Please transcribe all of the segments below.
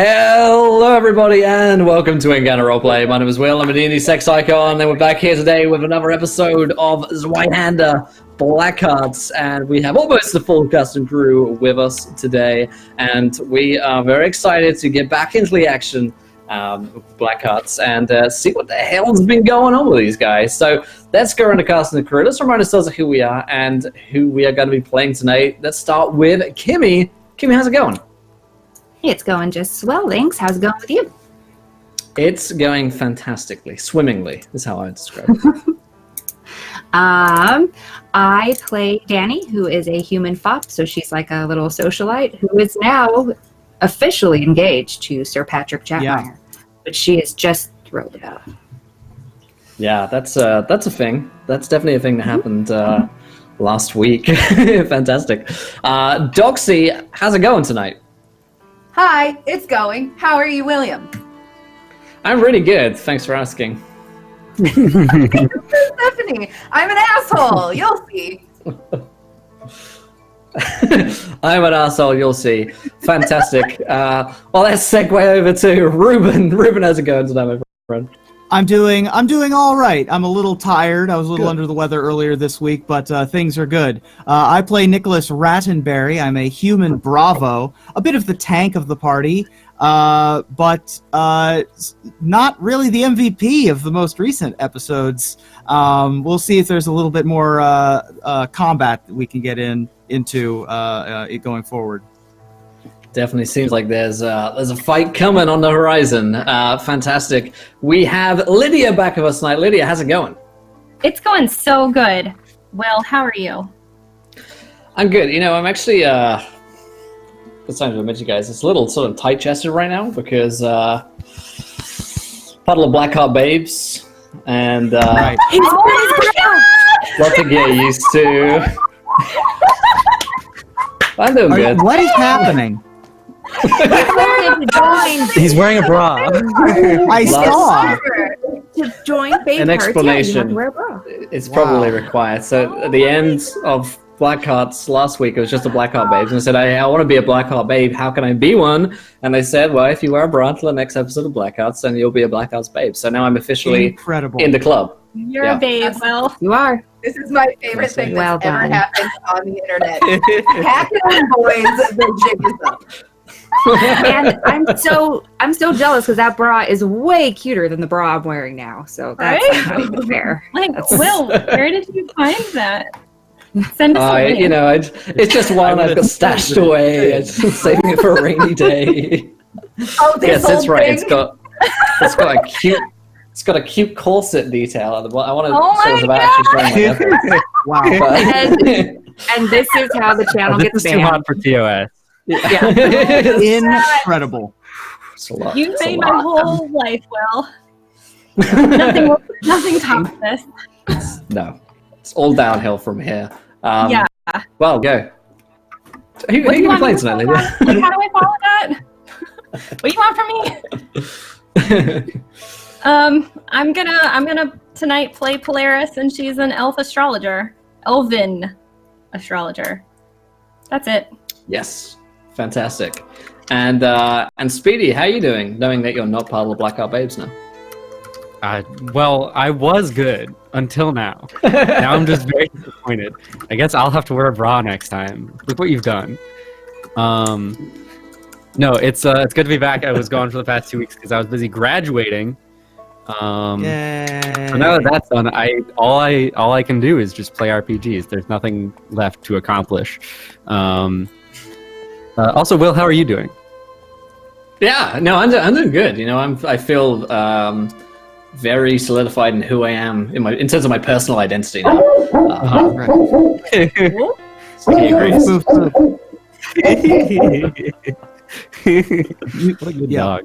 Hello everybody and welcome to Encounter Roleplay. My name is Will, I'm a D&D sex icon, and we're back here today with another episode of Zweihander, Blackhearts, and we have almost the full cast and crew with us today, and we are very excited to get back into the action with Blackhearts and see what the hell's been going on with these guys. So let's go around the cast and the crew. Let's remind ourselves of who we are and who we are going to be playing tonight. Let's start with Kimmy. Kimmy, how's it going? It's going just swell, thanks. How's it going with you? It's going fantastically. Swimmingly is how I would describe it. I play Danny, who is a human fop, so she's like a little socialite who is now officially engaged to Sir Patrick Chapmeyer. But she is just thrilled about it. Yeah, that's a thing. That's definitely a thing that happened last week. Fantastic. Doxy, how's it going tonight? Hi, it's going. How are you, William? I'm really good. Thanks for asking. Stephanie, I'm an asshole. You'll see. I'm an asshole, you'll see. Fantastic. Well, let's segue over to Ruben. Ruben, how's it going tonight, my friend? I'm doing all right. I'm a little tired. I was a little under the weather earlier this week, but things are good. I play Nicholas Rattenberry. I'm a human Bravo, a bit of the tank of the party, but not really the MVP of the most recent episodes. We'll see if there's a little bit more combat that we can get into it going forward. Definitely seems like there's a fight coming on the horizon. Fantastic. We have Lydia back with us tonight. Lydia, how's it going? It's going so good. Well, how are you? I'm good. You know, I'm actually it's time to admit you guys, it's a little sort of tight-chested right now because puddle of Blackheart babes and Right. lot to get used to. I'm doing good. What is happening? He's wearing a bra. I saw. To join Babe An Party, explanation. you have to wear a bra. It's probably required. So at the end of Blackhearts last week, it was just a Blackheart babes, and I said, I want to be a Blackheart babe. How can I be one? And they said, well, if you wear a bra until the next episode of Blackhearts, then you'll be a Blackhearts babe. So now I'm officially Incredible. in the club. You're Yeah. a babe, Will. You are. This is my favorite thing Well that's ever done. happened on the internet. Hacking boys, the jig is up. And I'm so jealous because that bra is way cuter than the bra I'm wearing now. So that's Right? not even fair. Like, Will, where did you find that? Send us a link. You know, it's just one I've got stashed away. I'm just saving it for a rainy day. Oh, this Yes, whole that's right. thing? It's got a cute corset detail at the bottom. I want to Oh show us my about actually showing my nipples. Wow. But- And this is how the channel This gets is too banned. hot for TOS. Yeah. Incredible. It's a lot. You It's a made my lot. whole life, Will. Nothing tops this. No, it's all downhill from here. Yeah. Well, go. Who What do can you we play want tonight, me Lydia? to follow? Like, how do I follow that? What do you want from me? I'm gonna tonight play Polaris, and she's an elven astrologer. That's it. Yes, fantastic. And Speedy, how are you doing? Knowing that you're not part of the Blackheart Babes now. Well, I was good until now. Now I'm just very disappointed. I guess I'll have to wear a bra next time. Look what you've done. No, it's good to be back. I was gone for the past 2 weeks because I was busy graduating. Yay. So now that that's done, all I can do is just play RPGs. There's nothing left to accomplish. Also, Will, how are you doing? Yeah, no, I'm doing good. You know, I feel very solidified in who I am in terms of my personal identity now. So he agrees. What a good Yeah.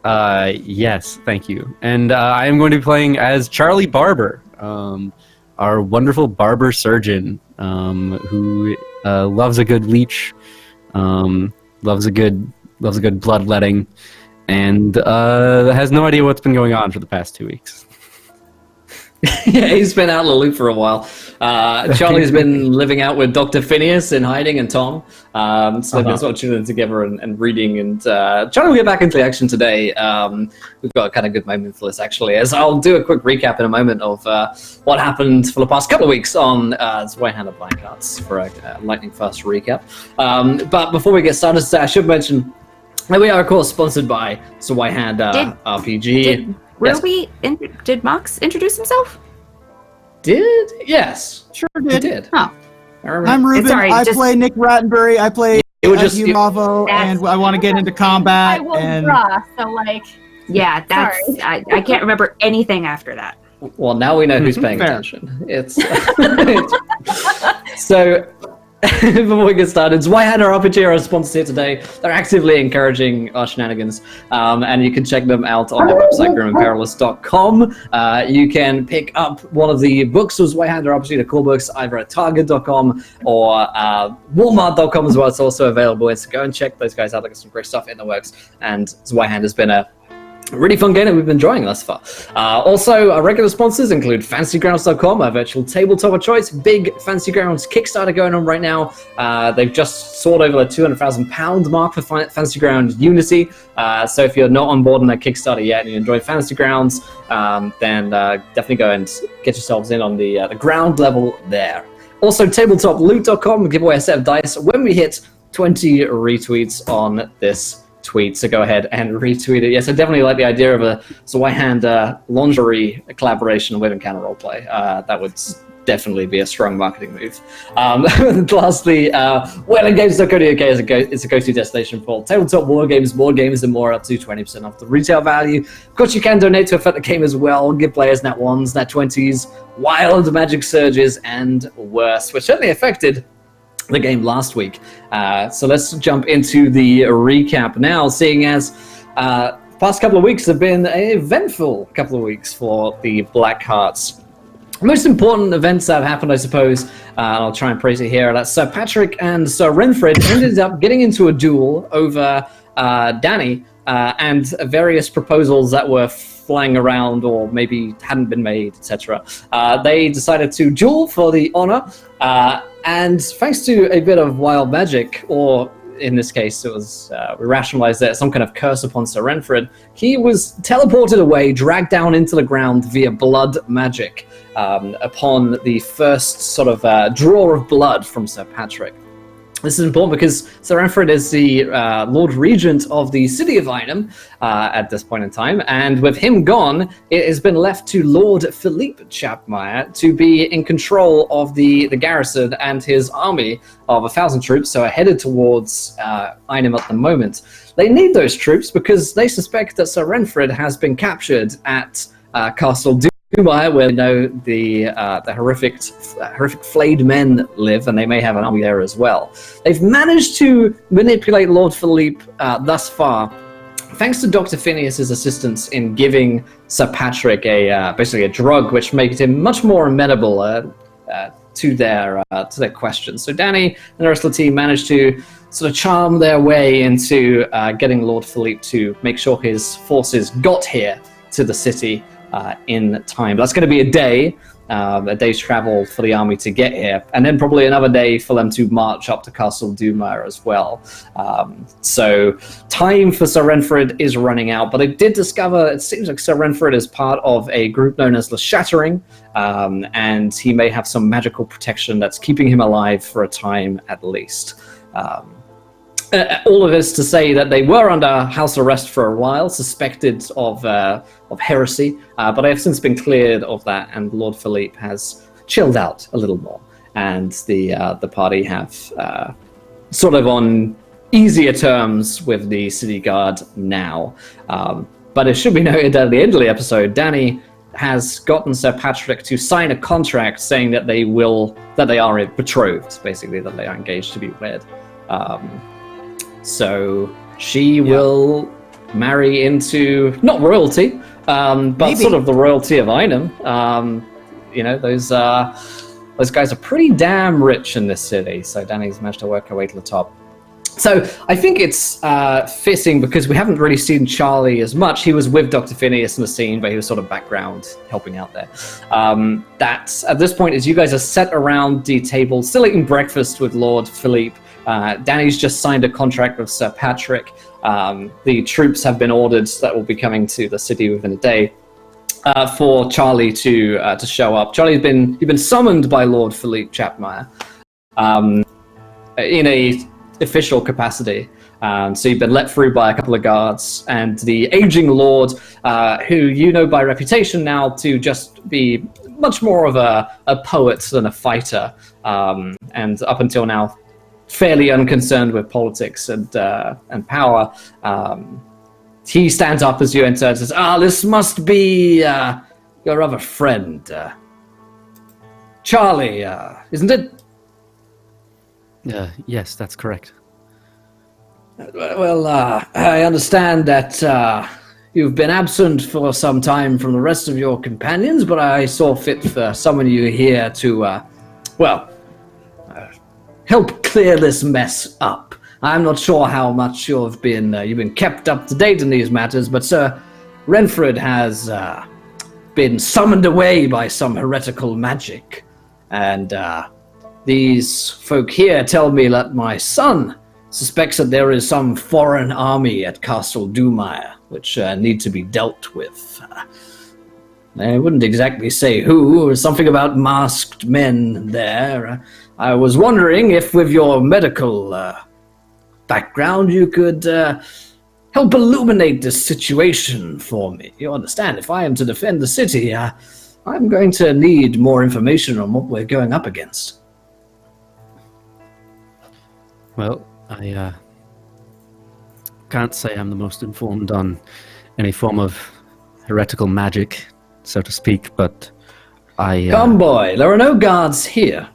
dog. Yes, thank you. And I am going to be playing as Charlie Barber, our wonderful barber surgeon, who loves a good leech, loves a good bloodletting, and has no idea what's been going on for the past 2 weeks. Yeah, he's been out of the loop for a while. Charlie's been living out with Dr. Phineas in hiding and Tom. So they've been sort of chilling together and reading. And Charlie will get back into the action today. We've got a kind of good moment for this, actually, as I'll do a quick recap in a moment of what happened for the past couple of weeks on Zweihander Blackhearts for a lightning fast recap. But before we get started, I should mention that we are, of course, sponsored by Zweihander RPG. Did Mox introduce himself? Yes. Sure He did. did. Oh. I'm Ruben. Sorry, I play Nick Rattenbury. I play Bravo, That's- and I want to get into combat. I will And draw, so like, Yeah, that's. Sorry. I can't remember anything after that. Well, now we know who's paying Fair. attention. So, before we get started, Zweihander RPG are our sponsors here today. They're actively encouraging our shenanigans, and you can check them out on their website, grimandperilous.com. You can pick up one of the books of Zweihander RPG, the core books, either at target.com or walmart.com as well. It's also available. So go and check those guys out. They've got some great stuff in the works, and Zweihander's been a really fun game that we've been enjoying thus far. Also, our regular sponsors include FantasyGrounds.com, our virtual tabletop of choice. Big Fantasy Grounds Kickstarter going on right now. They've just soared over the £200,000 mark for Fantasy Grounds Unity. So if you're not on board on that Kickstarter yet and you enjoy Fantasy Grounds, then definitely go and get yourselves in on the ground level there. Also, TabletopLoot.com will give away a set of dice when we hit 20 retweets on this tweet, so go ahead and retweet it. Yes, I definitely like the idea of a Zweihander lingerie collaboration with Encounter Roleplay. That would definitely be a strong marketing move. Lastly, whalengames.co.uk is a go-to destination for tabletop war games, board games, and more, up to 20% off the retail value. Of course, you can donate to affect the game as well, give players nat 1s, nat 20s, wild magic surges, and worse, which certainly affected the game last week. So let's jump into the recap now, seeing as past couple of weeks have been an eventful couple of weeks for the Blackhearts. Most important events that have happened, I suppose, and I'll try and praise it here, that Sir Patrick and Sir Renfred ended up getting into a duel over Danny and various proposals that were flying around or maybe hadn't been made, etc. They decided to duel for the honor, and thanks to a bit of wild magic, or in this case it was, we rationalized that some kind of curse upon Sir Renfred, he was teleported away, dragged down into the ground via blood magic upon the first sort of draw of blood from Sir Patrick. This is important because Sir Renfred is the Lord Regent of the city of Einem at this point in time, and with him gone, it has been left to Lord Philippe Chapmeyer to be in control of the garrison and his army of 1,000 troops, so are headed towards Einem at the moment. They need those troops because they suspect that Sir Renfred has been captured at Castle Dumai, where we know the horrific flayed men live, and they may have an army there as well. They've managed to manipulate Lord Philippe thus far, thanks to Dr. Phineas's assistance in giving Sir Patrick basically a drug which makes him much more amenable to their questions. So Danny and the rest of the team managed to sort of charm their way into getting Lord Philippe to make sure his forces got here to the city in time. That's going to be a day's travel for the army to get here, and then probably another day for them to march up to Castle Dumai as well. So time for Sir Renfred is running out, but I did discover it seems like Sir Renfred is part of a group known as the Shattering, and he may have some magical protection that's keeping him alive for a time at least. All of this to say that they were under house arrest for a while, suspected of heresy, but they have since been cleared of that, and Lord Philippe has chilled out a little more, and the party have sort of on easier terms with the city guard now. But it should be noted that at the end of the episode, Danny has gotten Sir Patrick to sign a contract saying that they are betrothed, basically, that they are engaged to be wed. So she will marry into, not royalty, but Maybe. sort of the royalty of Einem. Those guys are pretty damn rich in this city, so Danny's managed to work her way to the top. So I think it's fitting because we haven't really seen Charlie as much. He was with Dr. Phineas in the scene, but he was sort of background helping out there. That at this point, as you guys are set around the table, still eating breakfast with Lord Philippe, Danny's just signed a contract with Sir Patrick. The troops have been ordered that will be coming to the city within a day for Charlie to show up. Charlie's been summoned by Lord Philippe Chapmeyer in a official capacity. So you've been let through by a couple of guards, and the aging lord, who you know by reputation now to just be much more of a poet than a fighter, and up until now fairly unconcerned with politics and power. He stands up as you enter and says, this must be your other friend, Charlie, isn't it? Yes, that's correct. Well, I understand that you've been absent for some time from the rest of your companions, but I saw fit for summon you here to, help clear this mess up. I'm not sure how much you've been kept up to date in these matters, but Sir Renfred has been summoned away by some heretical magic, and these folk here tell me that my son suspects that there is some foreign army at Castle Dumire, which need to be dealt with. I wouldn't exactly say who, or something about masked men there. I was wondering if with your medical background you could help illuminate this situation for me. You understand, if I am to defend the city, I'm going to need more information on what we're going up against. Well, I can't say I'm the most informed on any form of heretical magic, so to speak, but I... Come, boy, there are no guards here.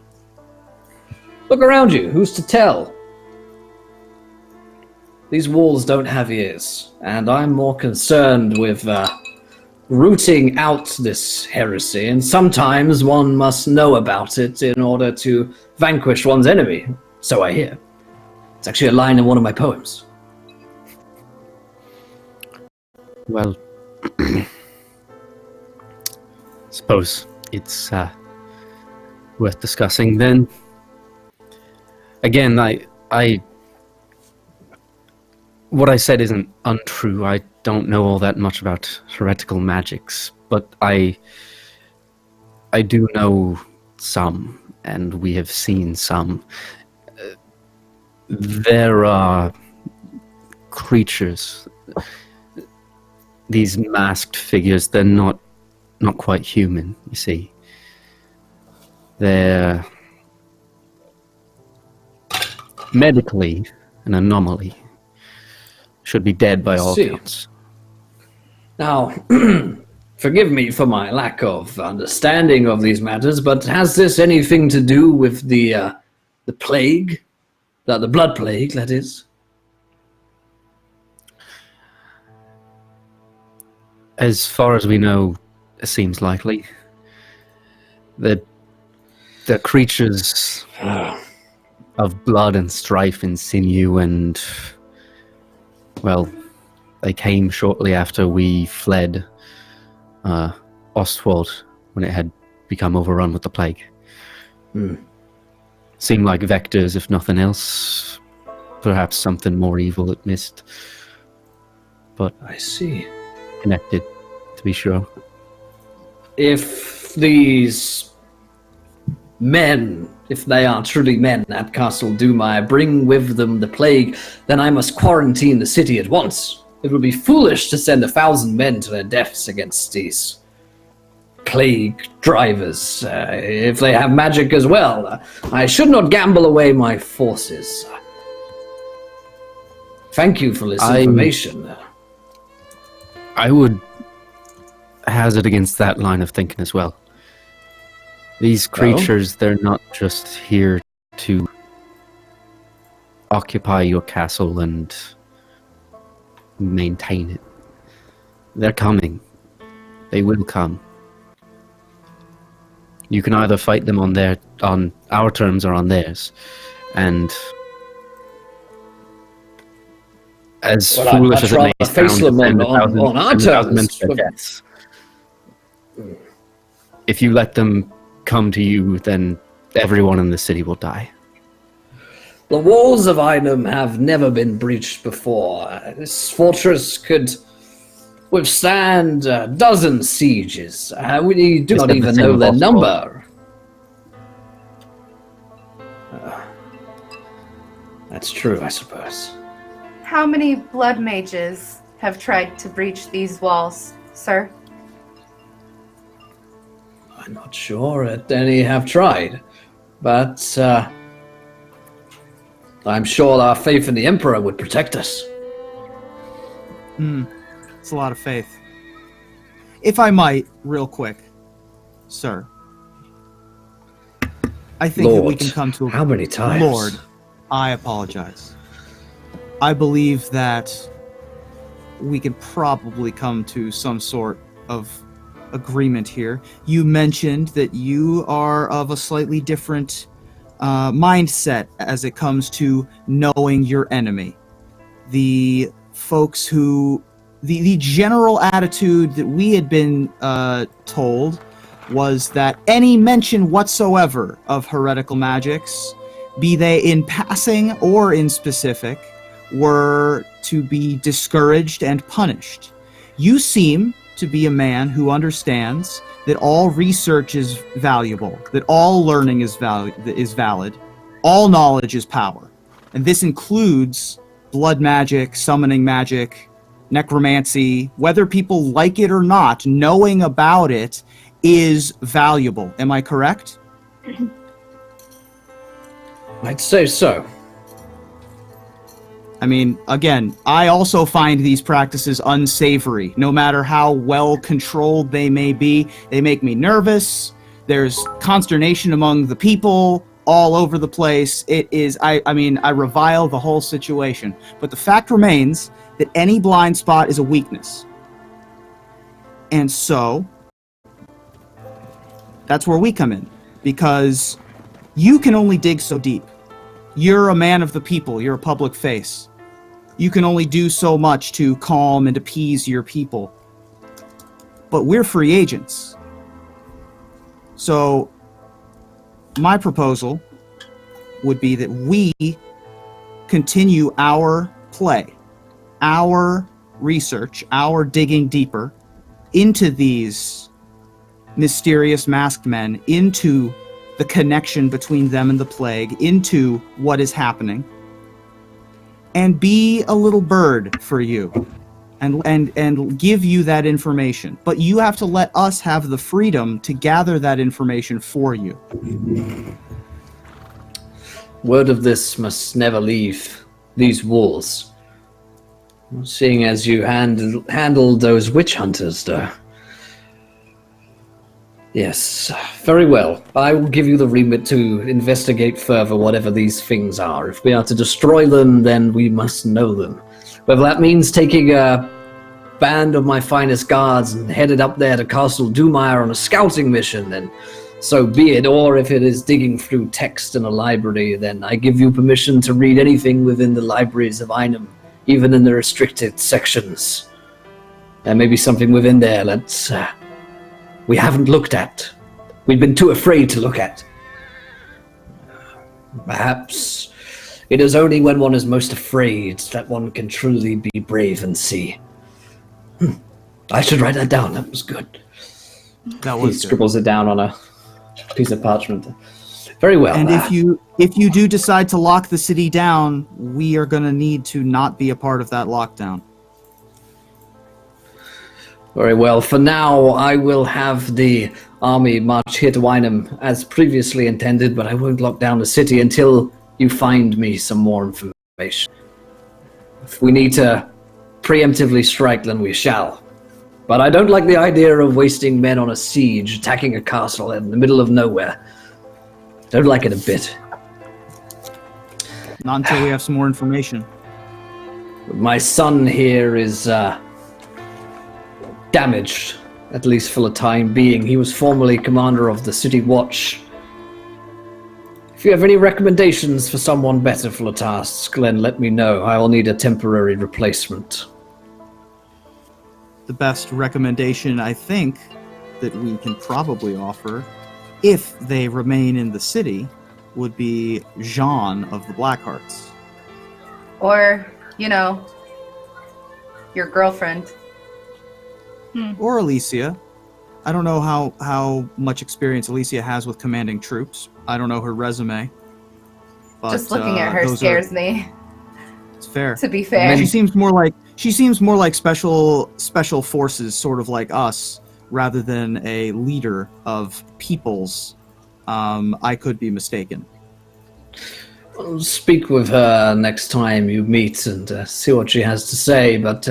Look around you, who's to tell? These walls don't have ears, and I'm more concerned with rooting out this heresy, and sometimes one must know about it in order to vanquish one's enemy, so I hear. It's actually a line in one of my poems. Well, suppose it's worth discussing then. Again, what I said isn't untrue. I don't know all that much about heretical magics, but I do know some, and we have seen some. There are creatures, these masked figures, they're not quite human, you see. They're medically an anomaly. Should be dead by all counts. Now, forgive me for my lack of understanding of these matters, but has this anything to do with the plague? The blood plague, that is? As far as we know, it seems likely. The creatures of blood and strife and sinew and, well, they came shortly after we fled Ostwald when it had become overrun with the plague. Seemed like vectors, if nothing else. Perhaps something more evil it missed. But I see. Connected, to be sure. If these men, if they are truly men at Castle Dumire, bring with them the plague, then I must quarantine the city at once. It would be foolish to send 1,000 men to their deaths against these plague drivers. If they have magic as well, I should not gamble away my forces. Thank you for this information. I would hazard against that line of thinking as well. These creatures, they're not just here to occupy your castle and maintain it. They're coming. They will come. You can either fight them on our terms or on theirs. And as Well, I'd foolish much as it may rather face sound, them defend on our 1,000 men to terms. their deaths. If you let them come to you, then everyone in the city will die. The walls of Einem have never been breached before. This fortress could withstand a dozen sieges. We do They not said the even same know of their all number. That's true, I suppose. How many blood mages have tried to breach these walls, sir? I'm not sure that any have tried, but I'm sure our faith in the Emperor would protect us. It's a lot of faith. If I might, real quick, sir. I think that we Lord, can come to a... how many times? Lord, I apologize. I believe that we can probably come to some sort of agreement here. You mentioned that you are of a slightly different mindset as it comes to knowing your enemy. The folks who... The general attitude that we had been told was that any mention whatsoever of heretical magics, be they in passing or in specific, were to be discouraged and punished. You seem to be a man who understands that all research is valuable, that all learning is valid, all knowledge is power. And this includes blood magic, summoning magic, necromancy. Whether people like it or not, knowing about it is valuable. Am I correct? I'd say so. I mean, again, I also find these practices unsavory. No matter how well controlled they may be, they make me nervous. There's consternation among the people all over the place. It is, I revile the whole situation. But the fact remains that any blind spot is a weakness. And so, that's where we come in. Because you can only dig so deep. You're a man of the people. You're a public face. You can only do so much to calm and appease your people. But we're free agents. So, my proposal would be that we continue our play, our research, our digging deeper into these mysterious masked men, into the connection between them and the plague, into what is happening, and be a little bird for you and give you that information. But you have to let us have the freedom to gather that information for you. Word of this must never leave these walls. Seeing as you handled those witch hunters, though. Yes, very well. I will give you the remit to investigate further whatever these things are. If we are to destroy them, then we must know them. Whether that means taking a band of my finest guards and headed up there to Castle Doomire on a scouting mission, then so be it. Or if it is digging through text in a library, then I give you permission to read anything within the libraries of Einem, even in the restricted sections. There may be something within there that's we haven't looked at. We've been too afraid to look at. Perhaps it is only when one is most afraid that one can truly be brave and see. I should write that down. That was good. That He was scribbles it down on a piece of parchment. Very well. And if you do decide to lock the city down, we are going to need to not be a part of that lockdown. Very well. For now, I will have the army march here to Einem as previously intended, but I won't lock down the city until you find me some more information. If we need to preemptively strike, then we shall. But I don't like the idea of wasting men on a siege, attacking a castle in the middle of nowhere. Don't like it a bit. Not until we have some more information. My son here is damaged, at least for the time being. He was formerly commander of the City Watch. If you have any recommendations for someone better for the task, then let me know. I will need a temporary replacement. The best recommendation, I think, that we can probably offer, if they remain in the city, would be Jean of the Blackhearts. Or, your girlfriend. Or Alicia. I don't know how much experience Alicia has with commanding troops. I don't know her resume. But, Just looking at her scares me. It's fair. To be fair. She seems more like special forces, sort of like us, rather than a leader of peoples. I could be mistaken. I'll speak with her next time you meet and see what she has to say, but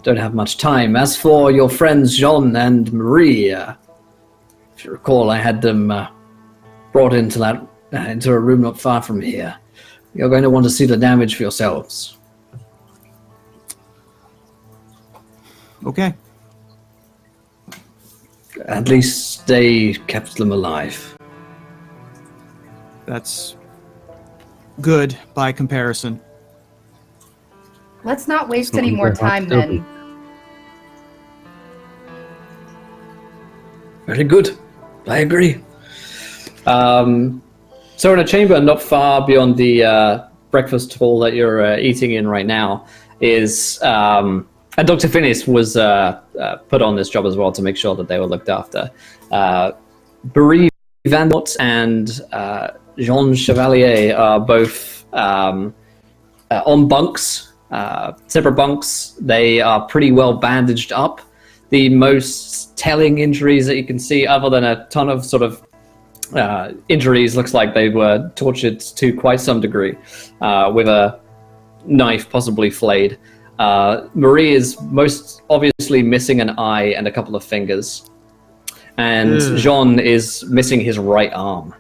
don't have much time. As for your friends Jean and Marie, if you recall, I had them brought into a room not far from here. You're going to want to see the damage for yourselves. Okay. At least they kept them alive. That's good by comparison. Let's not waste any more time then. Very good. I agree. So in a chamber not far beyond the breakfast hall that you're eating in right now is... and Dr. Phineas was put on this job as well to make sure that they were looked after. Bereaved Vandort and Jean Chevalier are both on bunks, separate bunks. They are pretty well bandaged up. The most telling injuries that you can see, other than a ton of sort of injuries, looks like they were tortured to quite some degree with a knife possibly flayed. Marie is most obviously missing an eye and a couple of fingers. And Jean is missing his right arm.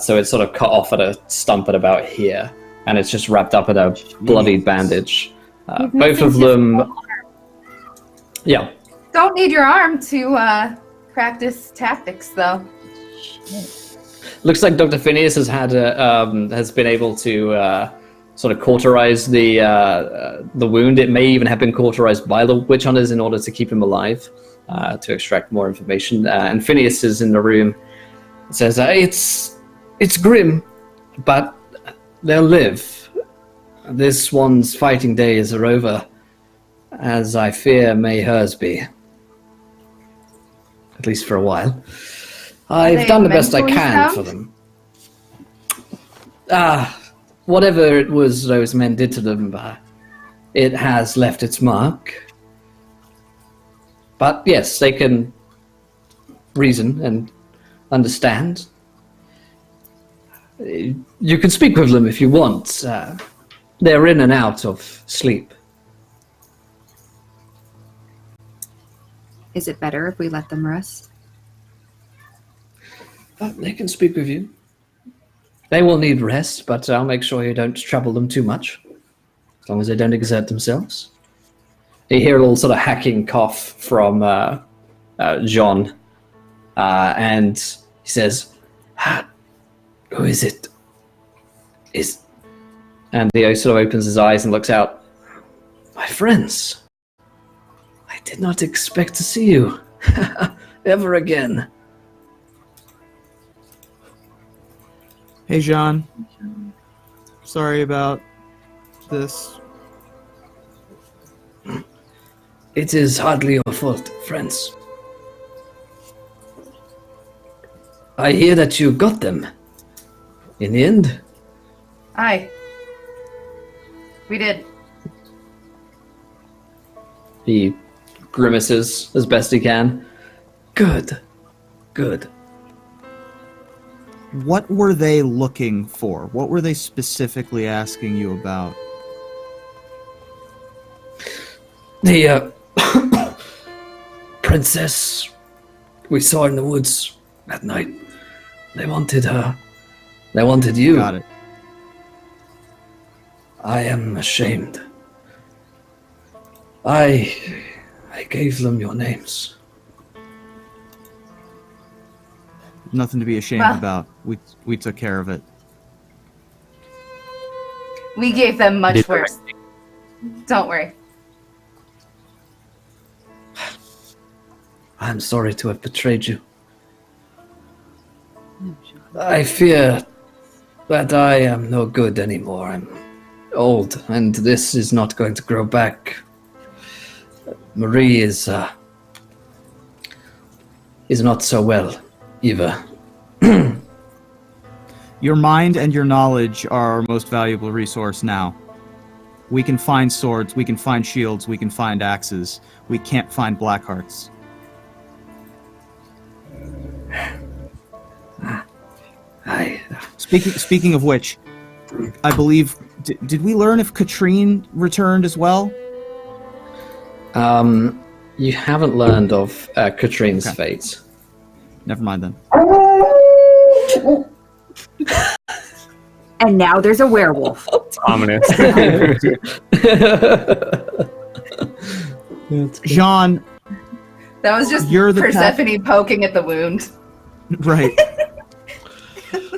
So it's sort of cut off at a stump at about here. And it's just wrapped up in a bloodied bandage. Both of them... Yeah. Don't need your arm to practice tactics, though. Looks like Dr. Phineas has been able to sort of cauterize the wound. It may even have been cauterized by the witch hunters in order to keep him alive, to extract more information. And Phineas is in the room. Says, it's grim, but they'll live. This one's fighting days are over, as I fear may hers be. At least for a while. I've done the best I can for them. Whatever it was those men did to them, it has left its mark. But yes, they can reason and understand. You can speak with them if you want. They're in and out of sleep. Is it better if we let them rest? They can speak with you. They will need rest, but I'll make sure you don't trouble them too much. As long as they don't exert themselves. You hear a little sort of hacking cough from John. And he says, who is it? And Theo sort of opens his eyes and looks out. My friends. I did not expect to see you ever again. Hey, Jean. Sorry about this. It is hardly your fault, friends. I hear that you got them. In the end? Aye. We did. He grimaces as best he can. Good. What were they looking for? What were they specifically asking you about? The princess we saw in the woods that night. They wanted her. They wanted you. Got it. I am ashamed. I gave them your names. Nothing to be ashamed about. We took care of it. We gave them much Did the worse. Don't worry. I'm sorry to have betrayed you. I fear that I am no good anymore. I'm old, and this is not going to grow back. Marie is not so well, either. Your mind and your knowledge are our most valuable resource now. We can find swords, we can find shields, we can find axes. We can't find Blackhearts. Speaking of which, I believe, did we learn if Katrine returned as well? You haven't learned of Katrine's fate. Never mind then. And now there's a werewolf. Ominous. Jean, That was just You're the Persephone poking at the wound. right.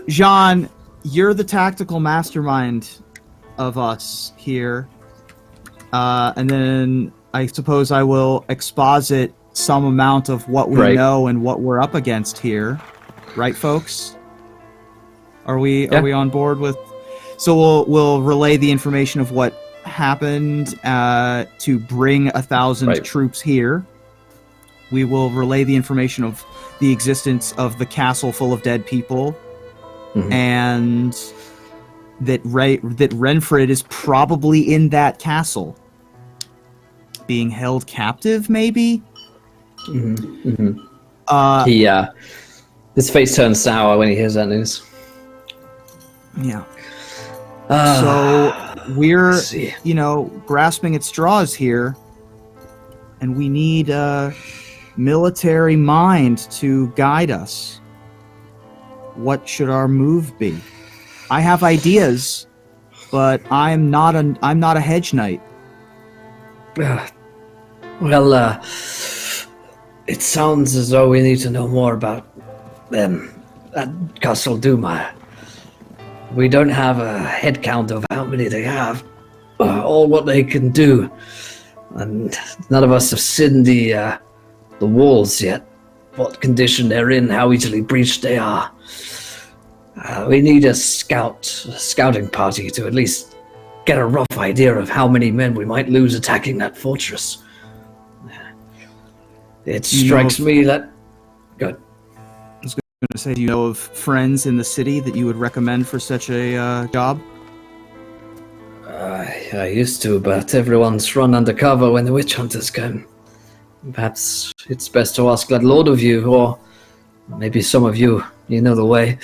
Jean, you're the tactical mastermind of us here. And then I suppose I will exposit some amount of what we know and what we're up against here. Right, folks? Are we on board with? So we'll relay the information of what happened to bring 1,000 troops here. We will relay the information of the existence of the castle full of dead people, and that Renfred is probably in that castle, being held captive, maybe. His face turns sour when he hears that news. Yeah. So we're, grasping at straws here, and we need a military mind to guide us. What should our move be? I have ideas, but I'm not a hedge knight. Well, it sounds as though we need to know more about them at Castle Duma. We don't have a head count of how many they have, or what they can do, and none of us have seen the walls yet. What condition they're in, how easily breached they are. We need a scouting party to at least get a rough idea of how many men we might lose attacking that fortress. It strikes me that... Good. I was going to say, do you know of friends in the city that you would recommend for such a job? I used to, but everyone's run undercover when the witch hunters come. Perhaps it's best to ask that lord of you, or maybe some of you, know the way.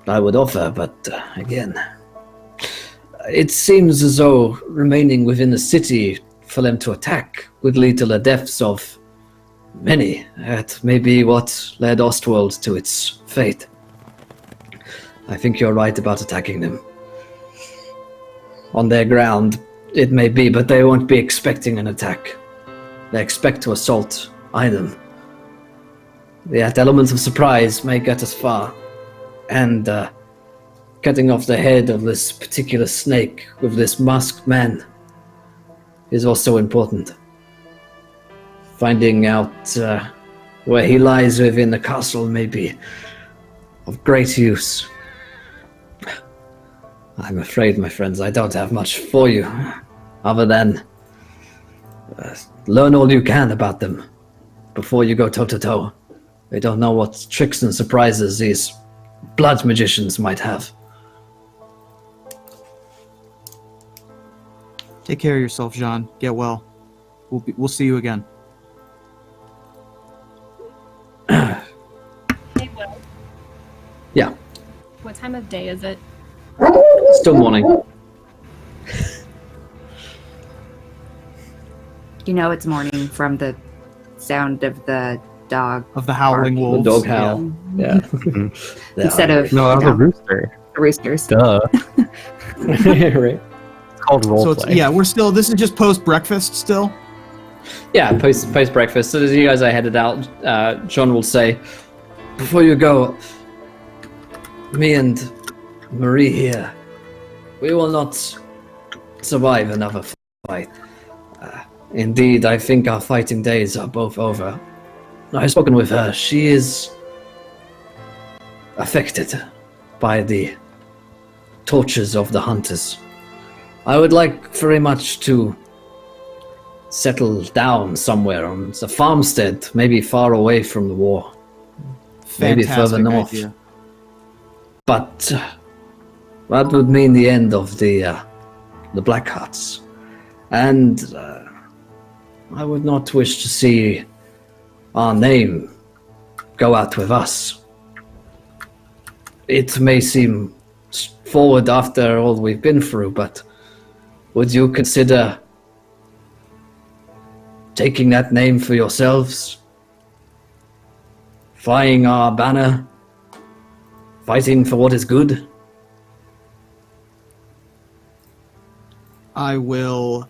I would offer, but again... It seems as though remaining within the city for them to attack would lead to the deaths of many. That may be what led Ostworld to its fate. I think you're right about attacking them. On their ground, it may be, but they won't be expecting an attack. They expect to assault them. That element of surprise may get us far. And cutting off the head of this particular snake with this masked man is also important. Finding out where he lies within the castle may be of great use. I'm afraid, my friends, I don't have much for you, other than learn all you can about them before you go toe-to-toe. They don't know what tricks and surprises these blood magicians might have. Take care of yourself, Jean. Get well. We'll see you again. Hey, Will. Yeah, What time of day is it? still morning. You know it's morning from the sound of the dog. Of the howling barking. wolves. The dog howl. Yeah. Instead of No, that was a rooster. roosters. Duh. Right. It's called So it's, roleplay. this is just post-breakfast still? Yeah, post breakfast. So as you guys are headed out, John will say, "Before you go, me and Marie here, we will not survive another fight. Indeed, I think our fighting days are both over. I've spoken with her. She is affected by the tortures of the hunters. I would like very much to settle down somewhere on a farmstead, maybe far away from the war. Maybe further north. Idea. But that would mean the end of the Blackhearts. And I would not wish to see our name go out with us. It may seem forward after all we've been through, but would you consider taking that name for yourselves? Flying our banner? Fighting for what is good? I will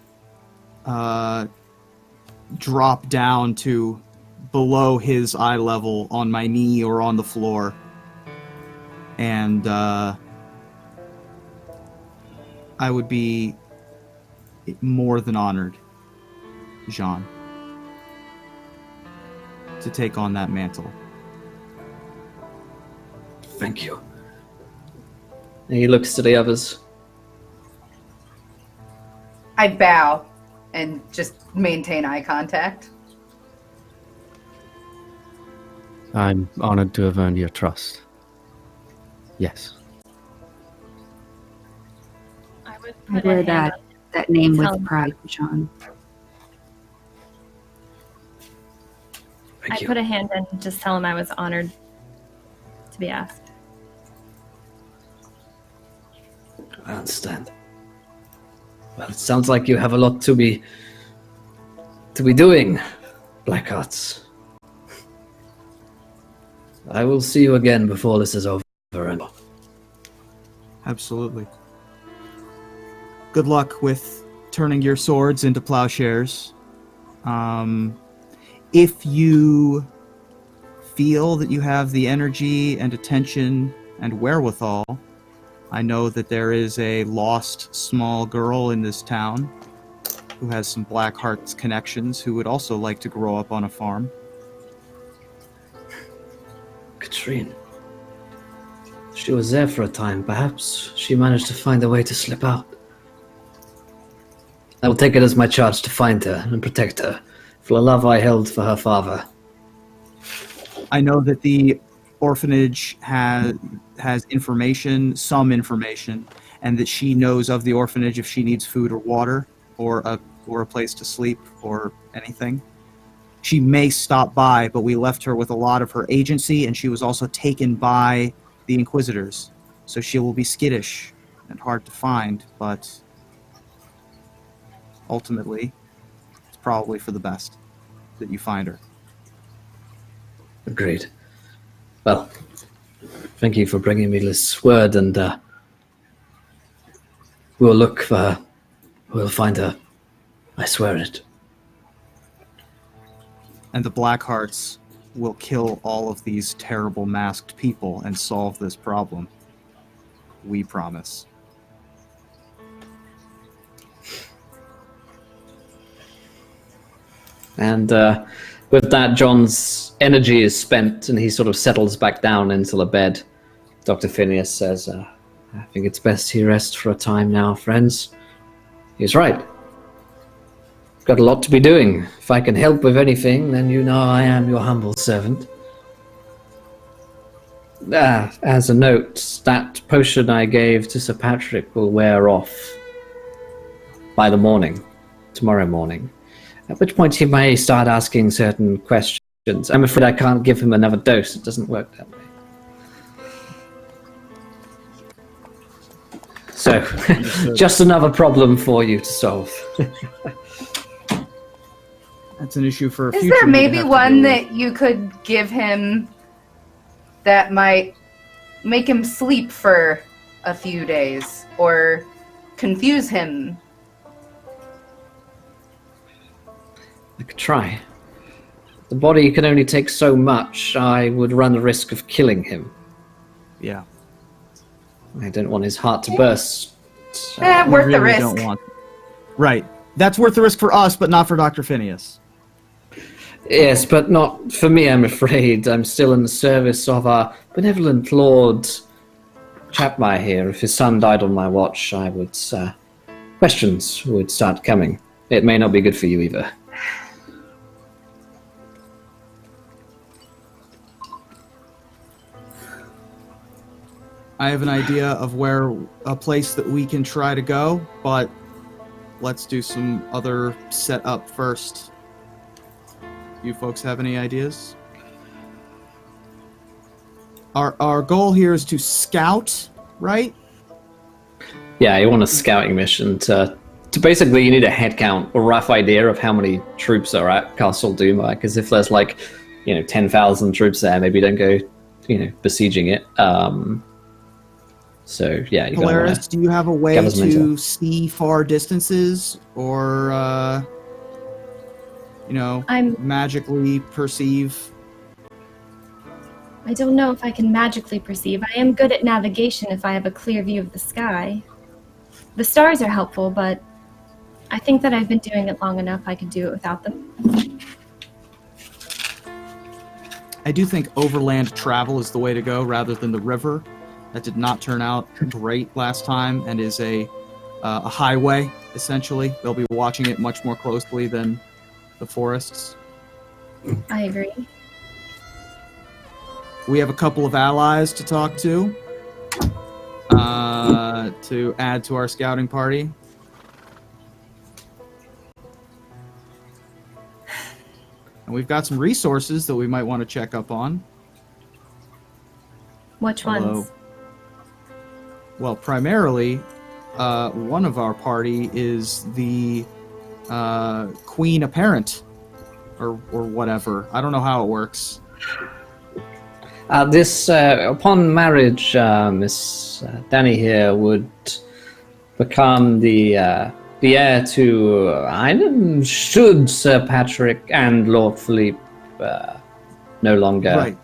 drop down to below his eye level on my knee or on the floor. And I would be more than honored, Jean, to take on that mantle. Thank you. And he looks to the others. I bow and just maintain eye contact. I'm honored to have earned your trust. Yes. I would I put a wear hand that, on- that name Tell with him. pride, Sean. Thank I you. put a hand in and just tell him I was honored to be asked. I understand. Well, it sounds like you have a lot to be doing, Blackhearts. I will see you again before this is over. And Absolutely. Good luck with turning your swords into plowshares. If you feel that you have the energy and attention and wherewithal, I know that there is a lost small girl in this town who has some Blackhearts connections who would also like to grow up on a farm. Katrine. She was there for a time. Perhaps she managed to find a way to slip out. I will take it as my charge to find her and protect her for the love I held for her father. I know that the orphanage has information, some information, and that she knows of the orphanage if she needs food or water or a place to sleep or anything. She may stop by, but we left her with a lot of her agency, and she was also taken by the Inquisitors. So she will be skittish and hard to find, but ultimately, it's probably for the best that you find her. Agreed. Well, thank you for bringing me this word, and we'll look for her. We'll find her. I swear it. And the Blackhearts will kill all of these terrible masked people and solve this problem. We promise. And with that, John's energy is spent, and he sort of settles back down into the bed. Dr. Phineas says, I think it's best he rests for a time now, friends. He's right. Got a lot to be doing. If I can help with anything, then you know I am your humble servant. As a note, that potion I gave to Sir Patrick will wear off by the morning, tomorrow morning. At which point he may start asking certain questions. I'm afraid I can't give him another dose. It doesn't work that way. So, just another problem for you to solve. That's an issue for a Is future. there we'd maybe have to one deal with. that you could give him that might make him sleep for a few days or confuse him? I could try. The body can only take so much. I would run the risk of killing him. Yeah. I don't want his heart to burst we Worth the really risk. don't want. Right. That's worth the risk for us, but not for Dr. Phineas. Yes, but not for me, I'm afraid. I'm still in the service of our benevolent Lord Chapmire here. If his son died on my watch, I would, questions would start coming. It may not be good for you either. I have an idea of where a place that we can try to go, but let's do some other setup first. You folks have any ideas? Our goal here is to scout, right? Yeah, you want a scouting mission to basically, you need a head count or rough idea of how many troops are at Castle Duma, because if there's 10,000 troops there, maybe don't go, besieging it. So yeah, you Polaris, do you have a way gather some to intel. see far distances or, magically perceive? I don't know if I can magically perceive. I am good at navigation if I have a clear view of the sky. The stars are helpful, but I think that I've been doing it long enough I could do it without them. I do think overland travel is the way to go rather than the river. That did not turn out great last time and is a highway, essentially. They'll be watching it much more closely than the forests. I agree. We have a couple of allies to talk to add to our scouting party. And we've got some resources that we might want to check up on. Which ones? Well, primarily, one of our party is the Queen Apparent, or whatever. I don't know how it works. Upon marriage, Miss Danny here would become the heir to Ireland should Sir Patrick and Lord Philippe no longer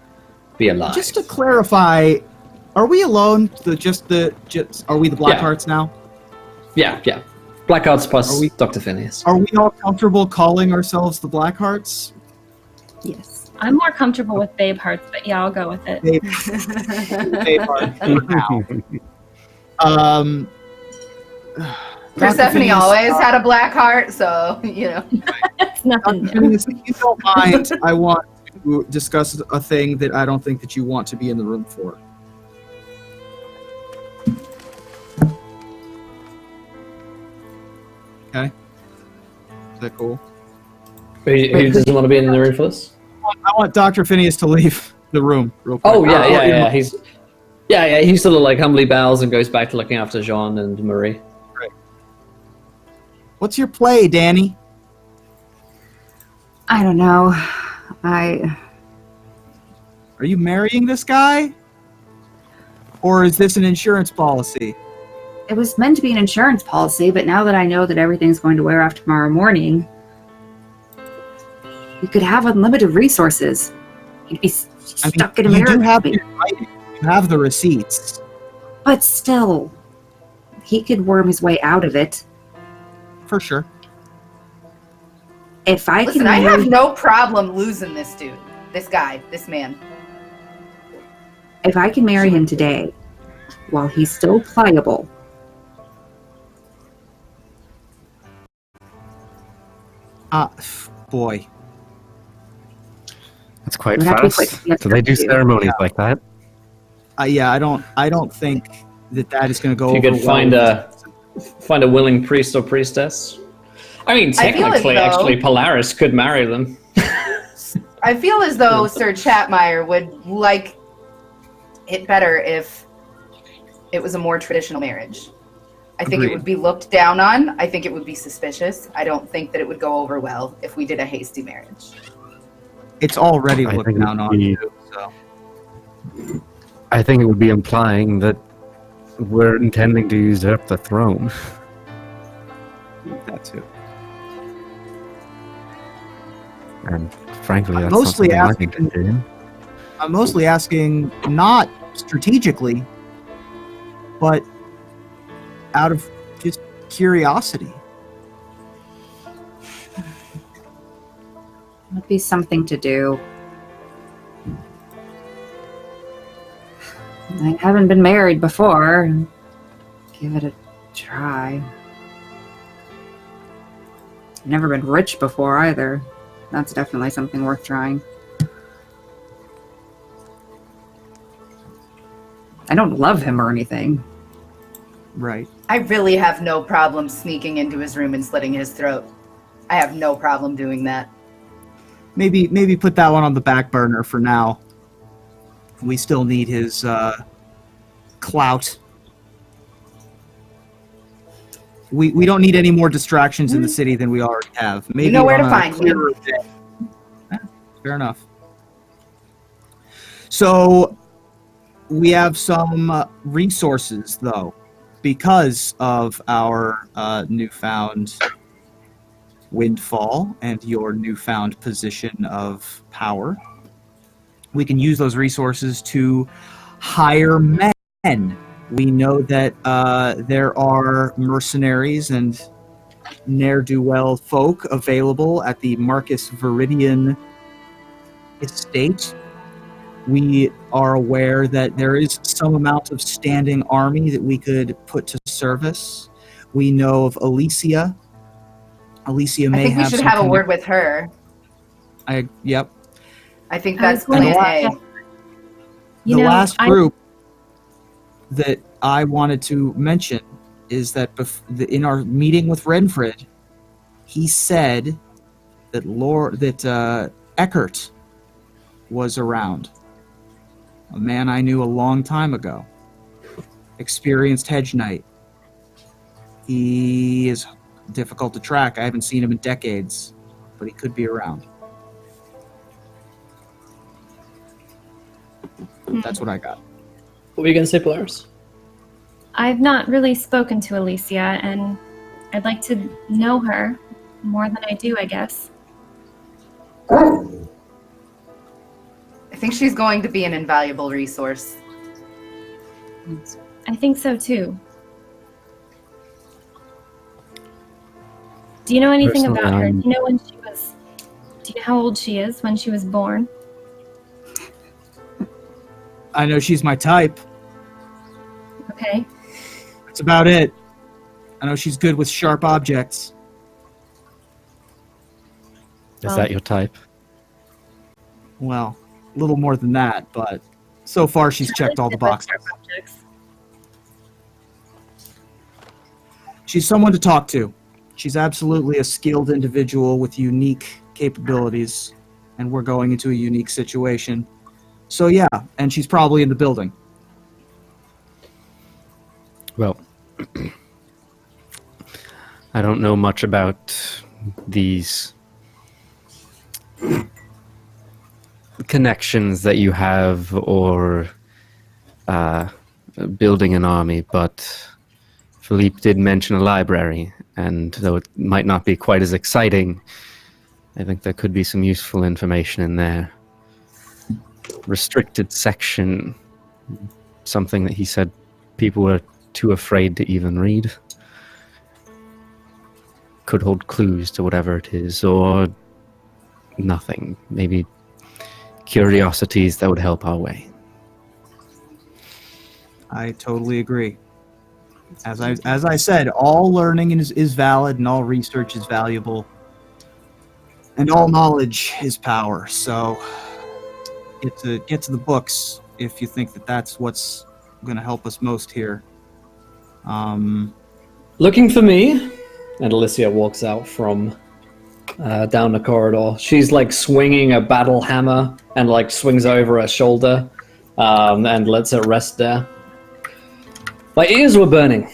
be alive. Just to clarify, are we alone? Are we the Blackhearts now? Yeah. Blackhearts plus Are we- Dr. Phineas. Are we all comfortable calling ourselves the Blackhearts? Yes. I'm more comfortable with Babe Hearts, but yeah, I'll go with it. Persephone always had a black heart, so It's nothing Dr. new. Phineas, if you don't mind, I want to discuss a thing that I don't think that you want to be in the room for. Okay. Is that cool? Who doesn't want to be in the room for this? I want Dr. Phineas to leave the room real quick. Oh yeah. He sort of humbly bows and goes back to looking after Jean and Marie. What's your play, Danny? I don't know. Are you marrying this guy? Or is this an insurance policy? It was meant to be an insurance policy, but now that I know that everything's going to wear off tomorrow morning, you could have unlimited resources. You'd be stuck in America. You do have it in writing. You have the receipts. But still, he could worm his way out of it. For sure. If I listen, can I marry, have no problem losing this dude, this guy, this man. if I can marry him today, while he's still pliable, Boy. That's quite It would have to be fast. quick. Do they do ceremonies like that? I don't think that is going to go If you over could well. find a willing priest or priestess. I mean, I feel as technically, though- actually, Polaris could marry them. I feel as though Sir Chapmire would like it better if it was a more traditional marriage. I think Agreed. it would be looked down on. I think it would be suspicious. I don't think that it would go over well if we did a hasty marriage. It's already I looked think down it on would be- you, so. I think it would be implying that we're intending to usurp the throne. That too. And frankly, I'm that's mostly not asking- something I'm interested in. I'm mostly asking not strategically, but out of curiosity. Would be something to do. I haven't been married before. Give it a try. I've never been rich before either. That's definitely something worth trying. I don't love him or anything. Right. I really have no problem sneaking into his room and slitting his throat. I have no problem doing that. Maybe put that one on the back burner for now. We still need his clout. We don't need any more distractions in the city than we already have. Maybe You know where on to a find clearer him. day. Fair enough. So we have some resources, though, because of our newfound windfall and your newfound position of power. We can use those resources to hire men. We know that there are mercenaries and ne'er-do-well folk available at the Marcus Viridian estate. We are aware that there is some amount of standing army that we could put to service. We know of Alicia. Alicia I may think we have should some have a word with her. Yep. I think I was that's going to plan A. say- The You know, last group that I wanted to mention is that in our meeting with Renfred, he said that Eckert was around. A man I knew a long time ago. Experienced hedge knight. He is difficult to track. I haven't seen him in decades, but he could be around. That's what I got. What were you going to say, Polaris? I've not really spoken to Alicia, and I'd like to know her more than I do, I guess. I think she's going to be an invaluable resource. I think so too. Do you know anything Personally, about her? Do you know when she was? Do you know how old she is when she was born? I know she's my type. Okay. That's about it. I know she's good with sharp objects. Is that your type? Well, a little more than that, but so far she's checked all the boxes. She's someone to talk to. She's absolutely a skilled individual with unique capabilities, and we're going into a unique situation. So yeah, and she's probably in the building. Well, I don't know much about these connections that you have or building an army, but Philippe did mention a library, and though it might not be quite as exciting, I think there could be some useful information in there. Restricted section, something that he said people were too afraid to even read. Could hold clues to whatever it is, or nothing. Maybe curiosities that would help our way. I totally agree. As I said, all learning is valid and all research is valuable. And all knowledge is power. So get to the books if you think that that's what's going to help us most here. Looking for me? And Alicia walks out from down the corridor. She's like swinging a battle hammer and like swings over her shoulder and lets it rest there. My ears were burning.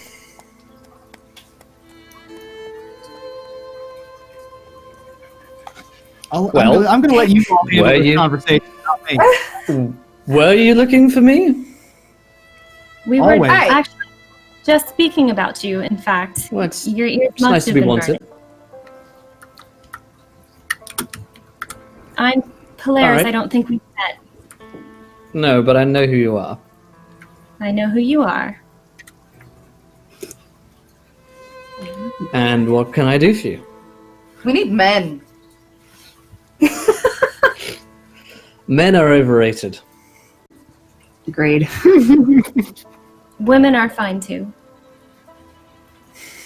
I'm going to let you all handle this conversation, not me. Were you looking for me? We were Always. actually just speaking about you, in fact. Well, it's Your ears nice must to have be been wanted. burning. I'm Polaris. All right. I don't think we've met. No, but I know who you are. I know who you are. And what can I do for you? We need men. Men are overrated. Agreed. Women are fine too.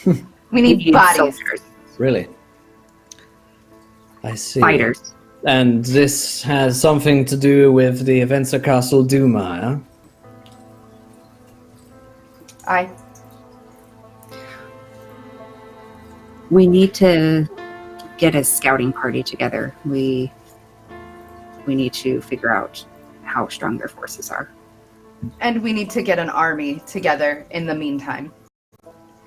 We need bodies. Soldiers, Really? I see. fighters. And this has something to do with the events at Castle Duma, I. We need to get a scouting party together. We need to figure out how strong their forces are. And we need to get an army together in the meantime.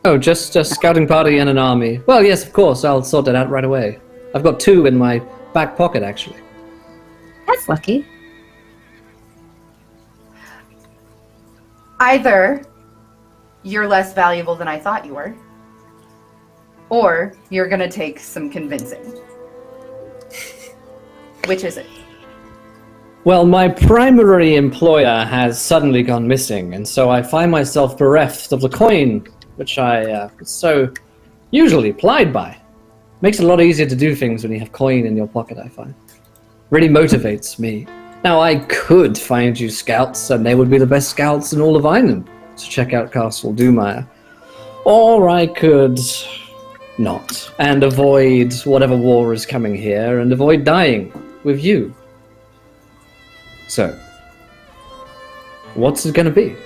Oh, just a scouting party and an army. Well, yes, of course. I'll sort that out right away. I've got 2 in my back pocket, actually. That's lucky. Either you're less valuable than I thought you were, or you're going to take some convincing. Which is it? Well, my primary employer has suddenly gone missing, and so I find myself bereft of the coin, which I so usually plied by. Makes it a lot easier to do things when you have coin in your pocket, I find. Really motivates me. Now, I could find you scouts, and they would be the best scouts in all of Ireland to check out Castle Dumire. Or I could not, and avoid whatever war is coming here, and avoid dying with you. So, what's it gonna be?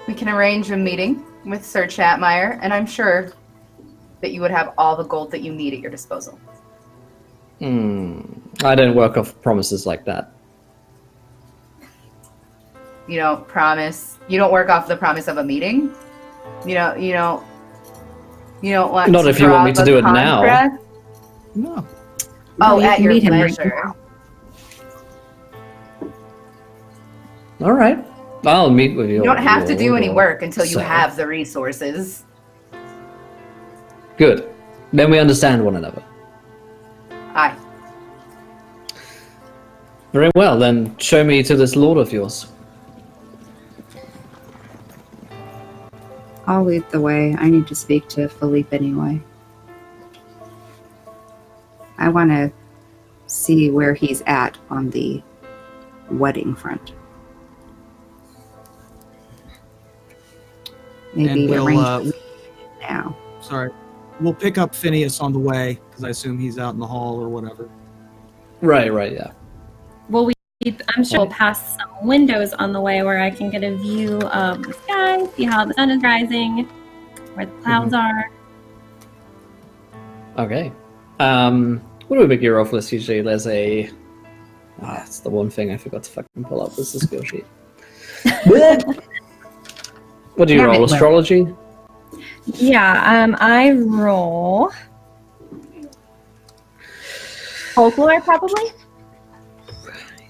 We can arrange a meeting with Sir Chatmire, and I'm sure that you would have all the gold that you need at your disposal. I don't work off promises like that. You don't promise. You don't work off the promise of a meeting. You don't want. Not to if you want me draw to the do it now. contract? No. Oh, You at can your meet him right pleasure. now. All right, I'll meet with you. You don't have to do any or work until you so. have the resources. Good. Then we understand one another. Aye. Very well, then show me to this lord of yours. I'll lead the way. I need to speak to Philippe anyway. I want to see where he's at on the wedding front. Maybe And we'll, arrange it now. Sorry. We'll pick up Phineas on the way, because I assume he's out in the hall or whatever. Right, yeah. Well, I'm sure we'll pass some windows on the way where I can get a view of the sky, see how the sun is rising, where the clouds are. Okay. What do we make your off list usually? There's a... it's the one thing I forgot to fucking pull up. This is a skill sheet. What do you roll? Astrology? Yeah, I roll folklore probably.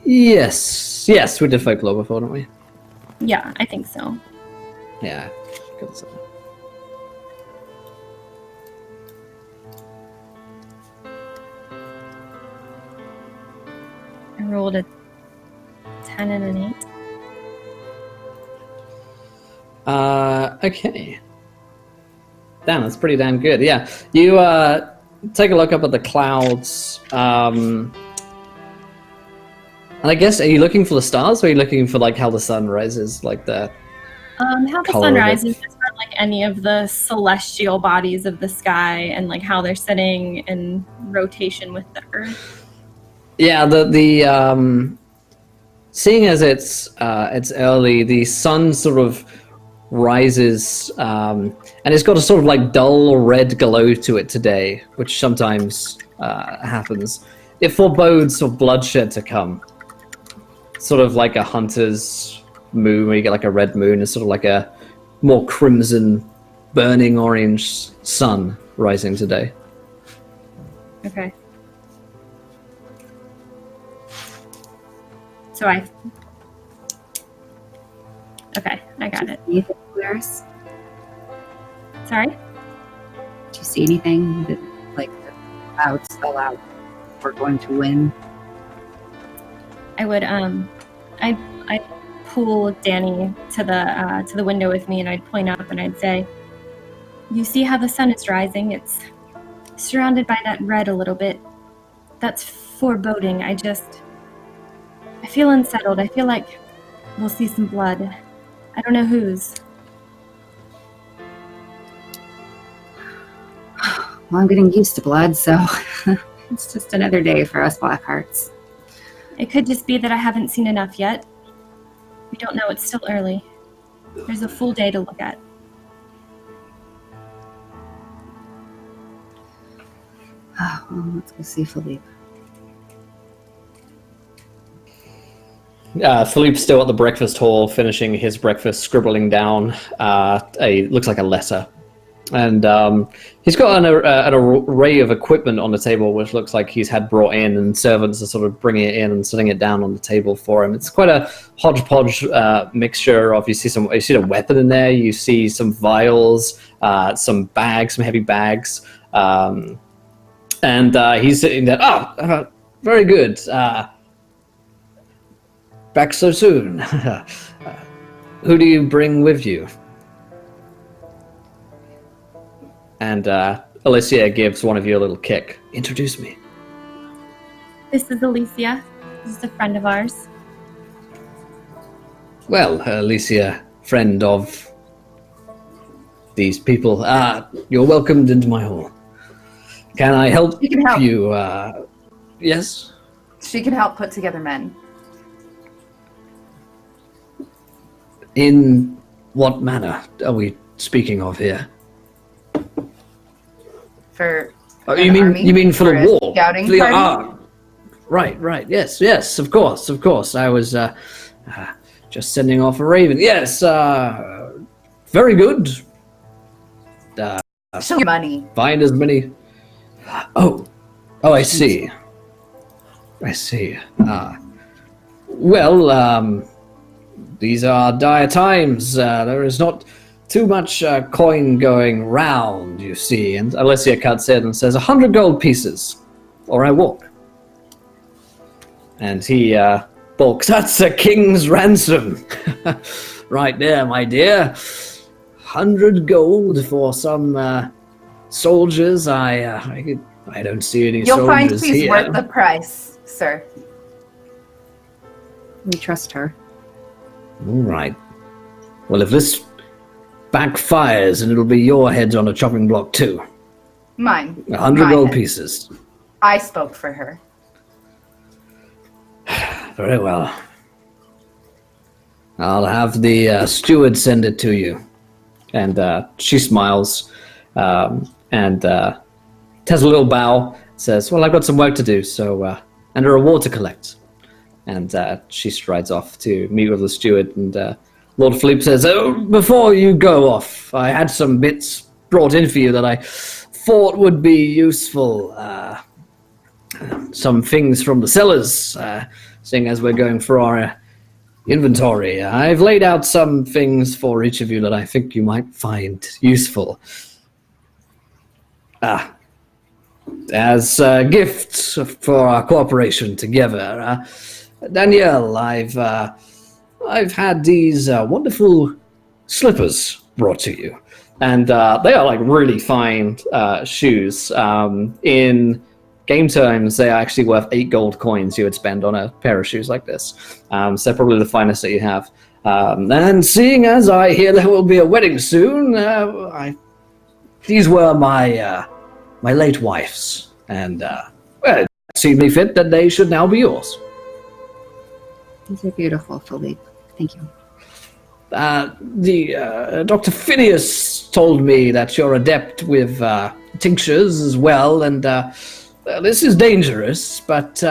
Yes, we did folklore before, didn't we? Yeah, I think so. Yeah. Got something. I rolled a 10 and an 8. Okay. Damn, that's pretty damn good. Yeah, you take a look up at the clouds. And I guess, are you looking for the stars, or are you looking for like how the sun rises, like the? How the color sun of it? rises is not like any of the celestial bodies of the sky, and like how they're sitting in rotation with the earth. Yeah, the seeing as it's early, the sun sort of rises, and it's got a sort of like dull red glow to it today, which sometimes happens. It forebodes of bloodshed to come. Sort of like a hunter's moon, where you get like a red moon. It's sort of like a more crimson, burning orange sun rising today. Okay. So Okay, I got it. Anything, Clarice? Sorry? Do you see anything that, like, the clouds spell out we're going to win? I would I'd pull Danny to the window with me, and I'd point up and I'd say, You see how the sun is rising? It's surrounded by that red a little bit. That's foreboding. I feel unsettled. I feel like we'll see some blood. I don't know whose. Well, I'm getting used to blood, so it's just another day for us Blackhearts. It could just be that I haven't seen enough yet. We don't know. It's still early. There's a full day to look at. Well, let's go see Philippe. Philippe's still at the breakfast hall, finishing his breakfast, scribbling down looks like a letter. And he's got an array of equipment on the table, which looks like he's had brought in, and servants are sort of bringing it in and setting it down on the table for him. It's quite a hodgepodge mixture of, you see a weapon in there, you see some vials, some bags, some heavy bags, and he's sitting there. Very good. Back so soon. Who do you bring with you? And Alicia gives one of you a little kick. Introduce me. This is Alicia. This is a friend of ours. Well, Alicia, friend of these people, you're welcomed into my hall. Can I help She can help. you? Yes? She can help put together men. In what manner are we speaking of here? For You an mean army? you mean for the a war? Scouting For the- party? Right. Yes, of course. I was just sending off a raven. Yes, very good. Show your money. Find as many. Oh, I see. Well, these are dire times. There is not too much coin going round, you see. And Alicia cuts in and says, 100 gold pieces, or I walk. And he balks. That's a king's ransom. Right there, my dear. 100 gold for some soldiers. I don't see any You'll find soldiers she's here. worth the price, sir. We trust her. All right. Well, if this backfires, then it'll be your heads on a chopping block too. Mine. 100 My gold head. pieces. I spoke for her. Very well. I'll have the steward send it to you. And she smiles and has a little bow. Says, "Well, I've got some work to do, so and a reward to collect." And she strides off to meet with the steward. And Lord Philippe says, "Oh, before you go off, I had some bits brought in for you that I thought would be useful. Some things from the cellars, seeing as we're going for our inventory. I've laid out some things for each of you that I think you might find useful. As gifts for our cooperation together. Danielle, I've had these wonderful slippers brought to you, and they are like really fine shoes. In game terms, they are actually worth 8 gold coins you would spend on a pair of shoes like this. So probably the finest that you have. And seeing as I hear there will be a wedding soon, these were my late wife's, and well, it seemed me fit that they should now be yours." These are beautiful, Philippe. Thank you. Dr. Phineas told me that you're adept with tinctures as well, and this is dangerous, but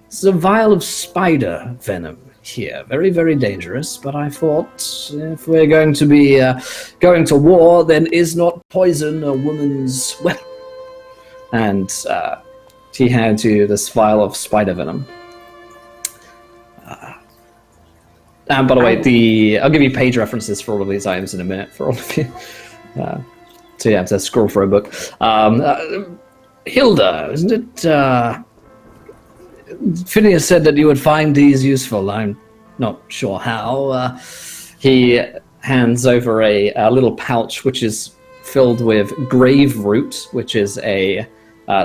it's a vial of spider venom here. Very, very dangerous, but I thought if we're going to be going to war, then is not poison a woman's weapon? And he hands you this vial of spider venom. And by the way, I'll give you page references for all of these items in a minute for all of you. So you have to scroll for a book. Hilda, isn't it? Phineas said that you would find these useful. I'm not sure how. He hands over a little pouch which is filled with grave root, which is a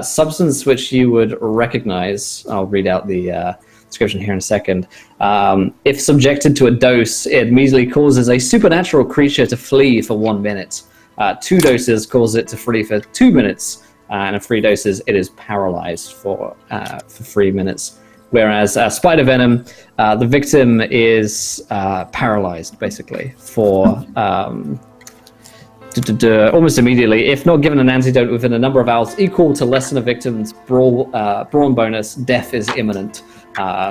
substance which you would recognize. I'll read out the description here in a second. If subjected to a dose, it immediately causes a supernatural creature to flee for 1 minute. 2 doses cause it to flee for 2 minutes, and at 3 doses, it is paralyzed for 3 minutes. Whereas spider venom, the victim is paralyzed basically for almost immediately. If not given an antidote within a number of hours equal to less than a victim's brawn bonus, death is imminent.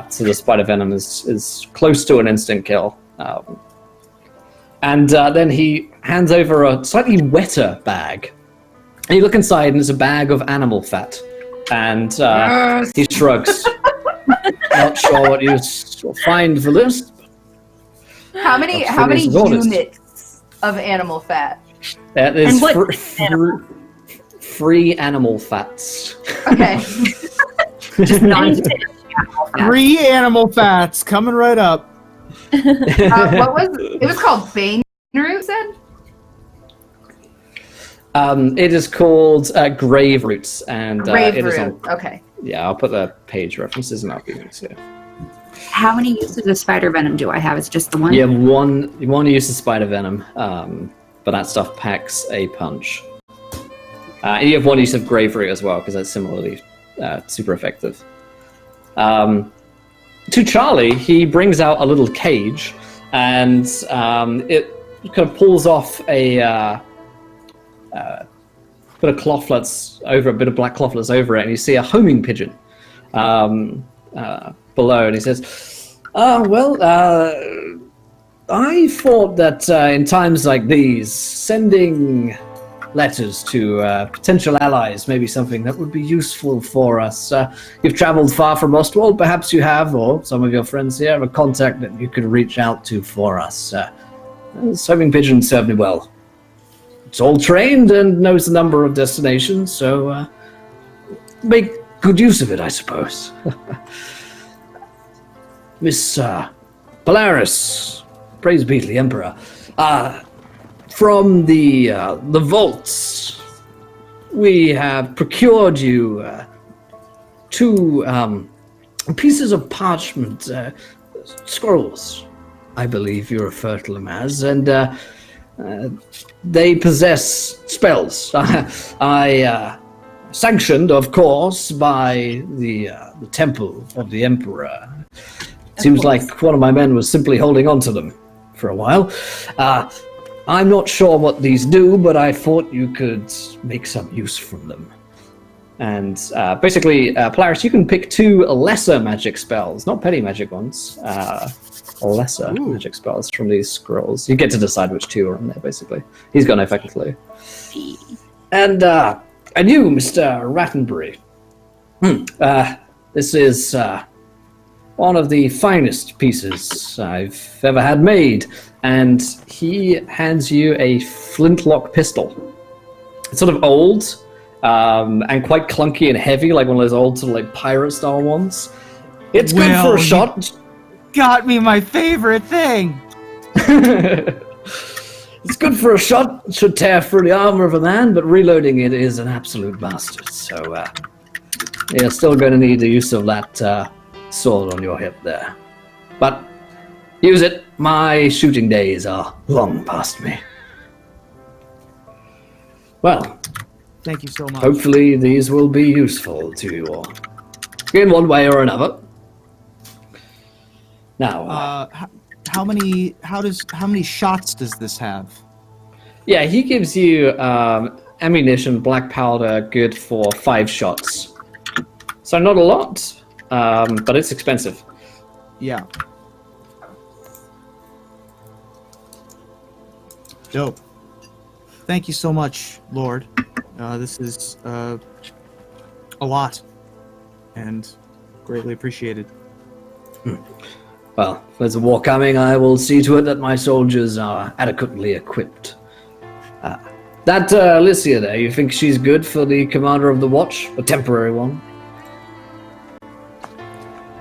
So the spider venom is close to an instant kill. And then he hands over a slightly wetter bag. And you look inside, and it's a bag of animal fat. And he shrugs. Not sure what you find for this. How many units of animal fat? That is free animal fats. Okay. Just non-stick. 3 animal fats coming right up. What was it? Was called Bane Root, said? It is called Grave Roots, and Grave it is Root. on. Okay. Yeah, I'll put the page references and I'll be here. How many uses of spider venom do I have? It's just the one? You have one use of spider venom, but that stuff packs a punch. And you have 1 use of Grave Root as well, because that's similarly super effective. To Charlie, he brings out a little cage, and it kind of pulls off a bit of clothlets over, a bit of black clothlets over it, and you see a homing pigeon below, and he says, I thought that in times like these, sending letters to potential allies may be something that would be useful for us. You've traveled far from Ostwald, perhaps you have, or some of your friends here have a contact that you could reach out to for us. This homing pigeon served me well. It's all trained and knows the number of destinations, so make good use of it, I suppose. Miss Polaris, praise be to the Emperor. From the vaults, we have procured you 2 pieces of parchment, scrolls, I believe you refer to them as, and they possess spells. I sanctioned, of course, by the temple of the Emperor. Seems like one of my men was simply holding on to them for a while. I'm not sure what these do, but I thought you could make some use from them. And basically, Polaris, you can pick 2 lesser magic spells, not petty magic ones, lesser magic spells from these scrolls. You get to decide which 2 are in there, basically. He's got no effect clue. And you, Mr. Rattenbury. This is one of the finest pieces I've ever had made. And he hands you a flintlock pistol. It's sort of old, and quite clunky and heavy, like one of those old sort of like pirate style ones. It's good for a shot. Got me my favorite thing. It's good for a shot. It should tear through the armor of a man, but reloading it is an absolute bastard. So you're still going to need the use of that sword on your hip there. But use it. My shooting days are long past me. Well, thank you so much. Hopefully these will be useful to you all, in one way or another. Now, how many shots does this have? Yeah, he gives you ammunition, black powder, good for 5 shots. So not a lot, but it's expensive. Yeah. Dope. Thank you so much, Lord. This is a lot, and greatly appreciated. Well, if there's a war coming, I will see to it that my soldiers are adequately equipped. That Alicia there, you think she's good for the commander of the watch? A temporary one?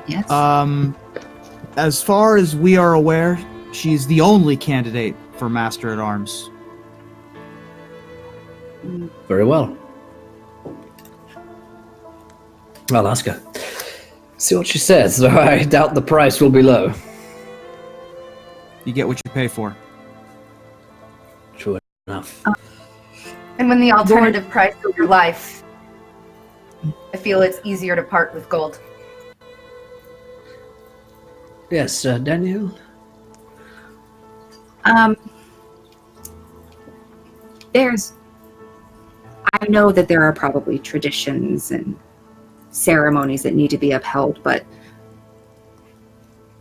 Yes. As far as we are aware, she's the only candidate for Master at Arms. Very well. I'll ask her. See what she says, though I doubt the price will be low. You get what you pay for. True enough. And when the alternative price is your life, I feel it's easier to part with gold. Yes, Daniel? I know that there are probably traditions and ceremonies that need to be upheld, but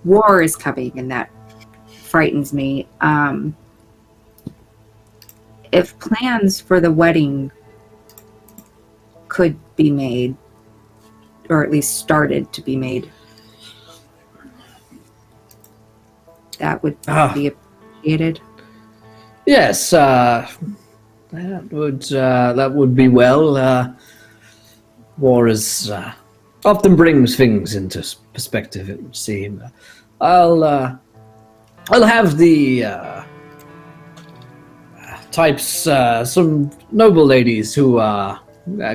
war is coming, and that frightens me. If plans for the wedding could be made, or at least started to be made, that would be appreciated. Yes, that would be well. War is often brings things into perspective, it would seem. I'll have the types, some noble ladies who are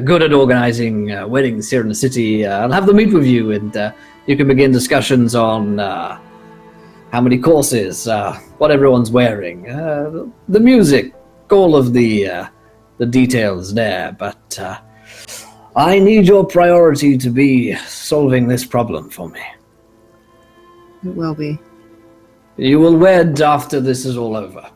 good at organizing weddings here in the city. I'll have them meet with you, and you can begin discussions on how many courses, what everyone's wearing, the music, all of the details there. But I need your priority to be solving this problem for me. It will be. You will wed after this is all over.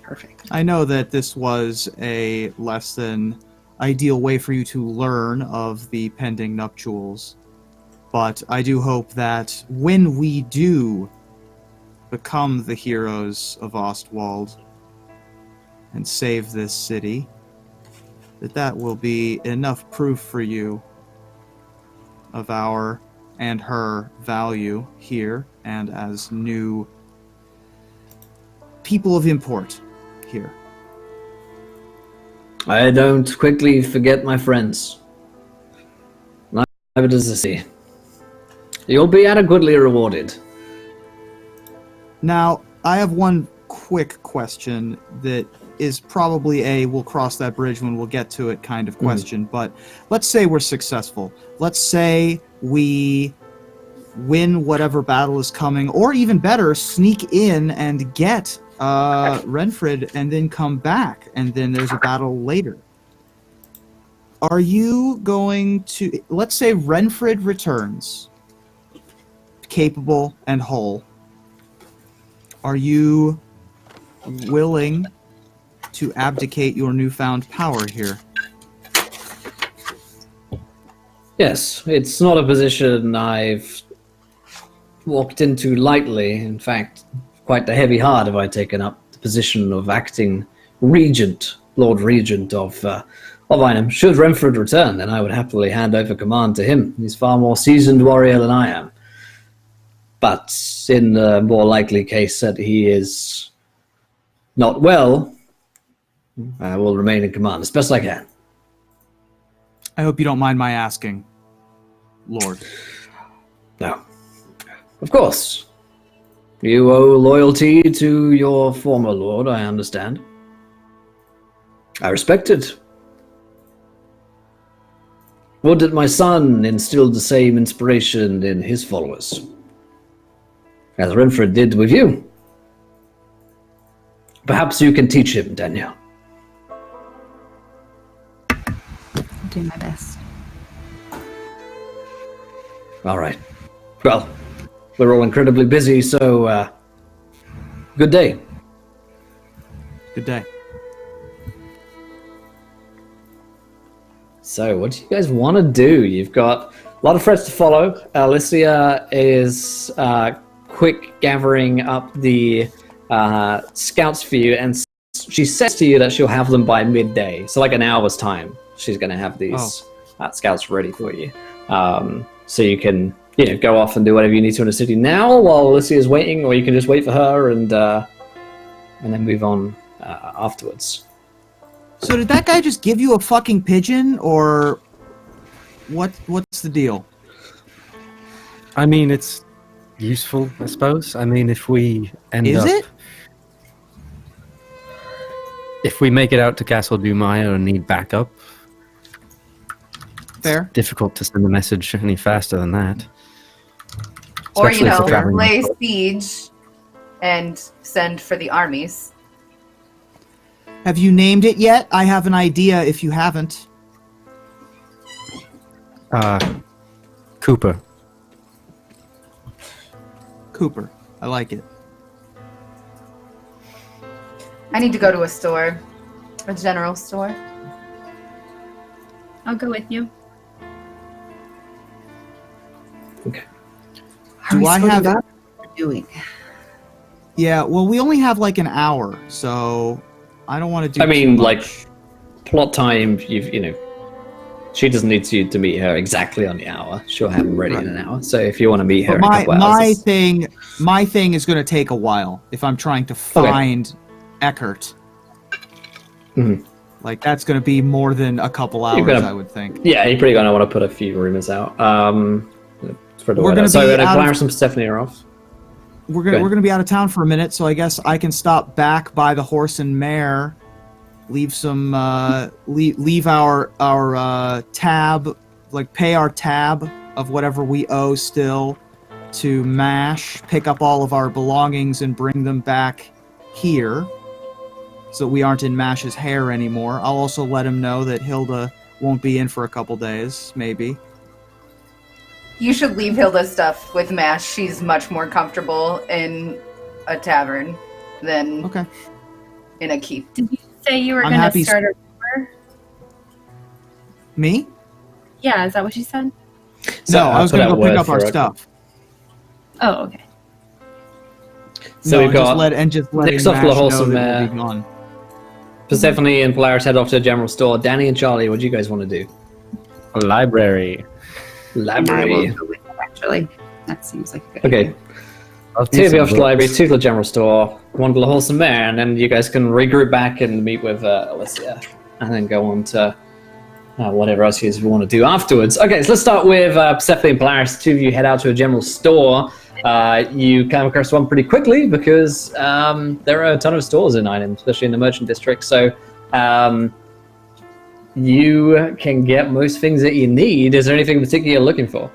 Perfect. I know that this was a less than ideal way for you to learn of the pending nuptials, but I do hope that when we do become the heroes of Ostwald and save this city, that will be enough proof for you of our and her value here and as new people of import here. I don't quickly forget my friends. Neither does the sea. You'll be adequately rewarded. Now, I have one quick question that is probably we'll cross that bridge when we'll get to it kind of question, but let's say we're successful. Let's say we win whatever battle is coming, or even better, sneak in and get Renfred and then come back, and then there's a battle later. Are you going to, let's say Renfred returns, capable and whole, are you willing to abdicate your newfound power here? Yes, it's not a position I've walked into lightly. In fact, quite a heavy heart have I taken up the position of acting regent, Lord Regent of Einham. Should Renfred return, then I would happily hand over command to him. He's far more seasoned warrior than I am. But in the more likely case that he is not well, I will remain in command as best I can. I hope you don't mind my asking, Lord. No. Of course. You owe loyalty to your former lord, I understand. I respect it. Would that my son instilled the same inspiration in his followers, as Renfred did with you. Perhaps you can teach him, Daniel. I'll do my best. All right. Well, we're all incredibly busy, so good day. Good day. So, what do you guys want to do? You've got a lot of threats to follow. Alicia is quick gathering up the scouts for you, and she says to you that she'll have them by midday. So, like an hour's time, she's going to have these scouts ready for you. So you can, go off and do whatever you need to in the city now while Alicia is waiting, or you can just wait for her and then move on afterwards. So did that guy just give you a fucking pigeon, or what's the deal? I mean, it's useful, I suppose. I mean, if we end up... Is it? If we make it out to Castle Dumai, I'll need backup. Fair. Difficult to send a message any faster than that. Or, Especially if we're traveling lay on foot. siege and send for the armies. Have you named it yet? I have an idea if you haven't. Cooper. Cooper. I like it. I need to go to a store. A general store. I'll go with you. Do I have... What we're doing? Yeah, well, we only have like an hour, so I don't want to do I mean, too like, much. plot time, she doesn't need you to meet her exactly on the hour. She'll have it ready in an hour. So if you want to meet her But in a couple hours... my thing is going to take a while if I'm trying to find Eckert. Mhm. Like, that's going to be more than a couple hours, I would think. Yeah, you're probably going to want to put a few rumors out. We're gonna so be out of- Clarence and Stephanie are off. We're Go ahead. gonna be out of town for a minute, so I guess I can stop back by the Horse and Mare, leave some leave our tab, like pay our tab of whatever we owe still to Mash, pick up all of our belongings and bring them back here, so we aren't in Mash's hair anymore. I'll also let him know that Hilda won't be in for a couple days, maybe. You should leave Hilda's stuff with Mash. She's much more comfortable in a tavern than Okay. in a keep. Did you say you were I'm going happy- to start a rumor? Me? Yeah, is that what you said? So No, I was put gonna out go pick word up our for it. stuff. Oh, okay. So No, we've got just letting next off Mash the know Wholesome that we'll Mare. be gone. Persephone and Polaris head off to the general store. Danny and Charlie, what do you guys want to do? A library. And I Library. will go with you, actually. That seems like a good Okay. idea. Two of you off to the library, two to the general store, one to the Wholesome Mare, and then you guys can regroup back and meet with Alicia, and then go on to whatever else you want to do afterwards. Okay, so let's start with Persephone and Polaris. Two of you head out to a general store. You come across one pretty quickly because there are a ton of stores in Inem, especially in the merchant district. So you can get most things that you need. Is there anything in particular you're looking for?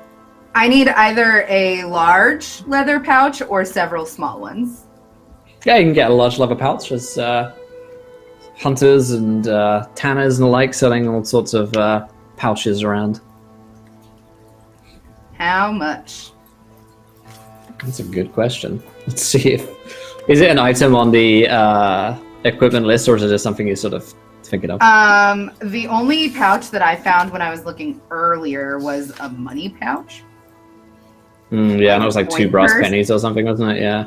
I need either a large leather pouch or several small ones. Yeah, you can get a large leather pouch. There's hunters and tanners and the like selling all sorts of pouches around. How much? That's a good question. Let's see if... Is it an item on the equipment list, or is it just something you're sort of thinking of? The only pouch that I found when I was looking earlier was a money pouch. Yeah, and it was like 2 brass Coin purse? pennies or something, wasn't it? Yeah.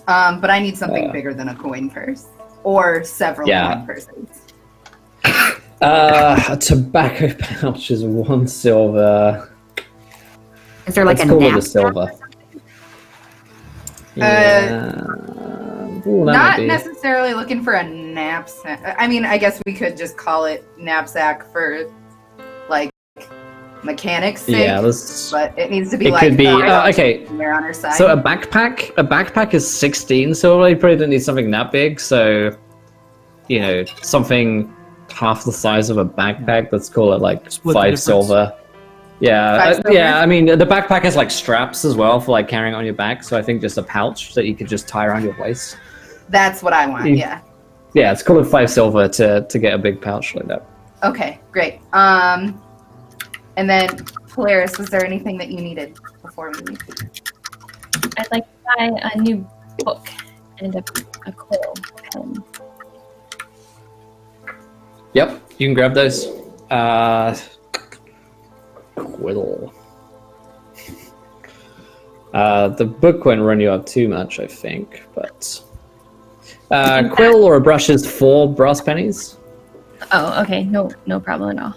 But I need something bigger than a coin purse. Or several coin purses. A tobacco pouch is 1 silver. Is there like Let's a call it a nap? silver. Yeah. Ooh, that might Not be- necessarily looking for a knapsack. I mean, I guess we could just call it knapsack for, like, mechanics' sake. Yeah, this... But it needs to be It like... could be... I okay. don't wear on her side. So a backpack is 16 silver. You probably don't need something that big. So, something half the size of a backpack. Let's call it like Split the 5 difference. silver. Yeah, 5 silver? yeah. I mean, the backpack has like straps as well for like carrying it on your back. So I think just a pouch that you could just tie around your waist. That's what I want, yeah. Yeah, it's called 5 silver to get a big pouch like that. Okay, great. And then, Polaris, was there anything that you needed before we leave? I'd like to buy a new book and a quill pen. Yep, you can grab those. Quill. The book won't run you up too much, I think, but quill or a brush is 4 brass pennies, Oh, okay. No problem at all.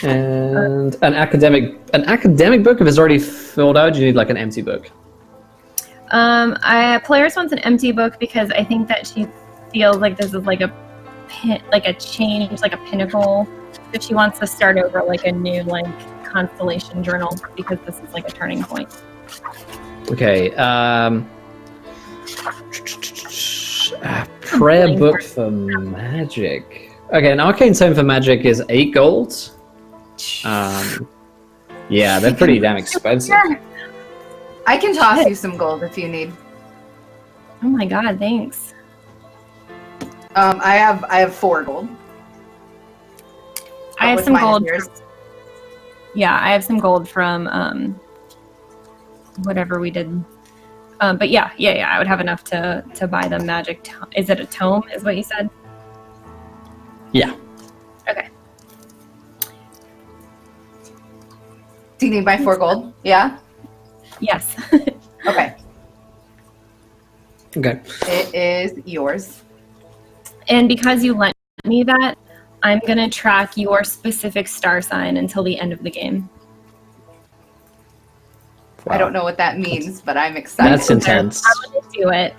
and an academic book. If it's already filled out, you need like an empty book. Polaris wants an empty book because I think that she feels like this is like a change, like a pinnacle. So she wants to start over like a new constellation journal because this is like a turning point. Okay. Prayer healing book for magic. Okay, an arcane tome for magic is 8 gold. Yeah, they're pretty damn expensive. I can toss you some gold if you need. Oh my god, thanks. I have 4 gold. I have With some mine gold. and yours. Yeah, I have some gold from whatever we did. But yeah, I would have enough to buy the magic. Is it a tome? Is what you said? Yeah. Okay. Do you need my 4 gold? Yeah? Yes. Okay. Okay. It is yours. And because you lent me that, I'm gonna track your specific star sign until the end of the game. Wow. I don't know what that means, but I'm excited. That's intense. I'm gonna do it.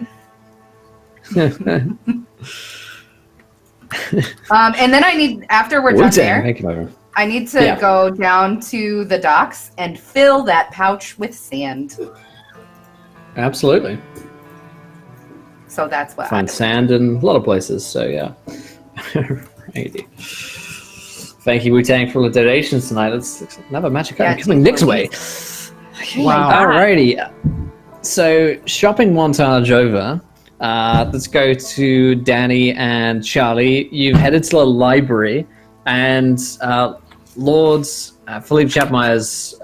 And then I need, after we're done Wu-Tang, there, thank you, Ivor. I need to go down to the docks and fill that pouch with sand. Absolutely. So that's what Find sand in a lot of places, so yeah. Righty. Thank you, Wu-Tang, for the donations tonight. Let's another magic item coming Nick's way. Wow. Alrighty. So, shopping montage over. Let's go to Danny and Charlie. You've headed to the library, and Lord Philippe Chapmeyer's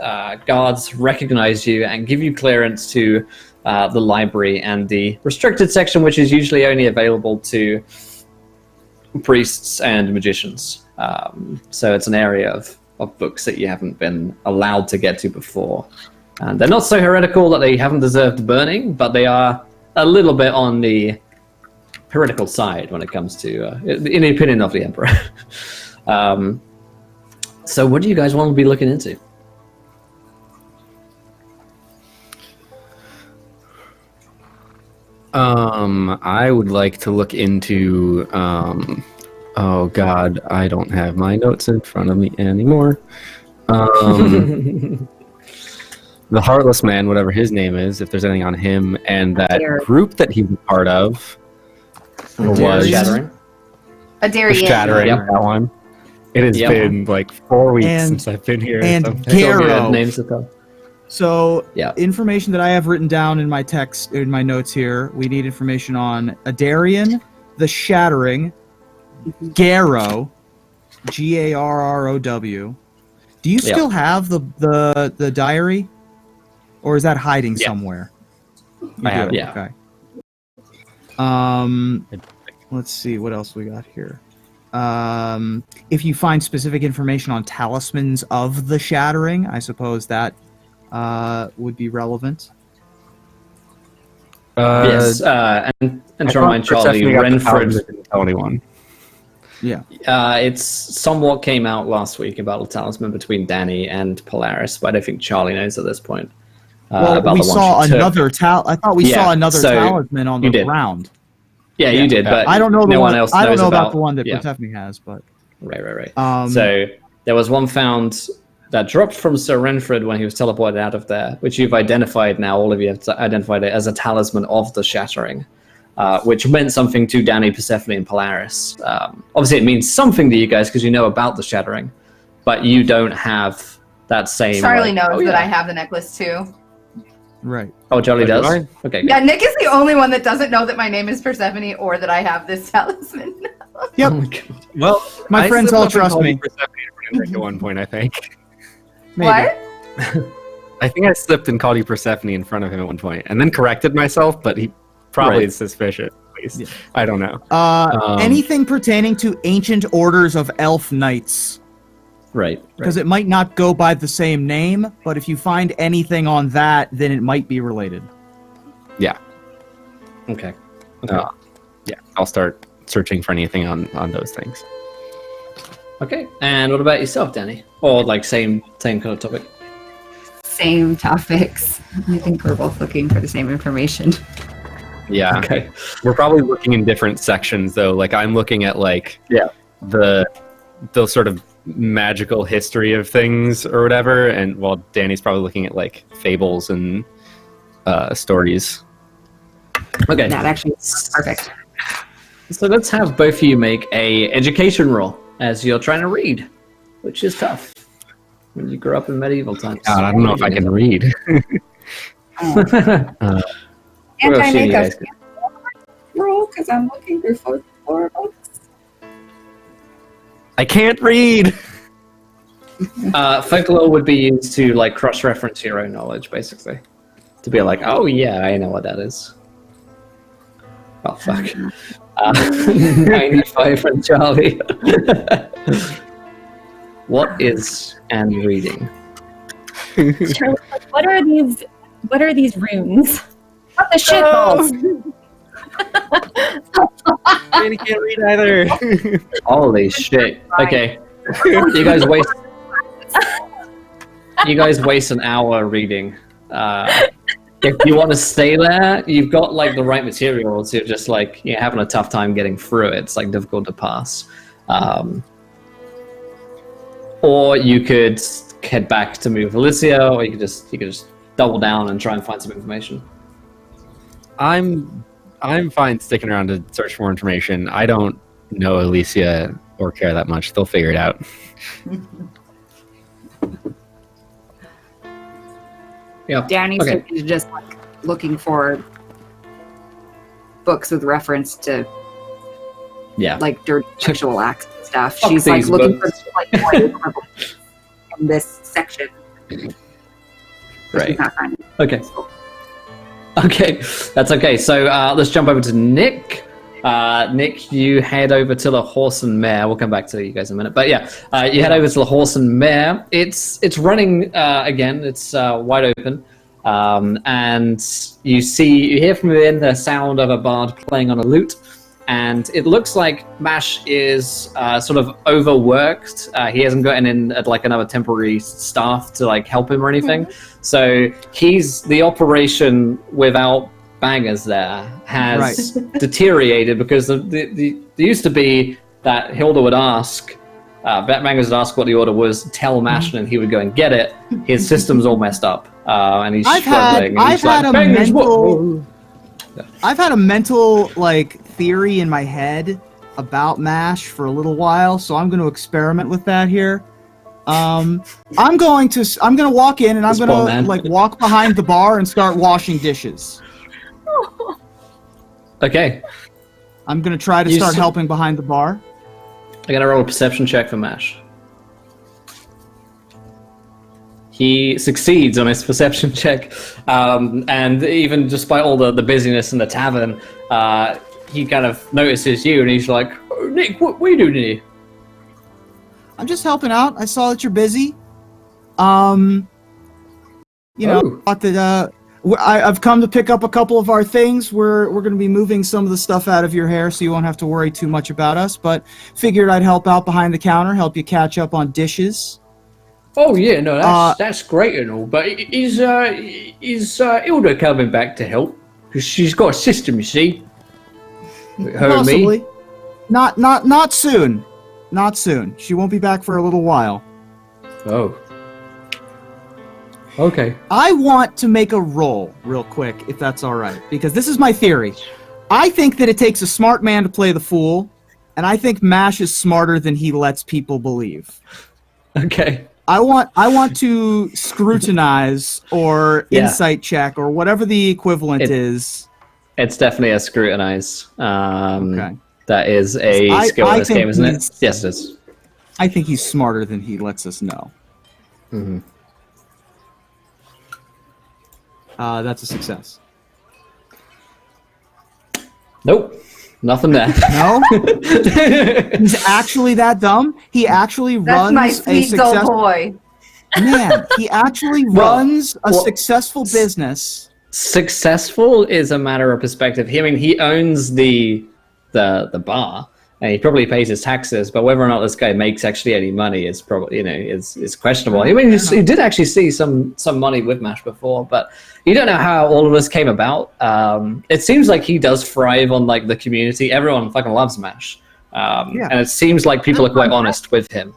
guards recognize you and give you clearance to the library and the restricted section, which is usually only available to priests and magicians. So it's an area of books that you haven't been allowed to get to before. And they're not so heretical that they haven't deserved burning, but they are a little bit on the heretical side when it comes to, in the opinion of the Emperor. So what do you guys want to be looking into? I would like to look into, oh god, I don't have my notes in front of me anymore. The Heartless Man, whatever his name is, if there's anything on him, and that group that he was part of was Shattering. A dairy Shattering, that one. It has been like 4 weeks since I've been here. And Garrow. Names of them. So, information that I have written down in my text, in my notes here, we need information on Adarian, the Shattering, Garrow, Garrow. Do you still have the diary? Or is that hiding somewhere? I have it. Yeah. Okay. Let's see, what else we got here? If you find specific information on talismans of the Shattering, I suppose that would be relevant. Yes, and to remind Charlie, Renfred didn't tell anyone. Yeah. It's somewhat came out last week about the talisman between Danny and Polaris, but I don't think Charlie knows at this point. Well, we saw another I thought we saw another talisman on the ground. Yeah, you did, but I don't know no one else knows I don't know about about the one that Persephone has, but right. So there was one found that dropped from Sir Renfred when he was teleported out of there, which you've identified now. All of you have identified it as a talisman of the Shattering, which meant something to Danny, Persephone, and Polaris. Obviously, it means something to you guys because you know about the Shattering, but you don't have that same. Charlie knows that I have the necklace too. Right. Oh, Charlie does? Okay. Yeah, Nick is the only one that doesn't know that my name is Persephone or that I have this talisman. Yep. Oh my God. Well, my friends all trust me. At one point, I think. Maybe. What? I think I slipped and called you Persephone in front of him at one point, and then corrected myself, but he probably is suspicious, at least. Yeah. I don't know. Anything pertaining to ancient orders of elf knights. Right. Because it might not go by the same name, but if you find anything on that, then it might be related. Yeah. Okay. Yeah, I'll start searching for anything on those things. Okay. And what about yourself, Danny? Or like same kind of topic? Same topics. I think we're both looking for the same information. Yeah. Okay. We're probably looking in different sections, though. Like, I'm looking at, like, the sort of magical history of things or whatever, and while Danny's probably looking at, like, fables and stories. Okay. That actually is perfect. So let's have both of you make a education roll as you're trying to read, which is tough when you grew up in medieval times. God, I don't know if I can read. Can't What I else do make you a guys get? roll? Because I'm looking through four books. I can't read. Folklore would be used to like cross-reference your own knowledge, basically, to be like, oh yeah, I know what that is. Oh fuck. 95 from Charlie. What is Anne reading? Charlie, what are these runes? What the shit balls? Danny can't read either. Holy shit. Okay. You guys waste an hour reading. If you want to stay there, you've got like the right materials. You're just like you're having a tough time getting through it. It's like difficult to pass. Or you could head back to move Alicia, or you could just double down and try and find some information. I'm fine sticking around to search for more information. I don't know Alicia or care that much. They'll figure it out. Yeah. Danny's Okay. just like looking for books with reference to Yeah. like dirty sexual acts and stuff. Fuck She's like these looking books. for like books in this section. Right. She's not finding it. Okay. Okay, that's okay. So let's jump over to Nick. Nick, you head over to the horse and mare. We'll come back to you guys in a minute. But yeah, you head over to the horse and mare. It's running again. It's wide open. And you hear from within the sound of a bard playing on a lute. And it looks like Mash is sort of overworked. He hasn't gotten in at like another temporary staff to like help him or anything. So the operation without bangers there has deteriorated because there used to be that Hilda would ask, bangers would ask what the order was, tell Mash, and he would go and get it. His system's all messed up, and he's struggling. I've had a mental like theory in my head about MASH for a little while, so I'm going to experiment with that here. I'm going to walk in and I'm going to like walk behind the bar and start washing dishes. Okay. I'm going to try to start helping behind the bar. I gotta roll a perception check for Mash. He succeeds on his perception check, and even despite all the busyness in the tavern, he kind of notices you, and he's like, oh, Nick, what are you doing here? I'm just helping out. I saw that you're busy. Thought that I've come to pick up a couple of our things. We're going to be moving some of the stuff out of your hair, so you won't have to worry too much about us. But figured I'd help out behind the counter, help you catch up on dishes. Oh yeah, no, that's great and all. But is Hilda coming back to help? Because she's got a system, you see. Her Possibly. and me. Not soon. Not soon. She won't be back for a little while. Oh. Okay. I want to make a roll real quick, if that's all right, because this is my theory. I think that it takes a smart man to play the fool, and I think Mash is smarter than he lets people believe. Okay. I want to scrutinize or insight check or whatever the equivalent is. It's definitely a scrutinize. Okay. That is a skill in this game, isn't it? Yes, it is. I think he's smarter than he lets us know. Mm-hmm. That's a success. Nope. Nothing there. No? He's actually that dumb? He actually That's runs my a sweet successful... dull boy. Man, he actually runs a successful business. Successful is a matter of perspective. I mean, he owns the bar, and he probably pays his taxes. But whether or not this guy makes actually any money is probably is questionable. I mean, he did actually see some money with Mash before, but you don't know how all of this came about. It seems like he does thrive on like the community. Everyone fucking loves Mash, and it seems like people are quite honest with him.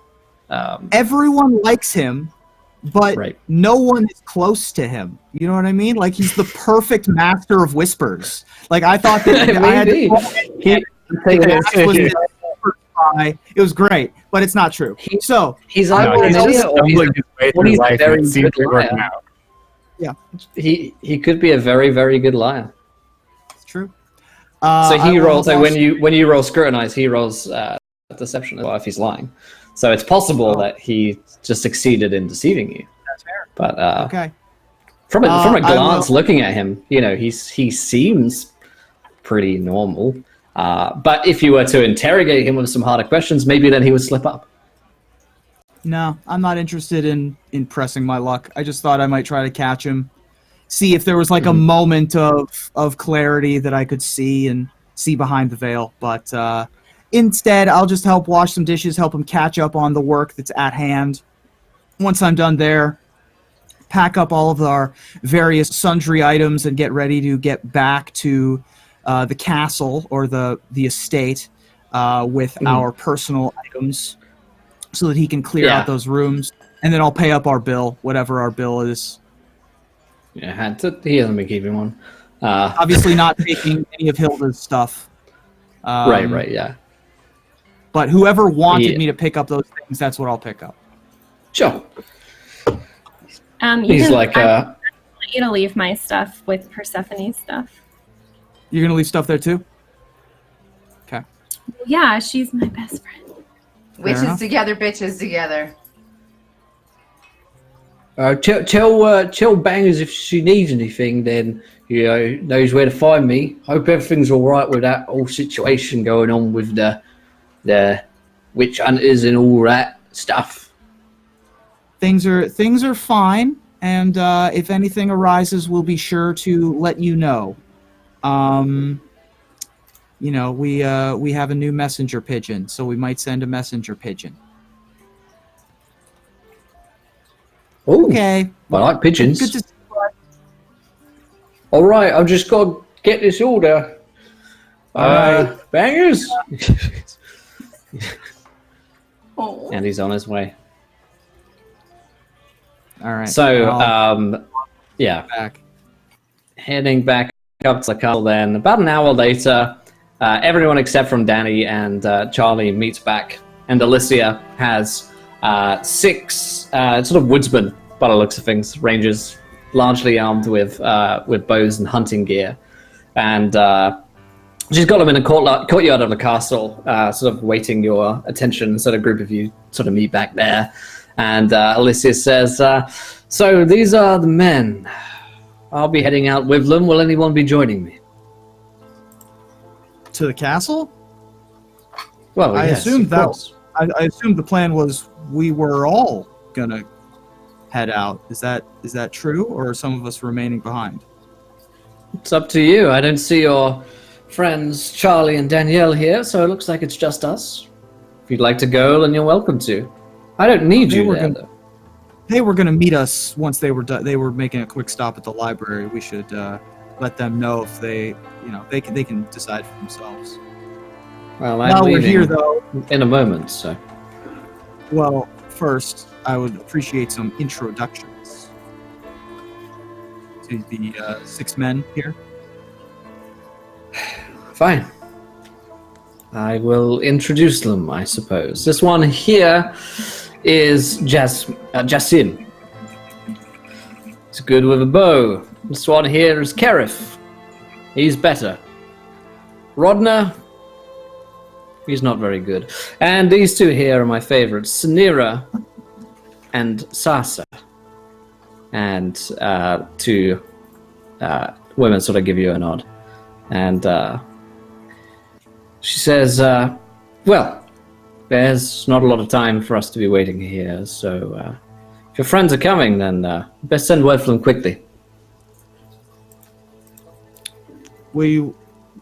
Everyone likes him, but no one is close to him. You know what I mean? Like, he's the perfect master of whispers. Like, I thought that I had to It was great, but it's not true. So He's No, either he's an just idiot or stumbling his way or through he's a life, very and it seems good to be working liar. out. yeah, He could be a very, very good liar. it's true. So he I will rolls. So watch- when you roll scrutinize, he rolls deception as well if he's lying. So it's possible that he just succeeded in deceiving you. That's fair. But Okay. from a I glance will- looking at him, he seems pretty normal. But if you were to interrogate him with some harder questions, maybe then he would slip up. No, I'm not interested in pressing my luck. I just thought I might try to catch him, see if there was like a moment of clarity that I could see and see behind the veil. But instead, I'll just help wash some dishes, help him catch up on the work that's at hand. Once I'm done there, pack up all of our various sundry items and get ready to get back to the castle or the estate with our personal items so that he can clear out those rooms. And then I'll pay up our bill, whatever our bill is. Yeah, he hasn't been keeping one. Obviously not taking any of Hilda's stuff. Right, yeah. But whoever wanted me to pick up those things, that's what I'll pick up. Sure. He's like, I want you to leave my stuff with Persephone's stuff. You're going to leave stuff there too? Okay. Yeah, she's my best friend. Witches enough. together, bitches together. Tell Bangers if she needs anything, then knows where to find me. Hope everything's all right with that whole situation going on with the witch hunters and all that stuff. Things are fine, and if anything arises, we'll be sure to let you know. We have a new messenger pigeon, so we might send a messenger pigeon. Oh, Okay. I like pigeons. Good to see you. All right, I've just got to get this order. Bangers. Oh. And he's on his way. All right. So, I'll yeah. back. Heading back up to the castle then. About an hour later, everyone except from Danny and Charlie meets back, and Alicia has 6 sort of woodsmen, by the looks of things, rangers, largely armed with bows and hunting gear. And she's got them in a courtyard of the castle, sort of waiting your attention, sort of group of you sort of meet back there. And Alicia says, so these are the men. I'll be heading out with them. Will anyone be joining me? To the castle? Well, I yes, assumed of that. course. I assumed the plan was we were all gonna head out. Is that true, or are some of us remaining behind? It's up to you. I don't see your friends Charlie and Danielle here, so it looks like it's just us. If you'd like to go, then you're welcome to. I don't need They you were there, gonna- though. They were gonna meet us once they were done. They were making a quick stop at the library. We should let them know if they can decide for themselves. Well, I'm While we're leaving here, though, in a moment, so. well, first I would appreciate some introductions to the 6 men here. Fine. I will introduce them, I suppose. This one here is Jasin. He's good with a bow. This one here is Kerif. He's better. Rodner. He's not very good. And these 2 here are my favorites, Sanira and Sasa. And 2 women sort of give you a nod. And she says, well, there's not a lot of time for us to be waiting here, so if your friends are coming, then best send word for them quickly. Were you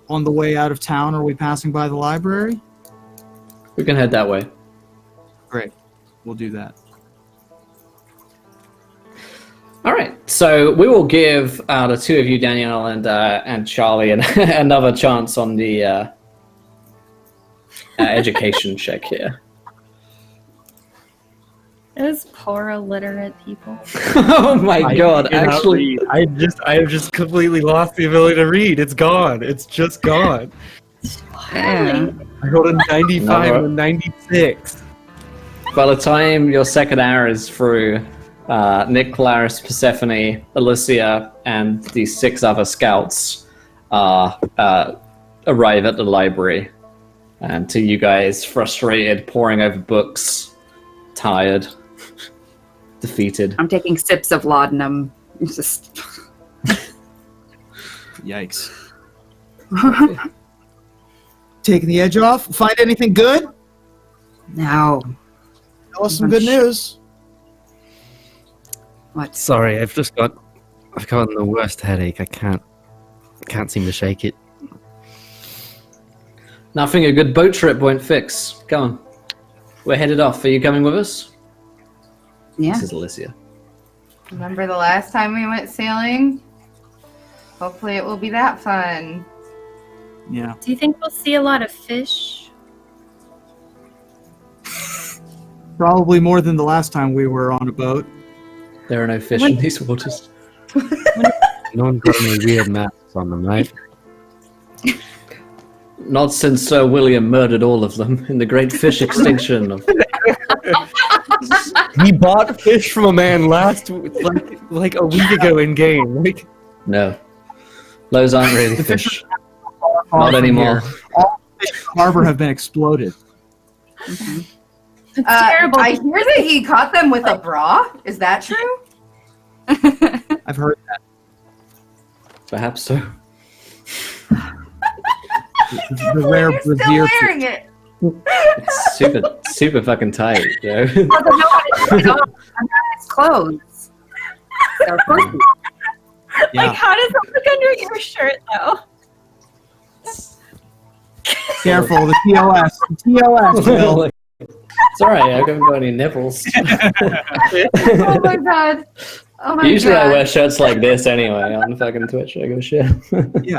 on the way out of town, or are we passing by the library? We can head that way. Great. We'll do that. All right, so we will give the 2 of you, Danielle and Charlie, another chance on the education check here. Those poor illiterate people. Oh my god! cannot Actually, read. I have just completely lost the ability to read. It's gone. It's just gone. Yeah. I rolled a 95 and a 96. By the time your second hour is through, Nick, Claris, Persephone, Alicia, and the 6 other scouts arrive at the library. And to you guys, frustrated, poring over books, tired, defeated. I'm taking sips of laudanum. It's just Yikes. Taking the edge off. Find anything good? no. Tell us some good news. What? Sorry, I've gotten the worst headache. I can't seem to shake it. Nothing a good boat trip won't fix. Come on. We're headed off. Are you coming with us? Yeah. This is Alicia. Remember the last time we went sailing? Hopefully it will be that fun. Yeah. Do you think we'll see a lot of fish? Probably more than the last time we were on a boat. There are no fish in these waters. No one's got any weird masks on them, right? Not since Sir William murdered all of them in the great fish extinction of... He bought fish from a man like a week ago in game. Like, No. Those aren't really fish. Far Not from anymore. here. All the fish in the harbor have been exploded. It's terrible. I hear that he caught them with a bra. Is that true? I've heard that. Perhaps so. The rare You're still brazier fish. wearing it. It's super fucking tight, Joe. Well, they know how to take it off under his clothes. So of course Yeah. Like, how does that look under your shirt, though? Careful, the TOS. The TOS, Will. It's alright, I haven't got any nipples. Oh my god. Oh my Usually god. I wear shirts like this anyway on fucking Twitch. I go shit. Yeah.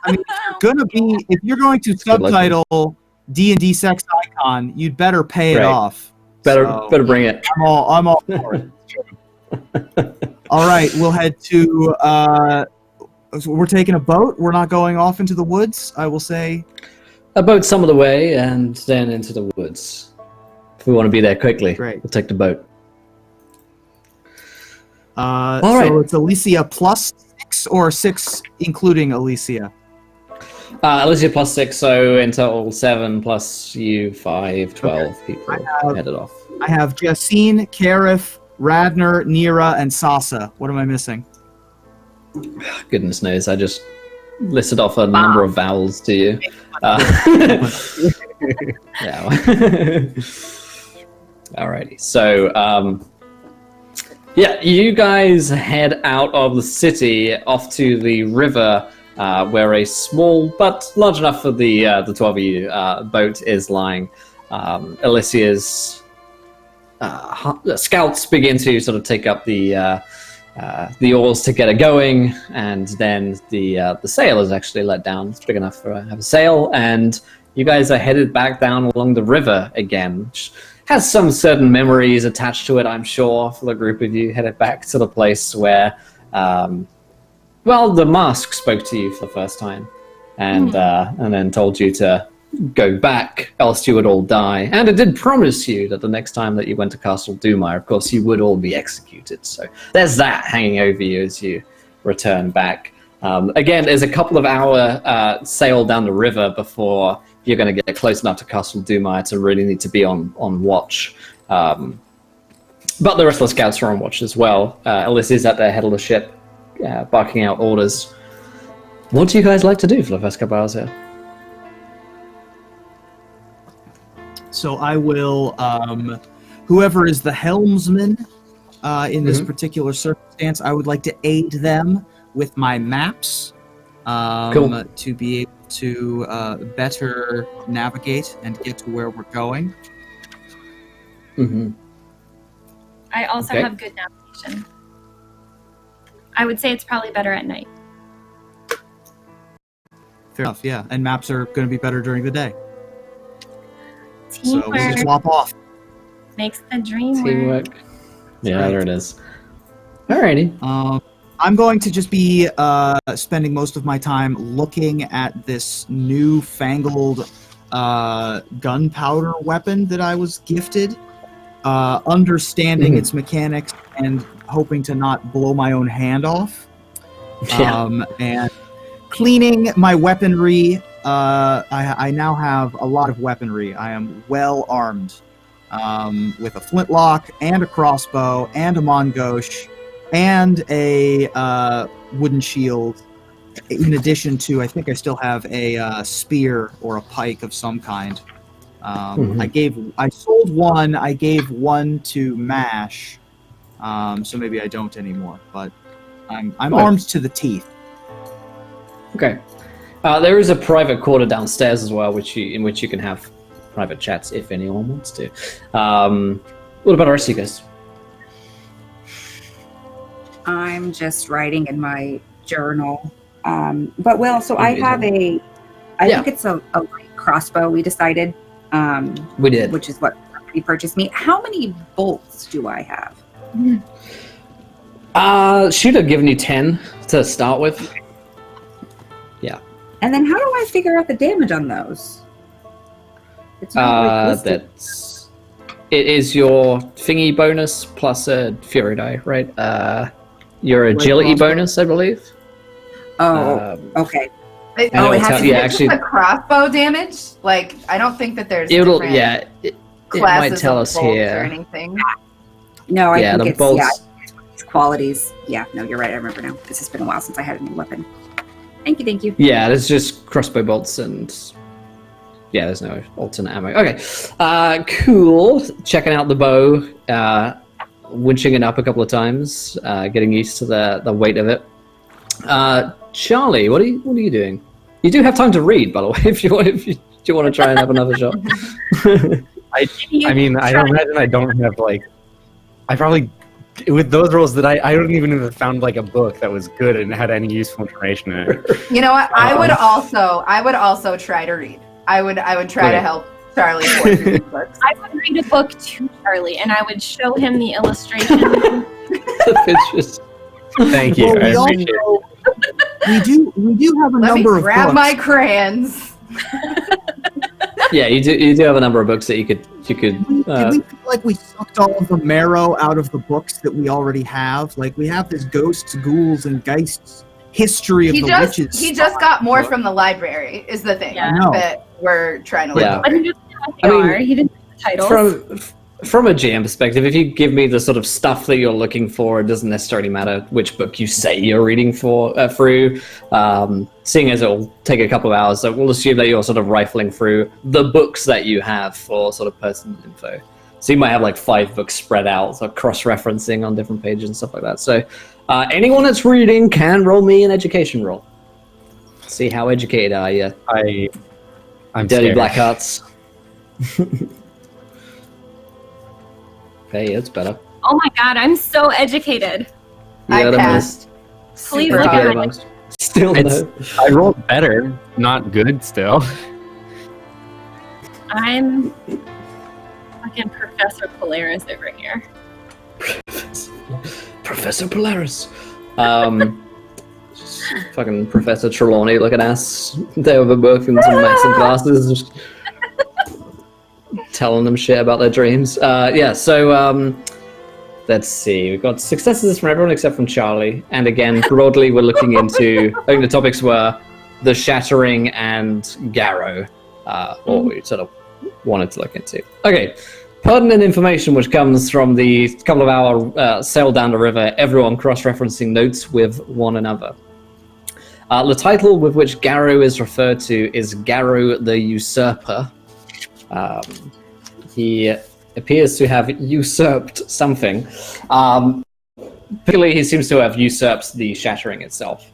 I mean, if you're going to subtitle D&D Sex Icon, you'd better pay it Right. off. Better So, bring it. I'm all for it. All right, we'll head to. So we're taking a boat. We're not going off into the woods. I will say. A boat some of the way and then into the woods. If we want to be there quickly, Great. we'll take the boat. So right. it's Alicia plus 6 or 6 including Alicia. Alicia plus 6, so in total 7 plus you 5, 12 people headed off. I have Jessine, Karif, Radner, Nira, and Sasa. What am I missing? Goodness knows, I just listed off a number of vowels to you. Yeah. Alrighty, so yeah, you guys head out of the city off to the river, where a small but large enough for the 12 of you boat is lying. Alicia's scouts begin to sort of take up the oars to get it going, and then the sail is actually let down. It's big enough for have a sail, and you guys are headed back down along the river again, which has some certain memories attached to it, I'm sure, for the group of you. Headed back to the place where, well, the mask spoke to you for the first time, and then told you to go back, else you would all die. And it did promise you that the next time that you went to Castle Dumar, of course, you would all be executed. So there's that hanging over you as you return back. Again, there's a couple of hour sail down the river before you're going to get close enough to Castle Dumar to really need to be on watch. But the rest of the scouts are on watch as well. Alyssa's at the head of the ship, barking out orders. What do you guys like to do for the first couple hours here? So I will, whoever is the helmsman in this particular circumstance, I would like to aid them with my maps Cool. to be able to better navigate and get to where we're going. Mm-hmm. I also Okay. have good navigation. I would say it's probably better at night. Fair enough, yeah. And maps are going to be better during the day. So we Teamwork can swap off. makes the dream work. Teamwork. Yeah, right. there it is. Alrighty. I'm going to just be spending most of my time looking at this newfangled gunpowder weapon that I was gifted, understanding its mechanics and hoping to not blow my own hand off. And cleaning my weaponry. I now have a lot of weaponry. I am well armed with a flintlock and a crossbow and a mongosh and a wooden shield. In addition to, I think I still have a spear or a pike of some kind. I sold one. I gave one to Mash, so maybe I don't anymore. But I'm armed to the teeth. Okay. There is a private quarter downstairs as well, in which you can have private chats if anyone wants to. What about our rest of you guys? I'm just writing in my journal. But Will, so I have I think it's a light crossbow. We decided. We did, which is what he purchased me. How many bolts do I have? Should have given you 10 to start with. Yeah. And then how do I figure out the damage on those? It's not it is your thingy bonus plus a fury die, right? Your agility bonus, I believe. Oh, okay. It has the crossbow damage. Like, I don't think that there's it might tell us here or anything. No, I think it's bolts. It's qualities. Yeah, no, you're right. I remember now. This has been a while since I had a new weapon. Thank you. Yeah, there's just crossbow bolts and there's no alternate ammo. Okay, cool. Checking out the bow, winching it up a couple of times, getting used to the weight of it. Charlie, what are you doing? You do have time to read, by the way, if you want to try and have another shot. I mean, I don't imagine I don't have I probably with those rolls that I don't even have found a book that was good and had any useful information in it. You know what? I would also try to read. I would try to help Charlie pour through these books. I would read a book to Charlie, and I would show him the illustration. Thank you. Well, we do have a number of books. Grab my crayons. Yeah, you do have a number of books that you could. Did we feel like we sucked all of the marrow out of the books that we already have? Like, we have this ghosts, ghouls, and geists history of the witches. He just got more from the library, is the thing that we're trying to learn. But he didn't know what they are. He didn't know the titles. From a GM perspective, if you give me the sort of stuff that you're looking for, it doesn't necessarily matter which book you say you're reading through. Seeing as it will take a couple of hours, so we'll assume that you're sort of rifling through the books that you have for sort of personal info. So you might have 5 books spread out, so cross-referencing on different pages and stuff like that. So anyone that's reading can roll me an education roll. See how educated are you? I'm dirty scared. Blackhearts. Hey, it's better. Oh my god, I'm so educated. I passed. Please look at me. Still no. I rolled better, not good still. I'm fucking Professor Polaris over here. Professor Polaris. Fucking Professor Trelawney looking ass. They have a book and some massive glasses. Just telling them shit about their dreams. So let's see. We've got successes from everyone except from Charlie. And again, broadly, we're looking into, I think the topics were the Shattering and Garrow, what we sort of wanted to look into. Okay. Pertinent information which comes from the couple of hour sail down the river, everyone cross-referencing notes with one another. The title with which Garrow is referred to is Garrow the Usurper. He appears to have usurped something. Particularly, he seems to have usurped the Shattering itself.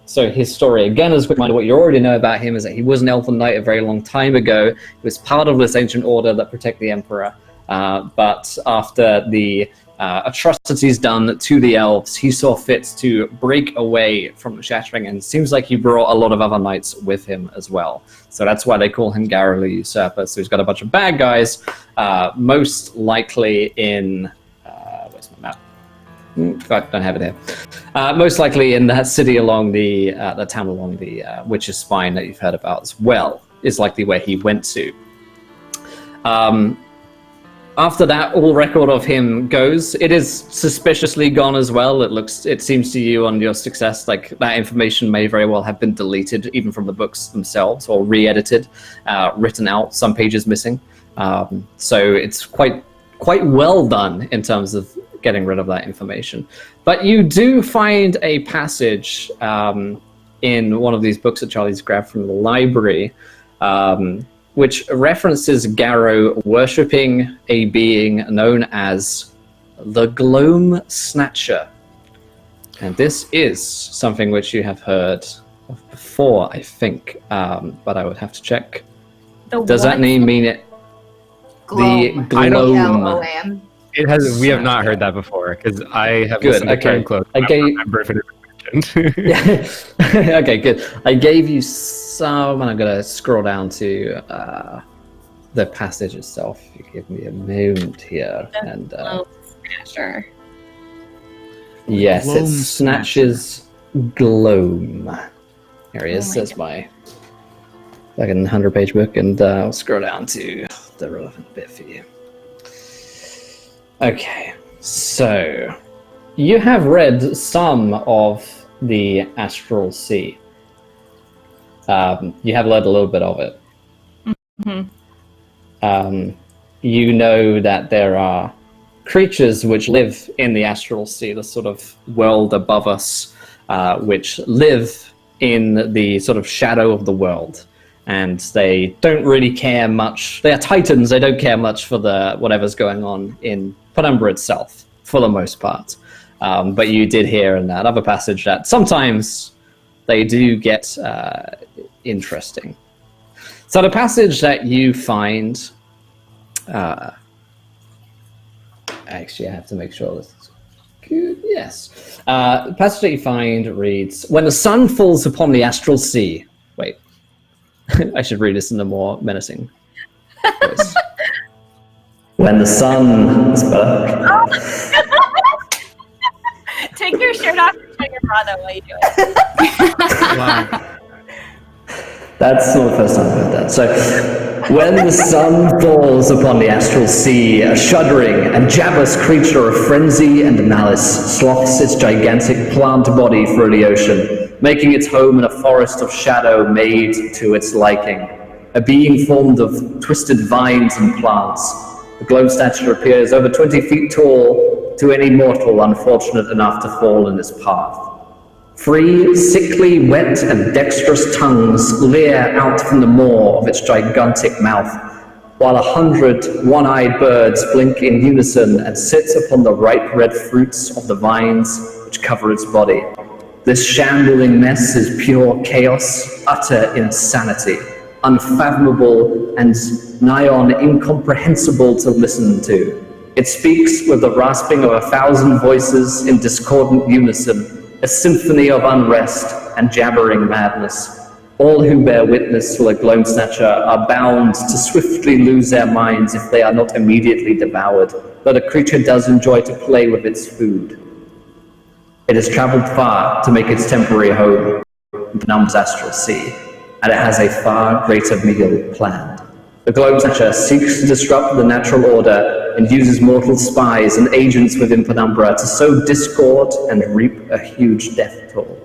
So his story, again, as a quick reminder, what you already know about him is that he was an Elven Knight a very long time ago. He was part of this ancient order that protect the Emperor. But after the atrocities done to the elves, he saw fit to break away from the Shattering, and it seems like he brought a lot of other knights with him as well. So that's why they call him Garrow the Usurper. So he's got a bunch of bad guys, most likely in... where's my map? I don't have it here. Most likely in that city along the town along the Witch's Spine that you've heard about as well is likely where he went to. After that, all record of him goes. It is suspiciously gone as well. It seems to you on your success like that information may very well have been deleted even from the books themselves or re-edited, written out, some pages missing. So it's quite well done in terms of getting rid of that information. But you do find a passage in one of these books that Charlie's grabbed from the library, which references Garrow worshipping a being known as the Gloam Snatcher. And this is something which you have heard of before, I think, but I would have to check. Does that name mean it? Gloam. The Gloam. Gloam. It has. We have not heard that before because I have listened to Turn Close. I don't remember if it is mentioned. Yeah. Okay, good. I gave you some, and I'm going to scroll down to the passage itself. If you give me a moment here. And Snatcher. yes, Gloam it snatches Gloam. Here he is. There's my like a 100-page book, and I'll scroll down to the relevant bit for you. Okay, so you have read some of the Astral Sea. You have learned a little bit of it. Mm-hmm. You know that there are creatures which live in the Astral Sea, the sort of world above us, which live in the sort of shadow of the world. And they don't really care much. They are titans. They don't care much for whatever's going on in Penumbra itself, for the most part. But you did hear in that other passage that sometimes they do get interesting. So the passage that you find... actually, I have to make sure this is good. Yes. The passage that you find reads, when the sun falls upon the Astral Sea... Wait. I should read this in a more menacing voice. When the sun is better. Take your shirt off and show your bra though while you do it. Wow. That's not the first time I've heard that. So, when the sun falls upon the Astral Sea, a shuddering and jabbous creature of frenzy and malice sloughs its gigantic plant body through the ocean, making its home in a forest of shadow made to its liking. A being formed of twisted vines and plants, the Gloam Snatcher appears over 20 feet tall to any mortal unfortunate enough to fall in his path. Three sickly, wet, and dexterous tongues leer out from the maw of its gigantic mouth, while 100 one-eyed birds blink in unison and sit upon the ripe red fruits of the vines which cover its body. This shambling mess is pure chaos, utter insanity, unfathomable and nigh on incomprehensible to listen to. It speaks with the rasping of 1,000 voices in discordant unison, a symphony of unrest and jabbering madness. All who bear witness to a Gloam Snatcher are bound to swiftly lose their minds if they are not immediately devoured, but a creature does enjoy to play with its food. It has traveled far to make its temporary home in Penumbra's Astral Sea, and it has a far greater meal planned. The Gloam Snatcher seeks to disrupt the natural order and uses mortal spies and agents within Penumbra to sow discord and reap a huge death toll.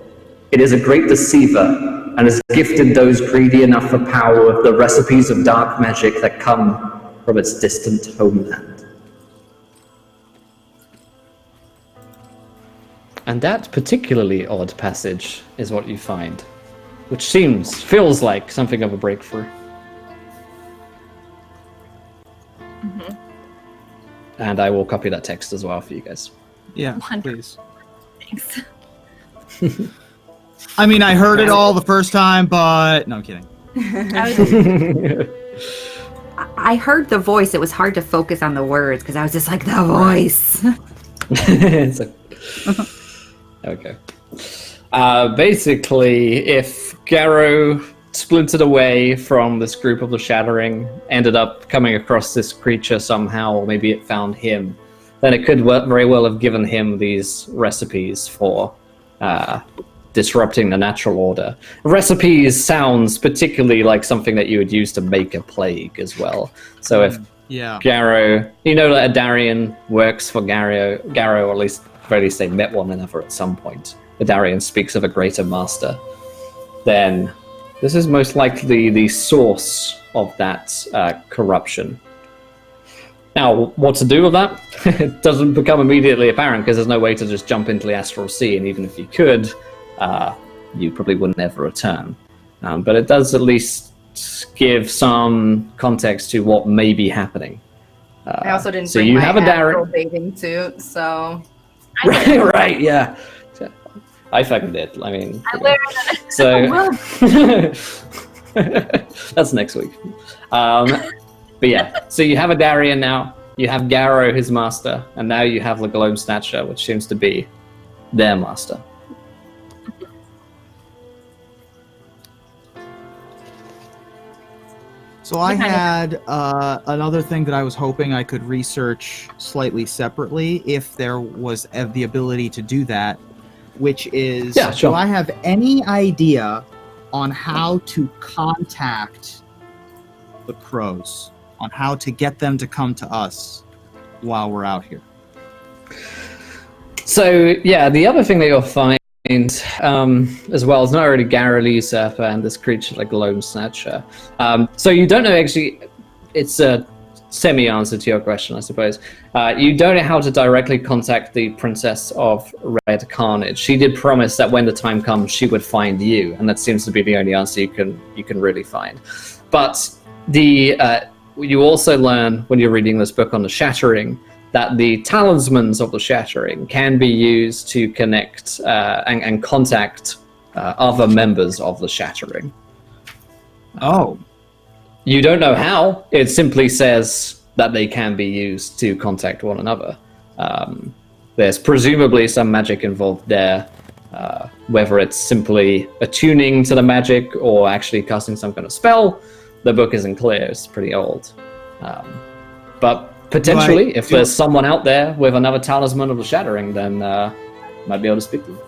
It is a great deceiver and has gifted those greedy enough for power with the recipes of dark magic that come from its distant homeland. And that particularly odd passage is what you find, which feels like something of a breakthrough. Mm-hmm. And I will copy that text as well for you guys. Yeah, Wonderful. please. Thanks. I mean, I heard it all the first time, but... No, I'm kidding. I heard the voice. It was hard to focus on the words because I was just like, the voice. It's like, okay. Basically, if Garrow splintered away from this group of the Shattering, ended up coming across this creature somehow, or maybe it found him, then it could very well have given him these recipes for disrupting the natural order. Recipes sounds particularly like something that you would use to make a plague as well. So if Garrow, you know that a Darien works for Garrow, or at least they met one another at some point. The Darien speaks of a greater master. Then this is most likely the source of that corruption. Now, what to do with that? It doesn't become immediately apparent because there's no way to just jump into the astral sea, and even if you could, you probably wouldn't ever return. But it does at least give some context to what may be happening. I also didn't bring my astral bathing suit, so... right, yeah. I fucking did. I mean... I learned So... That's next week. But yeah, so you have a Darien now, you have Garrow, his master, and now you have the Globe Snatcher, which seems to be their master. So I had another thing that I was hoping I could research slightly separately, if there was the ability to do that, which is, do I have any idea on how to contact the crows? On how to get them to come to us while we're out here? So, yeah, the other thing that you'll find as well is not already Garrow the Usurper and this creature like Globe Snatcher. So you don't know actually, it's a semi-answer to your question, I suppose. You don't know how to directly contact the Princess of Red Carnage. She did promise that when the time comes, she would find you, and that seems to be the only answer you can really find. But you also learn when you're reading this book on the Shattering that the talismans of the Shattering can be used to connect and contact other members of the Shattering. Oh. You don't know how. It simply says that they can be used to contact one another. There's presumably some magic involved there, whether it's simply attuning to the magic or actually casting some kind of spell. The book isn't clear, it's pretty old. But potentially, if there's someone out there with another talisman of the Shattering, then might be able to speak to them.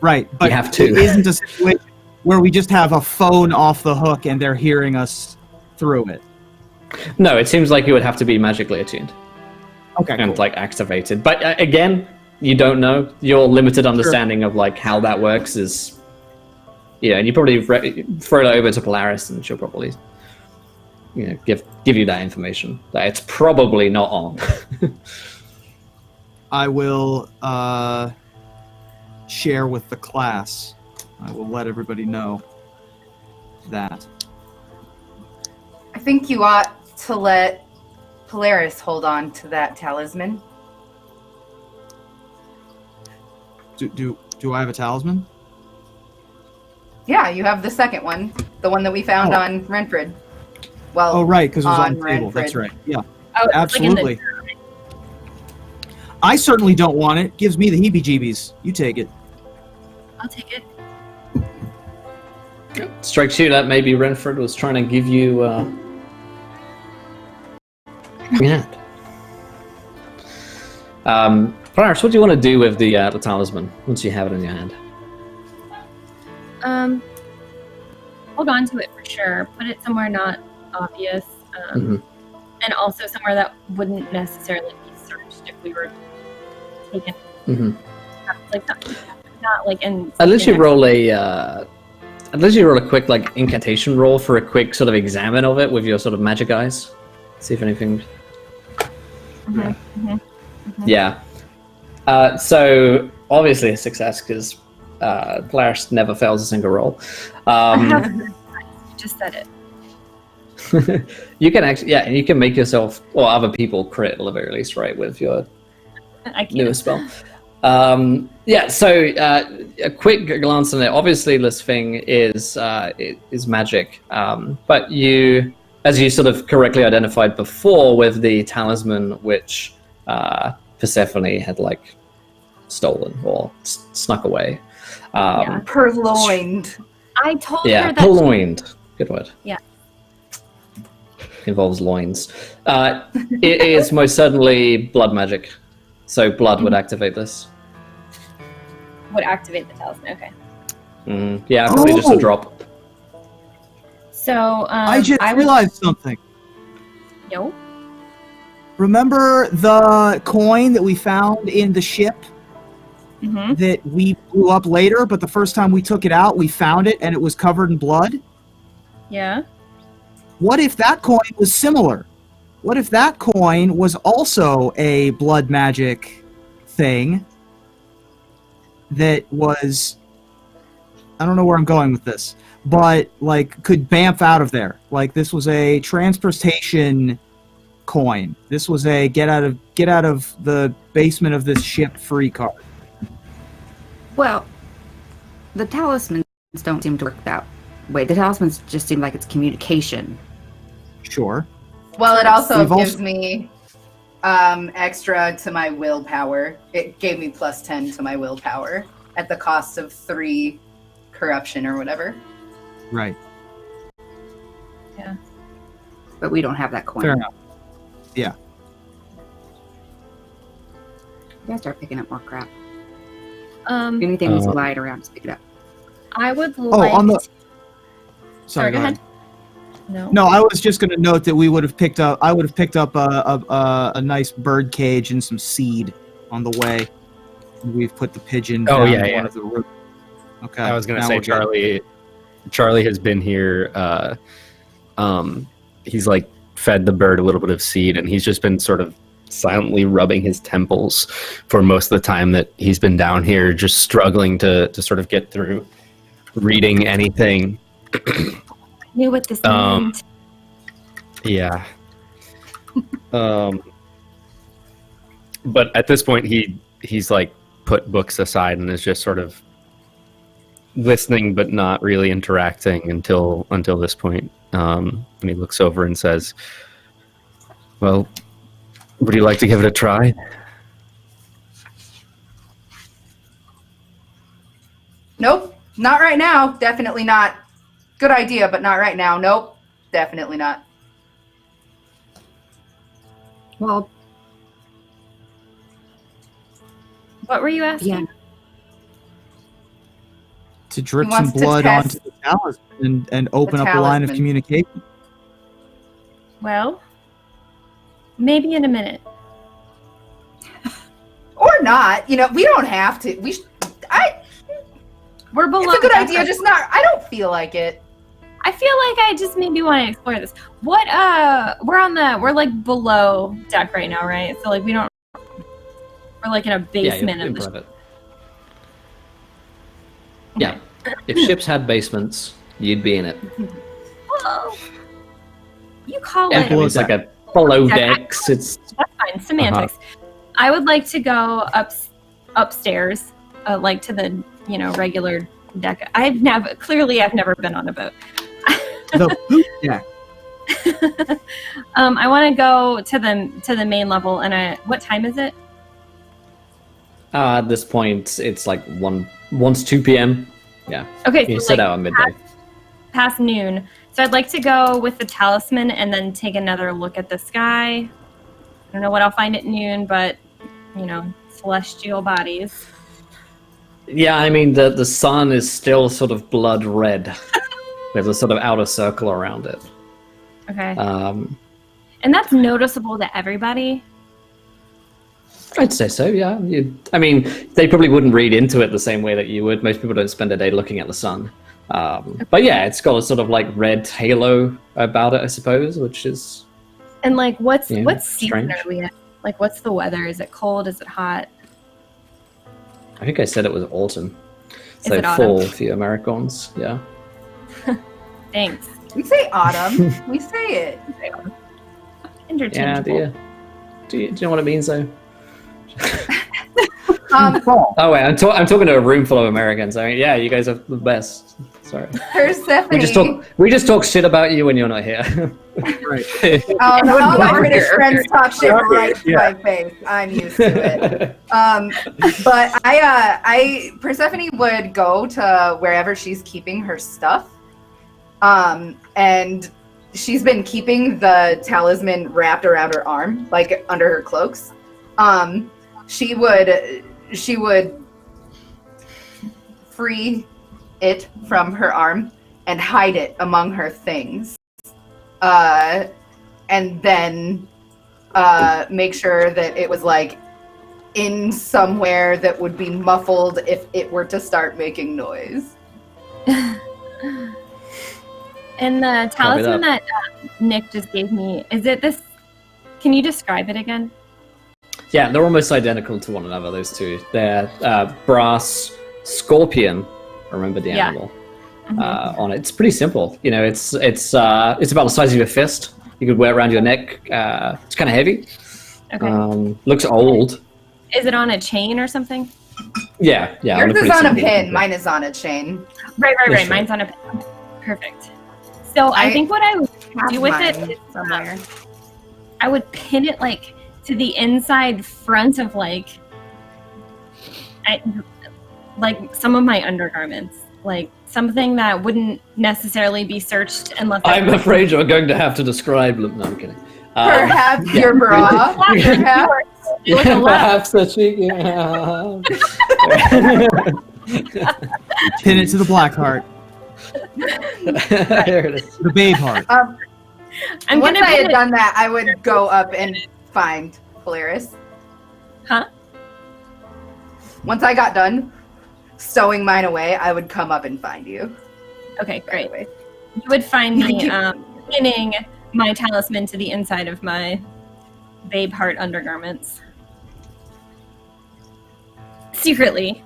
Right, but you have to. It isn't a situation where we just have a phone off the hook and they're hearing us through it. No, it seems like you would have to be magically attuned. Okay, and like activated. But again, you don't know. Your limited understanding of like how that works is... Yeah, and you probably throw it over to Polaris, and she'll probably, give you that information. That it's probably not on. I will share with the class. I will let everybody know that. I think you ought to let Polaris hold on to that talisman. Do I have a talisman? Yeah, you have the second one, the one that we found on Renfred. Well, right, because it was on the table. That's right. Yeah, absolutely. Like I certainly don't want it. Gives me the heebie-jeebies. You take it. I'll take it. Strikes you that maybe Renfred was trying to give you yeah. Polaris, what do you want to do with the talisman once you have it in your hand? Hold on to it for sure. Put it somewhere not obvious, and also somewhere that wouldn't necessarily be searched if we were taken. Like not like in. Unless you roll a quick like incantation roll for a quick sort of examine of it with your sort of magic eyes, see if anything. Yeah. So obviously a success because Polaris never fails a single roll. You just said it. You can actually, you can make yourself or other people crit at the very least, right, with your newest spell. So a quick glance on it. Obviously, this thing is magic, but you, as you sort of correctly identified before, with the talisman which Persephone had like stolen or snuck away. Purloined. I told her that. Purloined. Good word. Yeah. involves loins. It is most certainly blood magic. So blood would activate this. Would activate the talisman. Okay. Yeah, probably just a drop. So I just would realized something. no. Remember the coin that we found in the ship Mm-hmm. that we blew up later, but the first time we took it out, we found it and it was covered in blood? Yeah. What if that coin was similar? What if that coin was also a blood magic thing that was... I don't know where I'm going with this, but, like, could bamf out of there. Like, this was a transportation coin. This was a get out of the basement of this ship free card. Well, the talismans don't seem to work that way. The talismans just seem like it's communication. Sure. Well, it also We've gives also- me extra to my willpower. It gave me plus 10 to my willpower at the cost of 3 corruption or whatever. Right. But we don't have that coin. Fair enough. You guys start picking up more crap. Anything that's lying around, just pick it up. I would like. on the... to- Sorry, go ahead. No. No, I was just going to note that I would have picked up a nice bird cage and some seed on the way. We've put the pigeon Oh, down yeah, in yeah. one of the rooms. Okay. I was gonna now say we're good. Charlie has been here. He's like fed the bird a little bit of seed, and he's just been sort of silently rubbing his temples for most of the time that he's been down here, just struggling to sort of get through reading anything. I knew what this Um, meant. Yeah. But at this point, he's like put books aside and is just sort of listening, but not really interacting until this point. And he looks over and says, "Well, would you like to give it a try?" Nope, not right now. Definitely not. Good idea, but not right now. Nope, definitely not. Well, What were you asking? yeah. To drip He some wants to blood test onto the talisman and open the up a line of talisman. communication. Well, maybe in a minute. Or not. You know, we don't have to. We're below. It's a good deck idea, right- just not. I don't feel like it. I feel like I just maybe want to explore this. What? We're like below deck right now, right? So like we don't. We're like in a basement in of the. private. Yeah. If ships had basements, you'd be in it. Whoa. You call Yeah, it. I mean, it's like a below Yeah. decks. It's That's fine. Semantics. I would like to go upstairs, like to the regular deck. I've never been on a boat. The poop deck. I want to go to the main level. And what time is it? at this point, it's like 2 p.m. Yeah, Okay, you so set like out at midday. past noon. So I'd like to go with the talisman and then take another look at the sky. I don't know what I'll find at noon, but celestial bodies. Yeah, I mean the sun is still sort of blood red. There's a sort of outer circle around it. Okay. And that's noticeable to everybody. I'd say so, yeah. I mean, they probably wouldn't read into it the same way that you would. Most people don't spend a day looking at the sun. But yeah, it's got a sort of like red halo about it, I suppose, which is... And like, what season strange. are we in? Like, what's the weather? Is it cold? Is it hot? I think I said it was autumn. So it autumn? fall for you Americans, yeah. Thanks. We say autumn. We say it. Yeah, Interchangeable. do you know what it means though? Fall. Oh wait, I'm talking to a room full of Americans. I mean, yeah, you guys are the best. Sorry. Persephone. We just talk shit about you when you're not here. Right. Oh, no, all my Over British here. friends talk shit right to Yeah. my face. I'm used to it. But Persephone would go to wherever she's keeping her stuff, and she's been keeping the talisman wrapped around her arm, like under her cloaks. She would free it from her arm and hide it among her things. And then make sure that it was like in somewhere that would be muffled if it were to start making noise. And the talisman that Nick just gave me, is it this? Can you describe it again? Yeah, they're almost identical to one another, those two. They're brass scorpion, remember the animal, on it. It's pretty simple. You know, it's about the size of your fist. You could wear it around your neck. It's kind of heavy. Okay. Looks old. Is it on a chain or something? Yeah. Yours is on a pin. Mine is on a chain. Right. Sure. Mine's on a pin. Perfect. So I think what I would do with it is somewhere. I would pin it like to the inside front of like some of my undergarments, like something that wouldn't necessarily be searched unless I'm afraid you're going to have to describe. No, I'm kidding. Perhaps your bra. Perhaps a cheeky. Pin it to the Blackheart. Here it is. The Babe Heart. Once I had done that, I would go up and find Polaris. Huh? Once I got done stowing mine away, I would come up and find you. Okay, great. You would find me pinning my talisman to the inside of my Babe Heart undergarments. Secretly.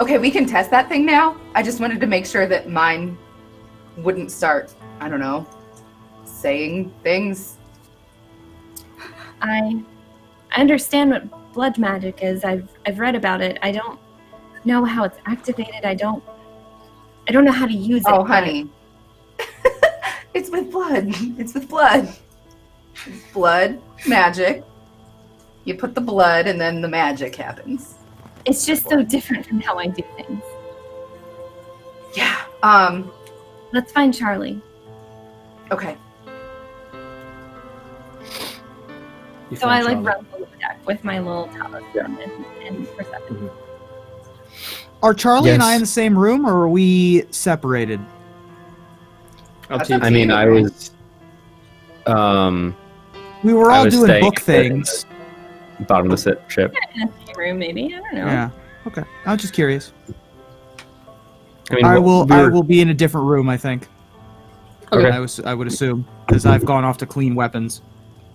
Okay, we can test that thing now. I just wanted to make sure that mine wouldn't start, I don't know, saying things. I understand what blood magic is. I've read about it. I don't know how it's activated. I don't know how to use it. Oh, honey. It's with blood. It's with blood. It's blood, magic. You put the blood and then the magic happens. It's just so different from how I do things. Yeah. Let's find Charlie. Okay. So I like run the deck with my little talisman and perception. Are Charlie and Yes. I in the same room, or are we separated? I mean, I was. We were I all was doing staying book at the things. Bottom of the ship. In the same room, maybe. I don't know. Yeah. Okay. I was just curious. I mean, I we will were- be in a different room, I think. Okay. I would assume, because I've gone off to clean weapons.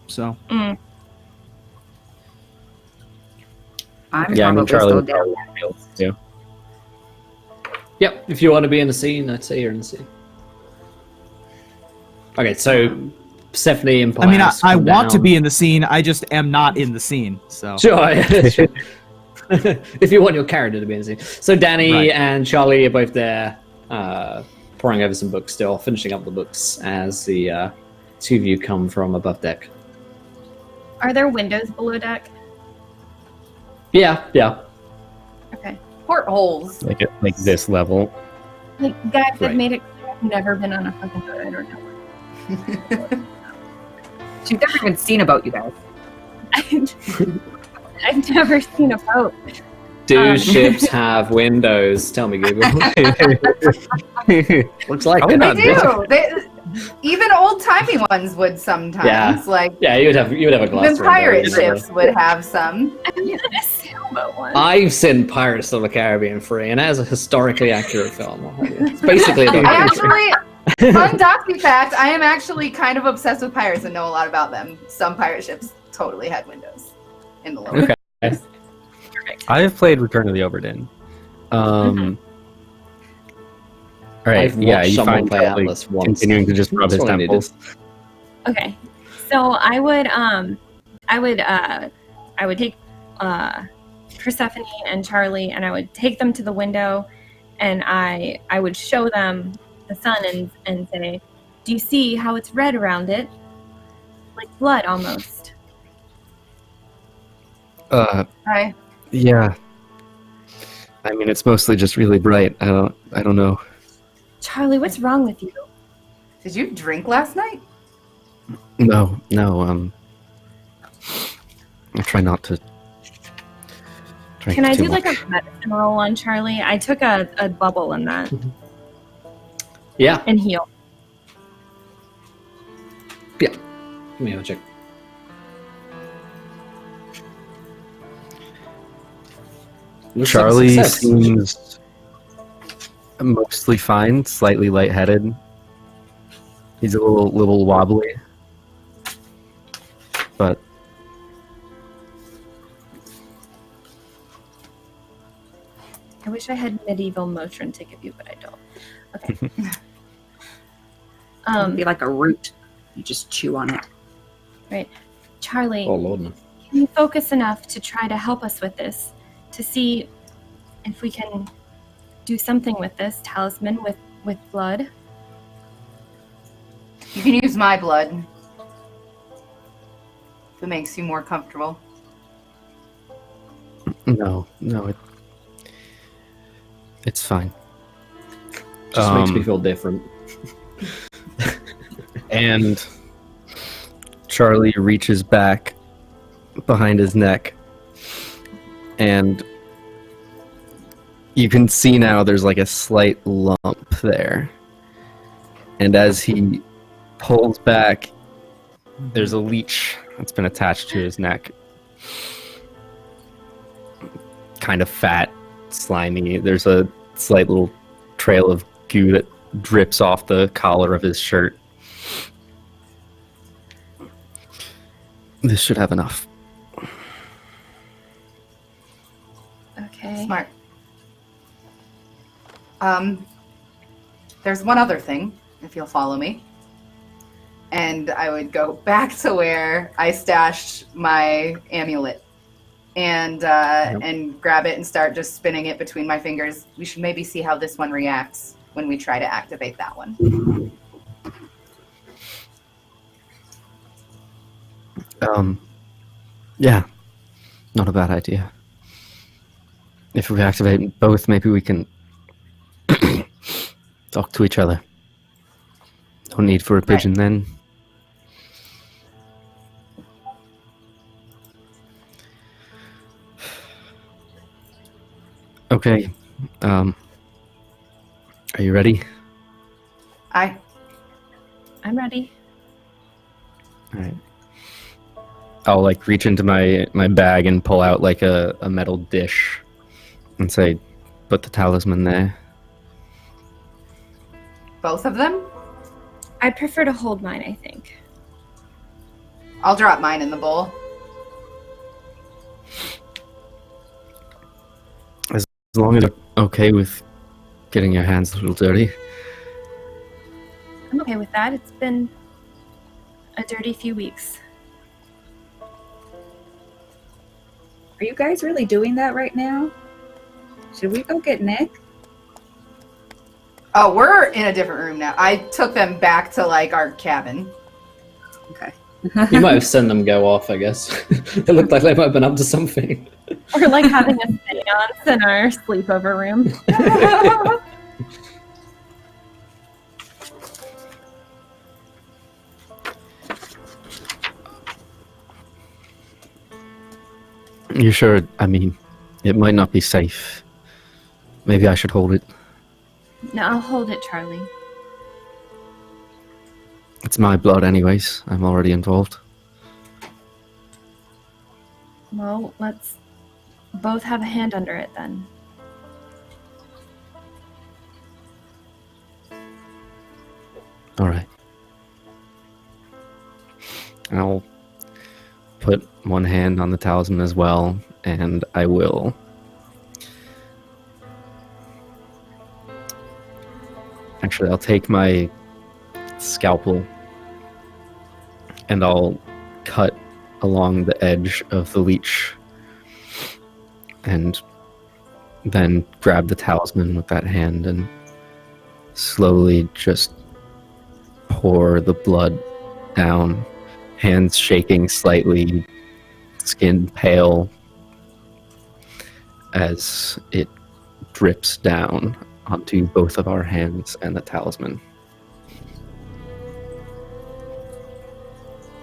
So. I'm Yeah, I mean, probably Charlie still would down. probably be able to do. Yep, if you want to be in the scene, I'd say you're in the scene. Okay, so Stephanie and I mean, Pius I come want to down. be in the scene. I just am not in the scene. So. Sure. If you want your character to be in the scene. So Danny Right. and Charlie are both there, poring over some books still, finishing up the books as the two of you come from above deck. Are there windows below deck? Yeah. Okay. Portholes. Like this level. Like, guys, Right. I've made it clear I've never been on a fucking boat. I don't know. She's never even seen about you guys. I've never seen a boat. Do ships have windows? Tell me, Google. Looks like Probably it. not They do. Even old-timey ones would sometimes. Yeah. Like, Yeah, you would have a glass. even pirate window. ships would have some. I've been on a sailboat once. I've seen Pirates of the Caribbean free, and that is a historically accurate film. It's basically I about actually, fun docu fact, I am actually kind of obsessed with pirates and know a lot about them. Some pirate ships totally had windows in the lower. Okay. Perfect. I have played Return of the Oberdin. All right, I've yeah, watched you someone find play Charlie Atlas once. continuing to just rub That's his all I needed. temples. Okay, so I would take Persephone and Charlie, and I would take them to the window, and I would show them the sun and say, "Do you see how it's red around it, like blood almost?" Hi. Yeah. I mean, it's mostly just really bright. I don't know. Charlie, what's wrong with you? Did you drink last night? No, I try not to drink Can I too do like much. a medicine roll on Charlie? I took a bubble in that Yeah. and heal. Yeah. Let me have a check. Looks like a Charlie success. seems mostly fine, slightly lightheaded. He's a little wobbly, but I wish I had medieval Motrin to give you, but I don't. Okay. It'd be like a root. You just chew on it. Right. Charlie, Oh, Lord, no. can you focus enough to try to help us with this? To see if we can do something with this talisman with blood? You can use my blood. If it makes you more comfortable. no, it's fine. Just makes me feel different. And Charlie reaches back behind his neck, and you can see now there's like a slight lump there. And as he pulls back, there's a leech that's been attached to his neck. Kind of fat, slimy. There's a slight little trail of goo that drips off the collar of his shirt. This should have enough. Okay. Smart. There's one other thing, if you'll follow me. And I would go back to where I stashed my amulet and grab it and start just spinning it between my fingers. We should maybe see how this one reacts when we try to activate that one. Yeah, not a bad idea. If we activate both, maybe we can talk to each other. No need for a pigeon then. Okay, are you ready? Aye. I'm ready. All right. I'll like reach into my bag and pull out like a metal dish and say, put the talisman there. Both of them? I'd prefer to hold mine, I think. I'll drop mine in the bowl. As long as you're okay with getting your hands a little dirty. I'm okay with that. It's been a dirty few weeks. Are you guys really doing that right now? Should we go get Nick? Oh, we're in a different room now. I took them back to like our cabin. Okay. You might have seen them go off, I guess. It looked like they might have been up to something. We're like having a seance in our sleepover room. You sure? I mean, it might not be safe. Maybe I should hold it. No, I'll hold it, Charlie. It's my blood anyways. I'm already involved. Well, let's both have a hand under it then. All right. I'll put one hand on the talisman as well, and I will actually I'll take my scalpel and I'll cut along the edge of the leech and then grab the talisman with that hand and slowly just pour the blood down, hands shaking slightly, skin pale, as it drips down onto both of our hands and the talisman.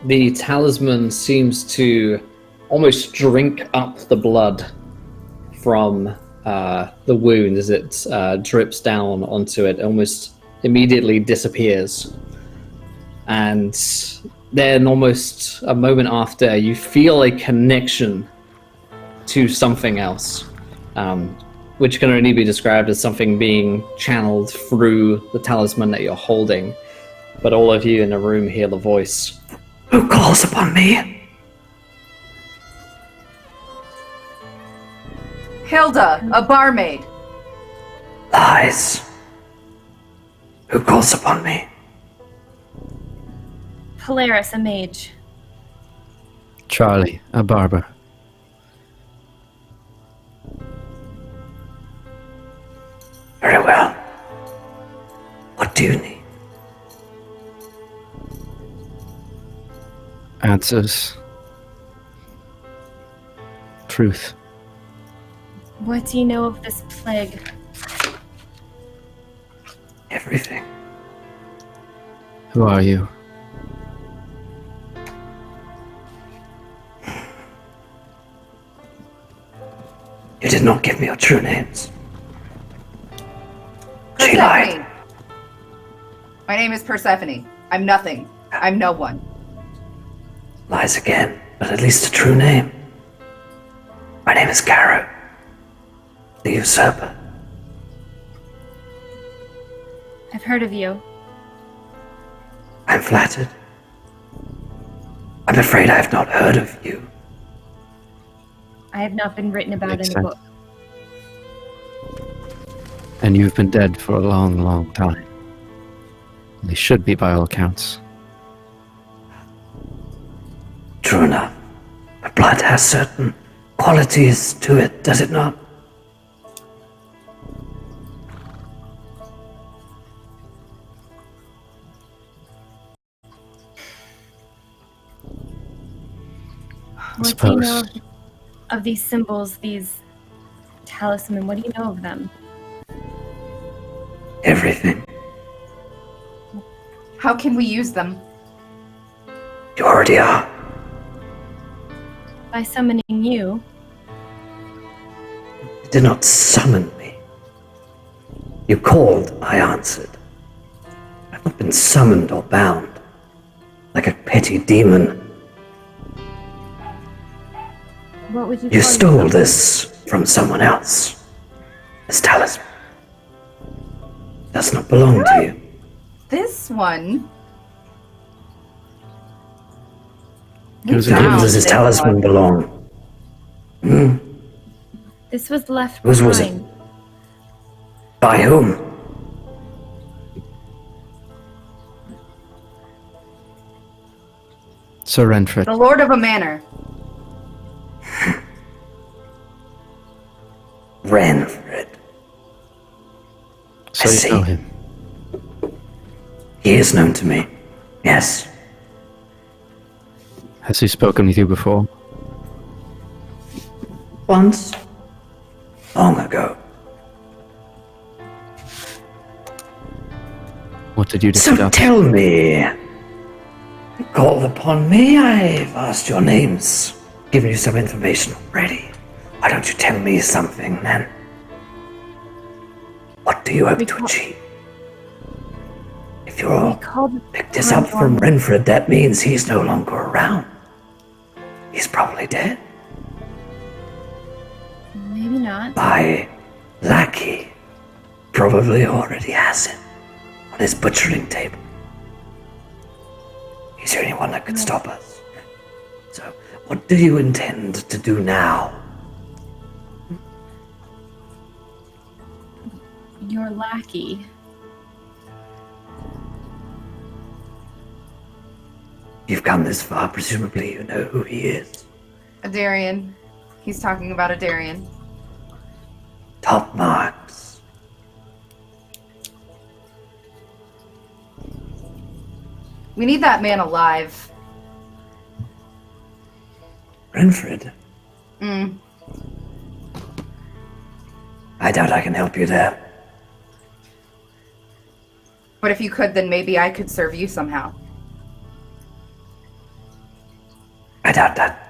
the talisman seems to almost drink up the blood from the wound as it drips down onto it, almost immediately disappears. And then almost a moment after, you feel a connection to something else, which can only be described as something being channeled through the talisman that you're holding. But all of you in the room hear the voice. Who calls upon me? Hilda, a barmaid. Lies. Who calls upon me? Polaris, a mage. Charlie, a barber. Very well. What do you need? Answers. Truth. What do you know of this plague? Everything. Who are you? You did not give me your true names. She lied. Persephone. My name is Persephone. I'm nothing. I'm no one. Lies again, but at least a true name. My name is Caro, the usurper. I've heard of you. I'm flattered. I'm afraid I have not heard of you. I have not been written about Makes in a sense. book. And you've been dead for a long, long time. They should be by all accounts. True enough. But blood has certain qualities to it, does it not? What do you know of these symbols, these talisman? What do you know of them? Everything. How can we use them? You already are. By summoning you. You did not summon me. You called, I answered. I've not been summoned or bound. Like a petty demon. What would you You call stole yourself? this from someone else. This talisman. Does not belong to you. This one. It was a To whom gift. does this talisman belong? Hmm? This was left Whose was it? behind. By whom? Sir Renfred. The Lord of a Manor. Renfred. So see. you know him. He is known to me. Yes. Has he spoken with you before? Once. Long ago. What did you So discuss? tell me. You called upon me. I've asked your names. Given you some information already. Why don't you tell me something then? What do you hope to achieve? If you're picked this up from Renfred, that means he's no longer around. He's probably dead. Maybe not. My lackey probably already has it on his butchering table. He's the only one that could stop us. So, what do you intend to do now? Your lackey. You've come this far, presumably you know who he is. A Darien. He's talking about a Darien. Top marks. We need that man alive. Renfred, Mm. I doubt I can help you there. But if you could, then maybe I could serve you somehow. doubt that.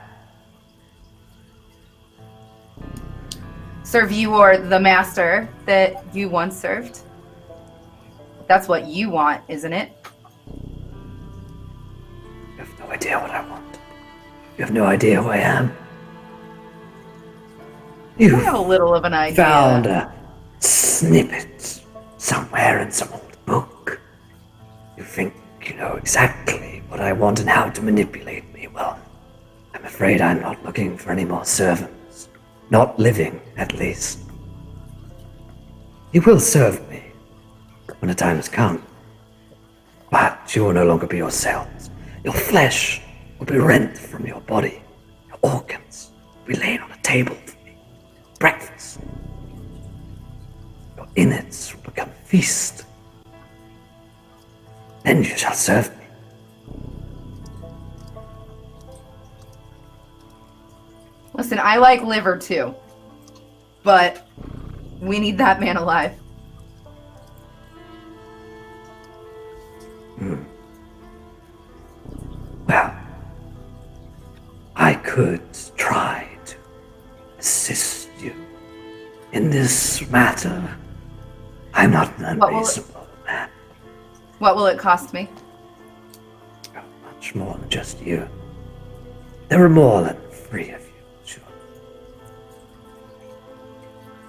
Serve you or the master that you once served? That's what you want, isn't it? You have no idea what I want. You have no idea who I am. I have a little of an idea. Found a snippet somewhere in some old book. You think you know exactly what I want and how to manipulate me. Well, I'm afraid I'm not looking for any more servants. Not living, at least. You will serve me when the time has come. But you will no longer be yourselves. Your flesh will be rent from your body. Your organs will be laid on a table for me. Breakfast. Your innards will become feast. Then you shall serve me. Listen, I like liver too, but we need that man alive. Well, I could try to assist you in this matter. I'm not an unreasonable man. What will it cost me? Oh, much more than just you. There are more than 3 of you, sure.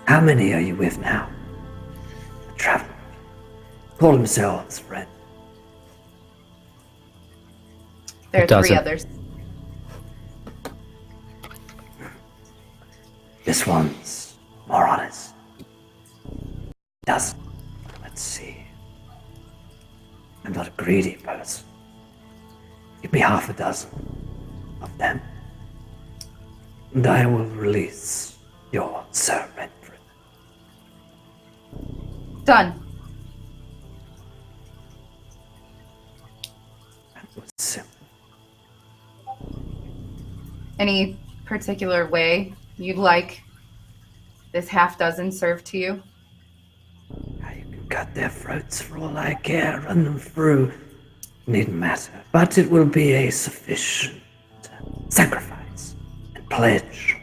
How many are you with now? The traveler. Call themselves friend. There are 3 dozen. others. This one's more honest. Doesn't. Let's see. I'm not a greedy person. Give me half a dozen of them, and I will release your Sir Renfred. Done. That was simple. Any particular way you'd like this half dozen served to you? How you can cut their throats for all I care, run them through. Needn't matter, but it will be a sufficient sacrifice and pledge.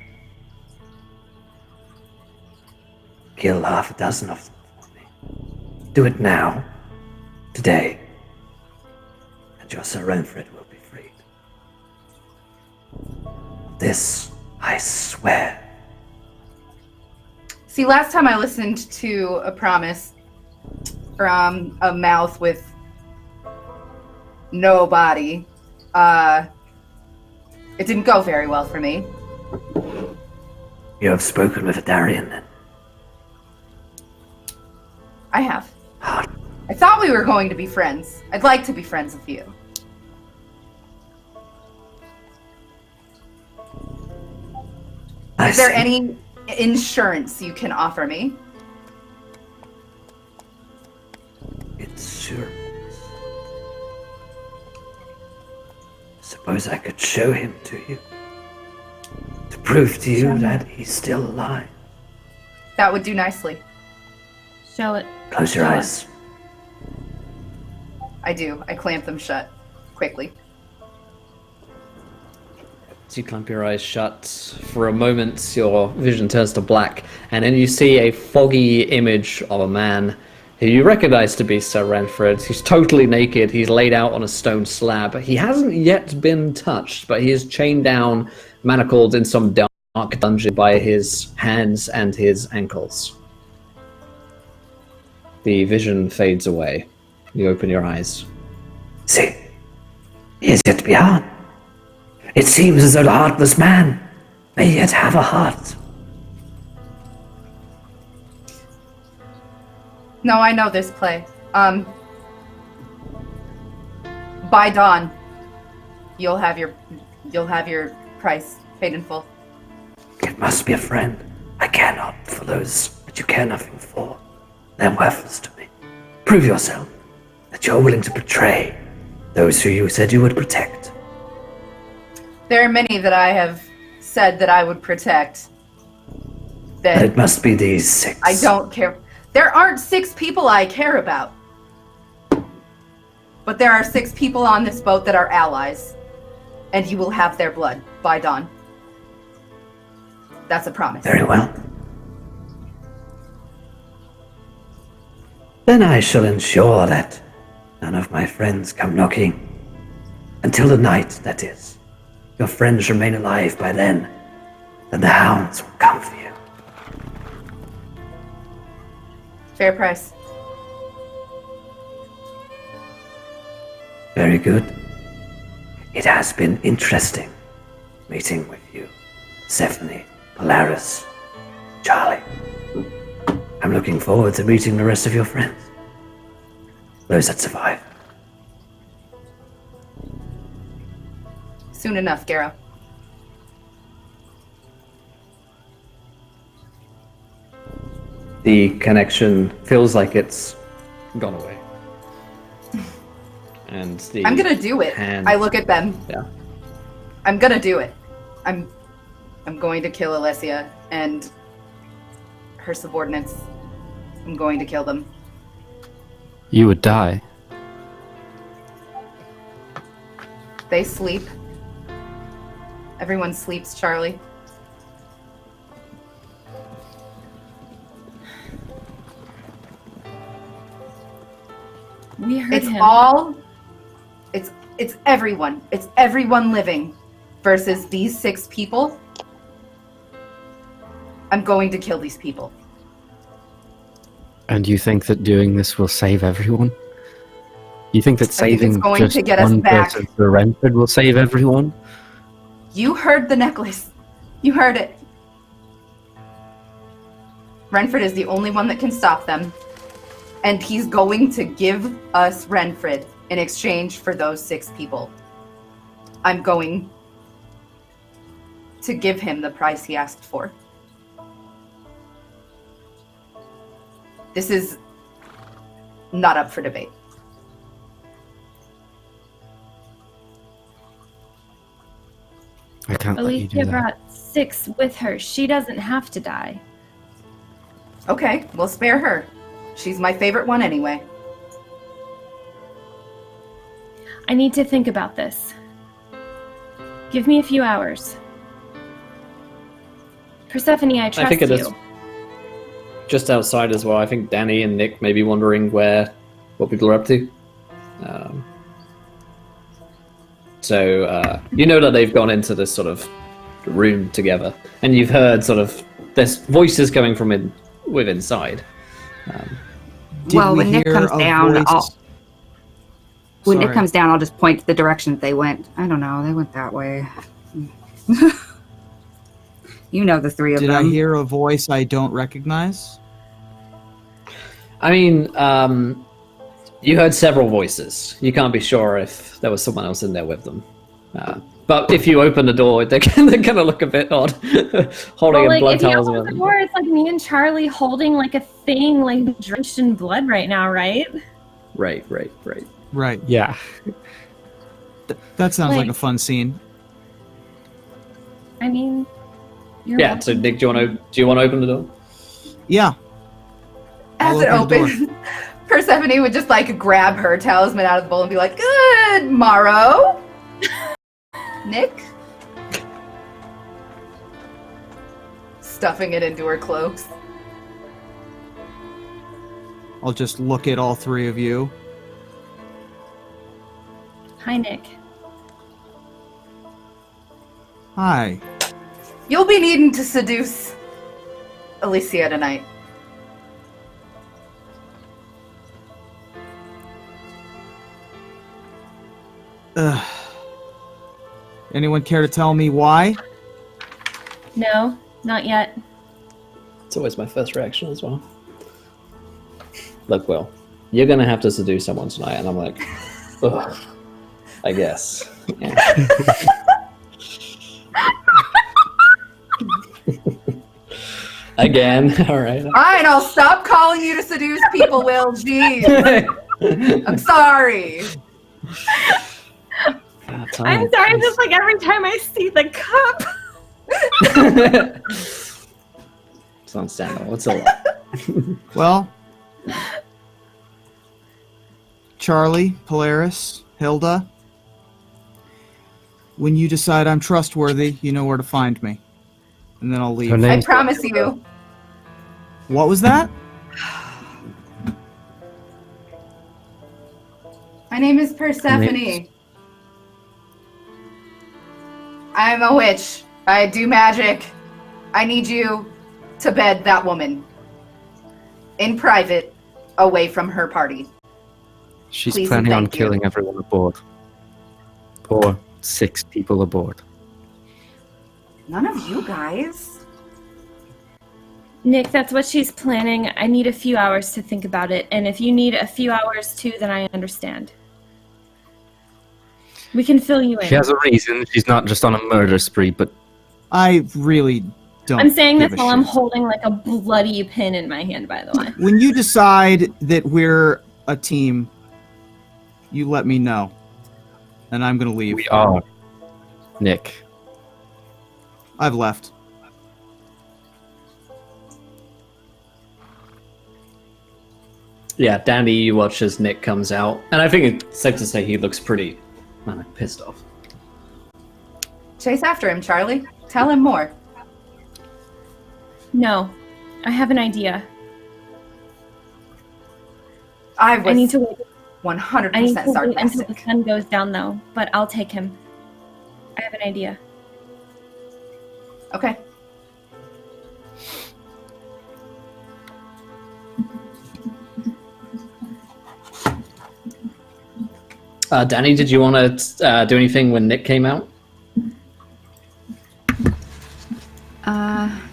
Kill half a dozen of them for me. Do it now, today, and your Sir Renfred will be freed. This, I swear. See, last time I listened to a promise from a mouth with no body, it didn't go very well for me. You have spoken with a Darian then? I have. Ah, I thought we were going to be friends. I'd like to be friends with you. I Is there see. any insurance you can offer me? Insurance. Suppose I could show him to you. To prove to you that he's still alive. That would do nicely. Show it. Close your Sure. eyes. I do. I clamp them shut quickly. As you clamp your eyes shut, for a moment your vision turns to black, and then you see a foggy image of a man who you recognize to be Sir Renfred. He's totally naked, he's laid out on a stone slab. He hasn't yet been touched, but he is chained down, manacled in some dark dungeon by his hands and his ankles. The vision fades away. You open your eyes. See, he is yet to be hard. It seems as though the heartless man may yet have a heart. No, I know this play. By dawn, you'll have your price paid in full. It must be a friend. I care not for those that you care nothing for. They're worthless to me. Prove yourself that you're willing to betray those who you said you would protect. There are many that I have said that I would protect. But That it must be these 6. I don't care. There aren't 6 people I care about. But there are 6 people on this boat that are allies. and you will have their blood by dawn. That's a promise. Very well. Then I shall ensure that none of my friends come knocking. Until the night, that is. Your friends remain alive by then the hounds will come for you. Fair price. Very good. It has been interesting meeting with you, Stephanie, Polaris, Charlie. I'm looking forward to meeting the rest of your friends. Those that survive. Soon enough, Garrow. The connection feels like it's gone away. And the I'm gonna do it. hand- I look at them. Yeah. I'm gonna do it. I'm going to kill Alessia and her subordinates. I'm going to kill them. You would die. They sleep. Everyone sleeps, Charlie. We heard It's him. it's everyone. It's everyone living versus these 6 people. I'm going to kill these people. And you think that doing this will save everyone? You think that I think it's saving going just to get us one back. person for Renford will save everyone? You heard the necklace. You heard it. Renford is the only one that can stop them. And he's going to give us Renford in exchange for those 6 people. I'm going to give him the price he asked for. This is not up for debate. I can't let you do Alicia that. brought 6 with her. She doesn't have to die. Okay, we'll spare her. She's my favorite one anyway. I need to think about this. Give me a few hours. Persephone, I trust think it you. is just outside as well. I think Danny and Nick may be wondering what people are up to. So you know that they've gone into this sort of room together, and you've heard sort of there's voices coming from inside. Did Well, we when Nick hear comes a down, voice- When Nick Sorry. comes down, I'll just point to the direction that they went. I don't know. They went that way. You know the 3 of Did them. I hear a voice I don't recognize? I mean, you heard several voices. You can't be sure if there was someone else in there with them. But if you open the door, they're gonna look a bit odd, holding Well, a blood if you towels. open the door, it's like me and Charlie holding like a thing like drenched in blood right now, right? Right. Right. Yeah. That sounds like Like- a fun scene. I mean, you're Yeah. welcome. So Nick, do you want to open the door? Yeah. As I'll it open the door. opens, Persephone would just like grab her talisman out of the bowl and be like, "Good morrow, Nick." Stuffing it into her cloaks. I'll just look at all 3 of you. Hi, Nick. Hi. You'll be needing to seduce Alicia tonight. Anyone care to tell me why? No, not yet. It's always my first reaction as well. Look, Will, you're gonna have to seduce someone tonight, and I'm like, ugh, I guess. Yeah. Again, all right. Fine, I'll stop calling you to seduce people, Will. Jeez. I'm sorry. I'm sorry, just like every time I see the cup. It's understandable. It's a lot. Well, Charlie, Polaris, Hilda, When you decide I'm trustworthy, you know where to find me. And then I'll leave. Her I name's promise you. What was that? My name is Persephone. I'm a witch. I do magic. I need you to bed that woman. In private, away from her party. She's Please planning and on thank you. killing everyone aboard. Or 6 people aboard. None of you guys. Nick, that's what she's planning. I need a few hours to think about it, and if you need a few hours too, then I understand. We can fill you in. She has a reason. She's not just on a murder spree, but I really don't. I'm saying give this a while I'm shit. holding like a bloody pin in my hand, by the way. When you decide that we're a team, you let me know. And I'm gonna leave. we are. Nick. I've left. Yeah, Danny, you watch as Nick comes out, and I think it's safe to say he looks pretty pissed off. Chase after him, Charlie. Tell him more. No, I have an idea. I I need was to wait. 100% I need to wait until the sarcastic. sun goes down, though. But I'll take him. I have an idea. Okay. Danny, did you want to do anything when Nick came out?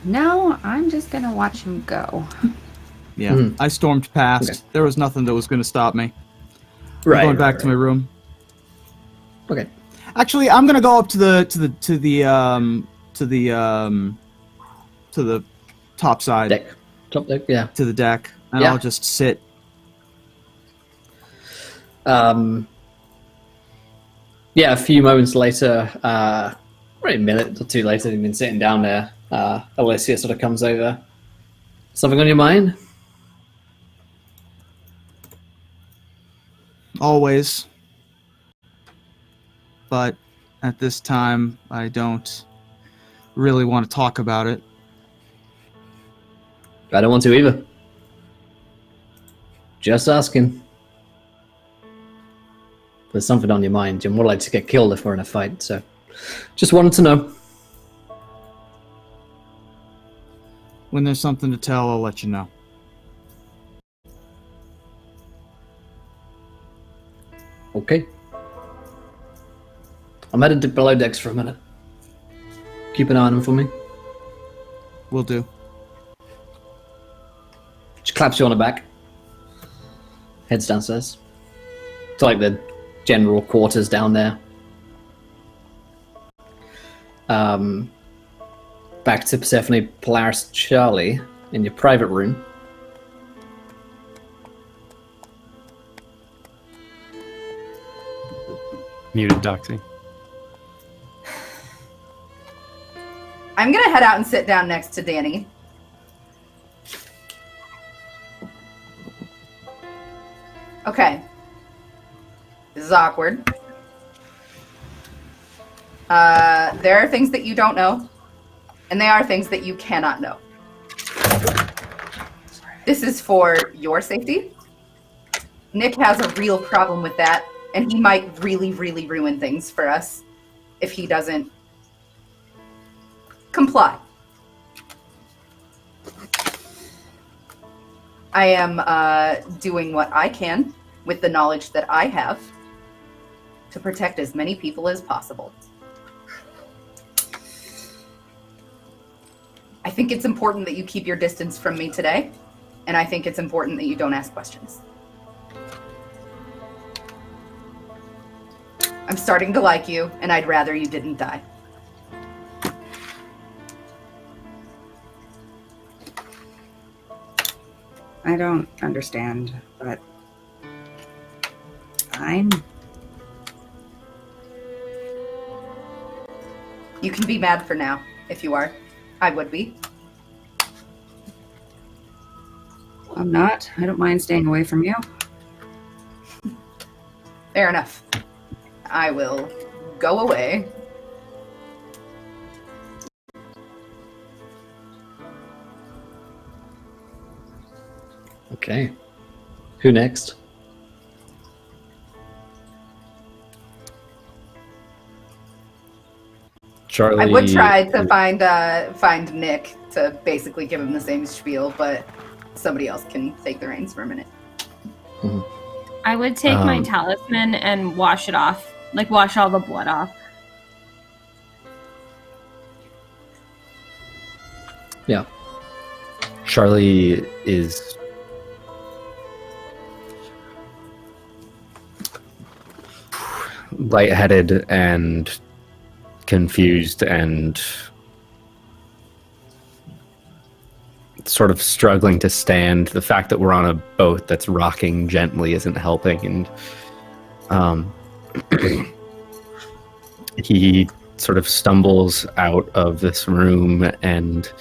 No, I'm just gonna watch him go. Yeah, I stormed past. Okay. There was nothing that was going to stop me. I'm Right. going back to my room. Okay. Actually, I'm going to go up to the top side, Deck. Top deck. Yeah. to the deck, and Yeah. I'll just sit. Yeah, a few moments later, probably a minute or two later, you've been sitting down there. Alicia sort of comes over. Something on your mind? Always. But at this time, I don't really want to talk about it. I don't want to either. Just asking. There's something on your mind. You're more likely to get killed if we're in a fight, so just wanted to know. When there's something to tell, I'll let you know. Okay. I'm headed to below decks for a minute. Keep an eye on them for me. Will do. She claps you on the back. Heads downstairs. To like the general quarters down there. Back to Persephone, Polaris, Charlie in your private room. Muted Doxy. I'm gonna head out and sit down next to Danny. Okay. This is awkward. There are things that you don't know, and they are things that you cannot know. This is for your safety. Nick has a real problem with that, and he might really, really ruin things for us if he doesn't comply. I am doing what I can with the knowledge that I have to protect as many people as possible. I think it's important that you keep your distance from me today, and I think it's important that you don't ask questions. I'm starting to like you, and I'd rather you didn't die. I don't understand, but fine. You can be mad for now, if you are. I would be. I'm not. I don't mind staying away from you. Fair enough. I will go away Okay. Who next? Charlie. I would try to find Nick to basically give him the same spiel, but somebody else can take the reins for a minute. I would take my talisman and wash it off. Like, wash all the blood off. Yeah. Charlie is lightheaded and confused and sort of struggling to stand. The fact that we're on a boat that's rocking gently isn't helping, and he sort of stumbles out of this room and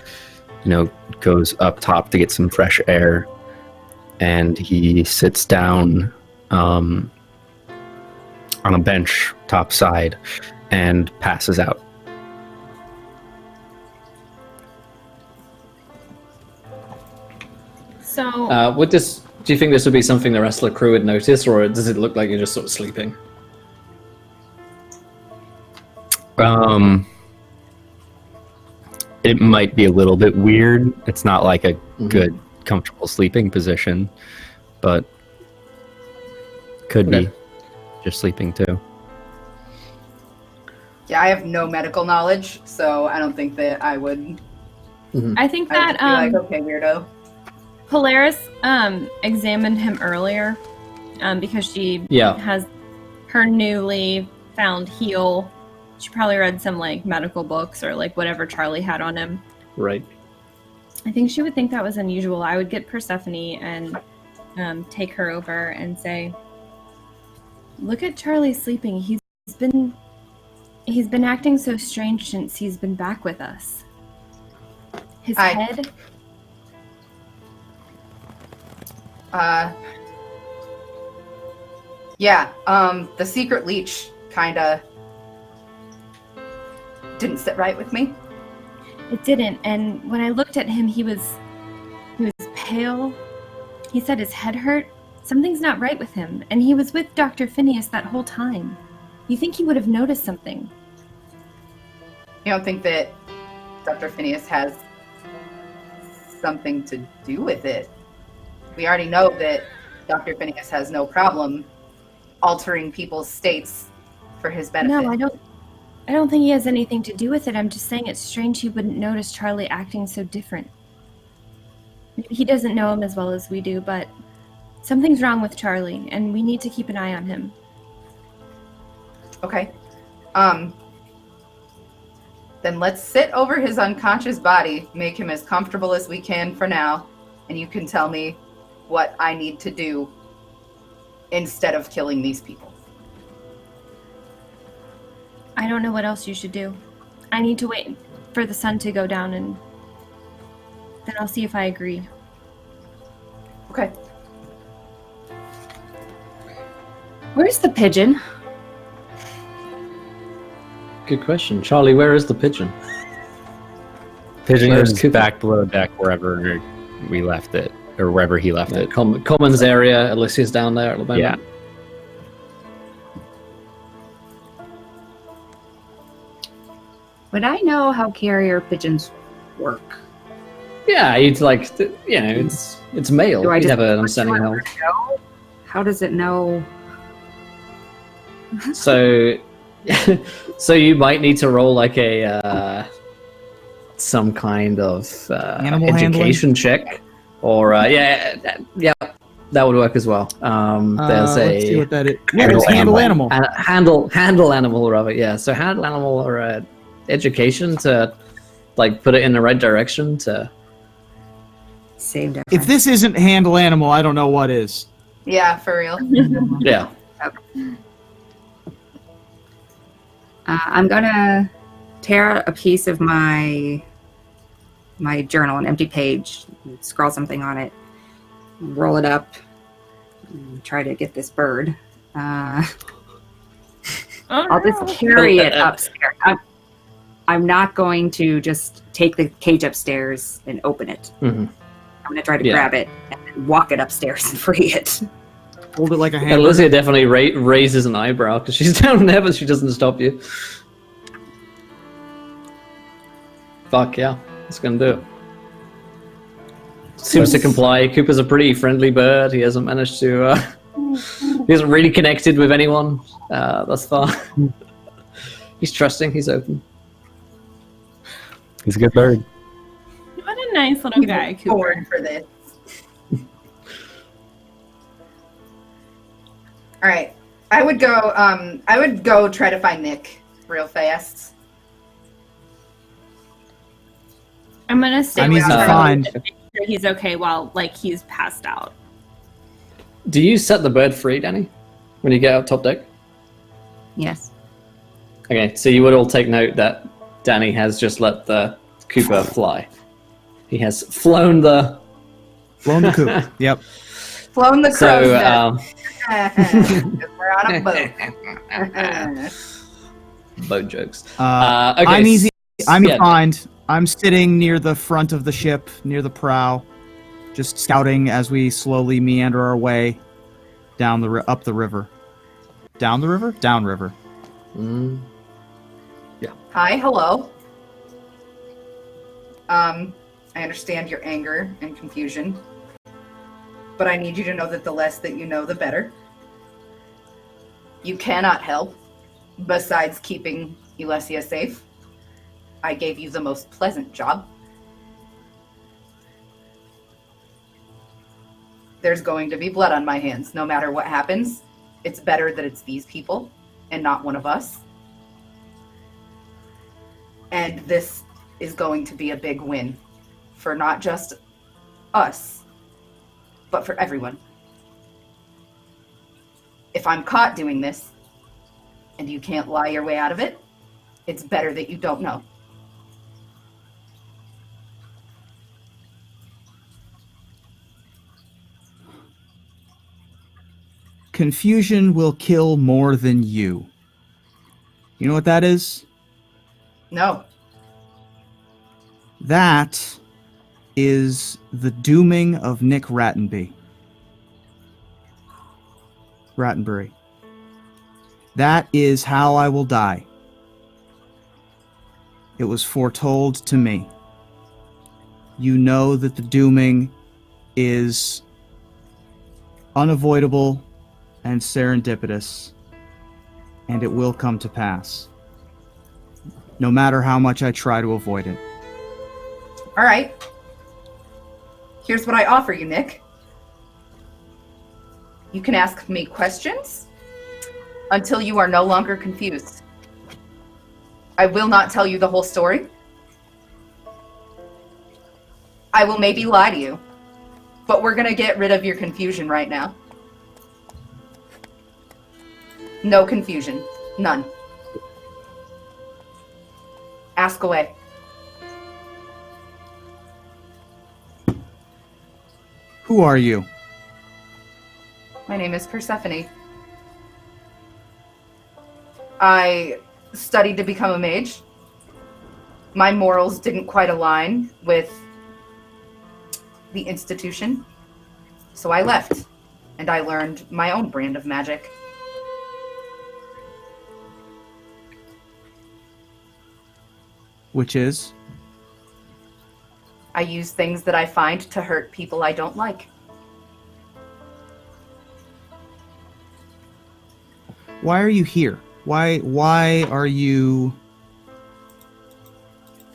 goes up top to get some fresh air, and he sits down on a bench topside and passes out. So, Would this? Do you think this would be something the rest of the crew would notice, or does it look like you're just sort of sleeping? It might be a little bit weird. It's not like a good, comfortable sleeping position, but could be just sleeping too. Yeah, I have no medical knowledge, so I don't think that I would. I think I would that just be like, okay, weirdo. Polaris examined him earlier because she has her newly found heal. She probably read some like medical books or like whatever Charlie had on him. Right. I think she would think that was unusual. I would get Persephone and take her over and say, "Look at Charlie sleeping. He's been acting so strange since he's been back with us. His head." The secret leech kinda didn't sit right with me. It didn't, and when I looked at him, he was pale. He said his head hurt. Something's not right with him, and he was with Dr. Phineas that whole time. You think he would have noticed something? You don't think that Dr. Phineas has something to do with it? We already know that Dr. Phineas has no problem altering people's states for his benefit. No, I don't think he has anything to do with it. I'm just saying it's strange he wouldn't notice Charlie acting so different. He doesn't know him as well as we do, but something's wrong with Charlie, and we need to keep an eye on him. Okay. Then let's sit over his unconscious body, make him as comfortable as we can for now, and you can tell me what I need to do instead of killing these people. I don't know what else you should do. I need to wait for the sun to go down, and then I'll see if I agree. Okay. Where's the pigeon? Good question. Charlie, where is the pigeon? Pigeon Where's is Cooper? back below deck wherever we left it, or wherever he left it. Commons area, Alicia's down there at the moment. Yeah. Would I know how carrier pigeons work? Yeah, you'd like, it's male. Do I You'd just have an understanding of know? How does it know? So, so you might need to roll like a some kind of Animal education check, or that would work as well. There's let's see a what that is. Yeah, it's handle animal. handle animal rather. Yeah, so handle animal or education to like put it in the right direction to. Same difference. If this isn't handle animal, I don't know what is. Yeah, for real. Yeah. I'm gonna tear a piece of my journal, an empty page, scrawl something on it, roll it up, and try to get this bird. I'll just carry it upstairs. I'm not going to just take the cage upstairs and open it. Mm-hmm. I'm gonna try to Yeah. grab it and then walk it upstairs and free it. Hold it like a And hammer. Lizzie definitely raises an eyebrow because she's down there, but she doesn't stop you. Fuck yeah, it's gonna do it. Seems to comply. Cooper's a pretty friendly bird. He hasn't managed to. He hasn't really connected with anyone thus far. He's trusting. He's open. He's a good bird. What a nice little guy, Cooper. Born for this. All right, I would go. I would go try to find Nick real fast. I'm gonna stay I'm with easy to Charlie find. to make sure he's okay while he's passed out. Do you set the bird free, Danny, when you get out top deck? Yes. Okay, so you would all take note that Danny has just let the Cooper fly. He has flown the. Flown the coop. Yep. Flown the crow's So, nest. We're on a boat. boat jokes. Okay, I'm I'm easy. I'm yeah. find. I'm sitting near the front of the ship, near the prow, just scouting as we slowly meander our way down up the river. Down the river? Down river. Hi, hello. I understand your anger and confusion, but I need you to know that the less that you know, the better. You cannot help besides keeping Elesia safe. I gave you the most pleasant job. There's going to be blood on my hands, no matter what happens. It's better that it's these people and not one of us. And this is going to be a big win for not just us, but for everyone. If I'm caught doing this, and you can't lie your way out of it, it's better that you don't know. Confusion will kill more than you. You know what that is? No. That is the dooming of Nick Rattenbury. That is how I will die. It was foretold to me. You know that the dooming is unavoidable and serendipitous, and it will come to pass, no matter how much I try to avoid it. All right. Here's what I offer you, Nick. You can ask me questions until you are no longer confused. I will not tell you the whole story. I will maybe lie to you, but we're going to get rid of your confusion right now. No confusion. None. Ask away. Who are you? My name is Persephone. I studied to become a mage. My morals didn't quite align with the institution, so I left, and I learned my own brand of magic. Which is? I use things that I find to hurt people I don't like. Why are you here? Why are you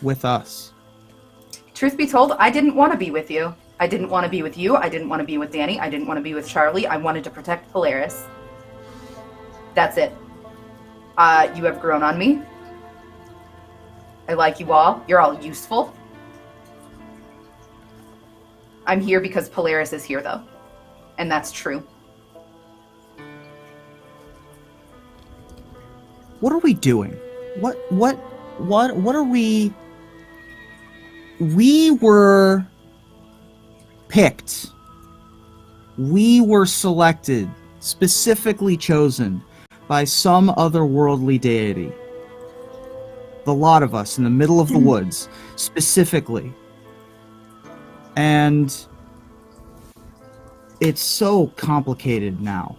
with us? Truth be told, I didn't want to be with you. I didn't want to be with you. I didn't want to be with Danny. I didn't want to be with Charlie. I wanted to protect Polaris. That's it. You have grown on me. I like you all. You're all useful. I'm here because Polaris is here, though. And that's true. What are we doing? What are we? We were picked. We were selected, specifically chosen by some otherworldly deity. The lot of us in the middle of the woods, specifically. And it's so complicated now.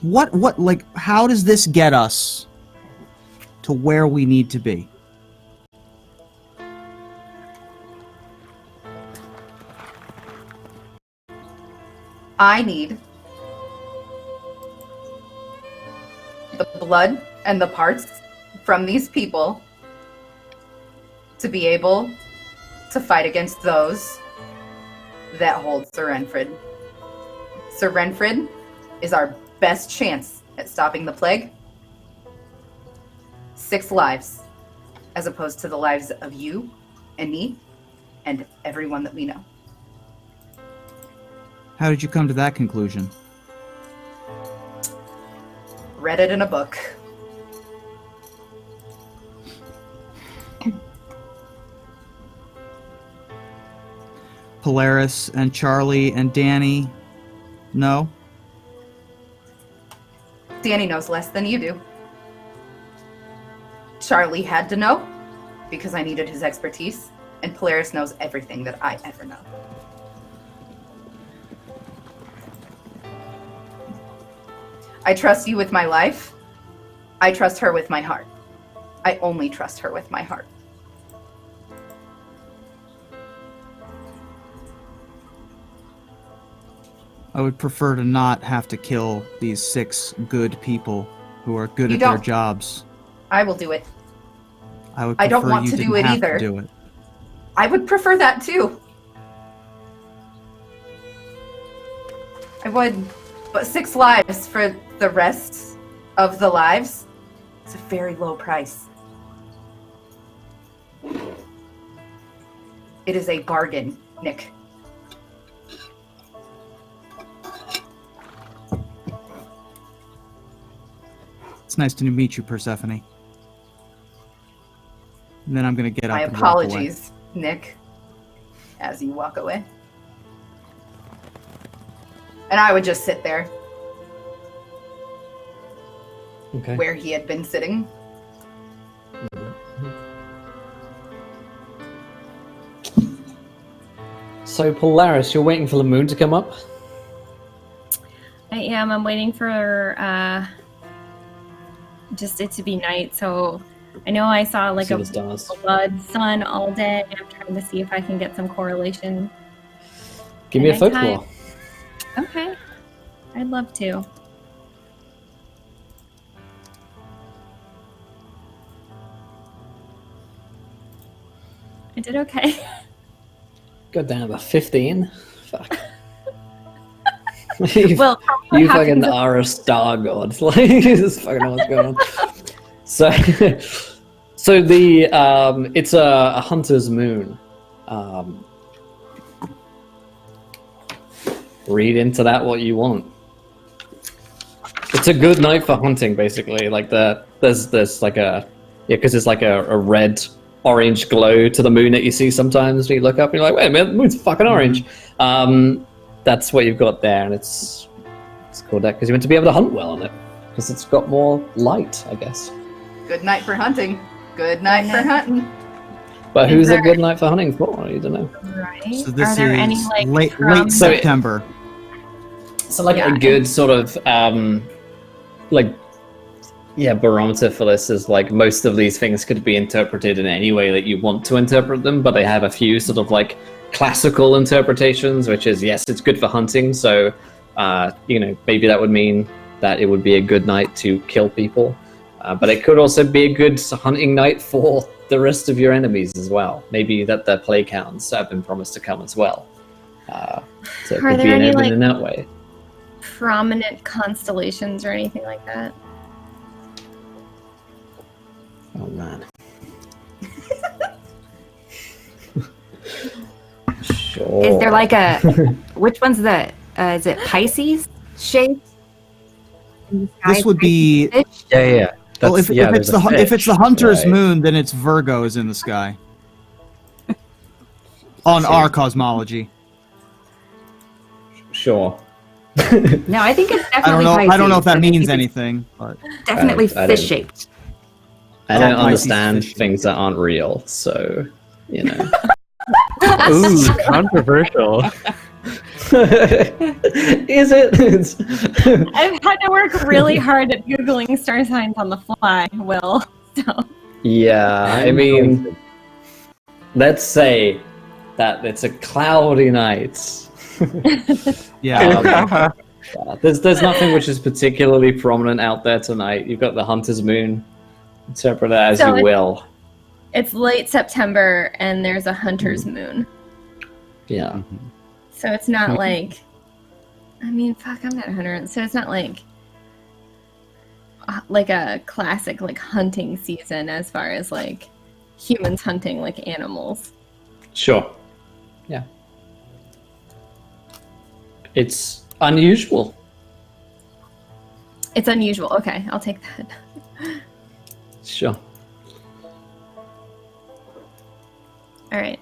Like, how does this get us to where we need to be? I need the blood and the parts from these people to be able to fight against those that hold Sir Renfred. Sir Renfred is our best chance at stopping the plague. 6 lives, as opposed to the lives of you and me and everyone that we know. How did you come to that conclusion? Read it in a book. Polaris and Charlie and Danny? No? Danny knows less than you do. Charlie had to know because I needed his expertise, and Polaris knows everything that I ever know. I trust you with my life. I trust her with my heart. I only trust her with my heart. I would prefer to not have to kill these 6 good people who are good You at their don't. jobs. I will do it. I would I prefer don't want you to do didn't it have either. to do it. I would prefer that too. I would. But 6 lives for the rest of the lives is a very low price. It is a bargain, Nick. It's nice to meet you, Persephone. And then I'm gonna get up My and walk away. apologies, Nick, as you walk away. And I would just sit there Okay. where he had been sitting. So Polaris, you're waiting for the moon to come up? I am. I'm waiting for just it to be night. So I know I saw like See a the stars. blood sun all day. I'm trying to see if I can get some correlation. Give me a At folklore. nighttime. Okay. I'd love to. I did okay. Go down to 15. Fuck. you Well, you fucking are a star god. Like, you just fucking know what's going on. So, so the it's a hunter's moon. Read into that what you want. It's a good night for hunting, basically. Like there's like a because it's like a red orange glow to the moon that you see sometimes when you look up and you're like, wait a minute, the moon's fucking orange. That's what you've got there, and it's called that because you meant to be able to hunt well on it because it's got more light, I guess. Good night for hunting. Good night for hunting. But Is who's a there- good night for hunting for? I don't know. Right. So this Are there is any like late crumbs? So it- September. So like Yeah. a good sort of barometer for this is like most of these things could be interpreted in any way that you want to interpret them, but they have a few sort of like classical interpretations, which is yes, it's good for hunting. So maybe that would mean that it would be a good night to kill people, but it could also be a good hunting night for the rest of your enemies as well. Maybe that their plague hounds have been promised to come as well. So it Are could there be an any, omen like- in that way. prominent constellations or anything like that? Oh man. Sure. Is there like a which one's the is it Pisces shaped? This would be Yeah. well, if there's a if it's the fish, hunter's right. moon, then it's Virgos in the sky. On our cosmology. Sure. No, I think it's I definitely don't know. Pisces. I don't know if that I think means it's anything, but Definitely I don't- fish shaped. I don't Pisces understand fish. things that aren't real, so you know. Ooh, controversial. Is it? I've had to work really hard at Googling star signs on the fly, Will. So. Yeah, I mean, let's say that it's a cloudy night. Yeah. There's nothing which is particularly prominent out there tonight. You've got the hunter's moon. Interpret it as you will. It's late September and there's a hunter's moon. Yeah. So it's not like, I mean, fuck, I'm not a hunter. So it's not like a classic like hunting season as far as like humans hunting like animals. Sure. Yeah. It's unusual. It's unusual. Okay, I'll take that. Sure. All right.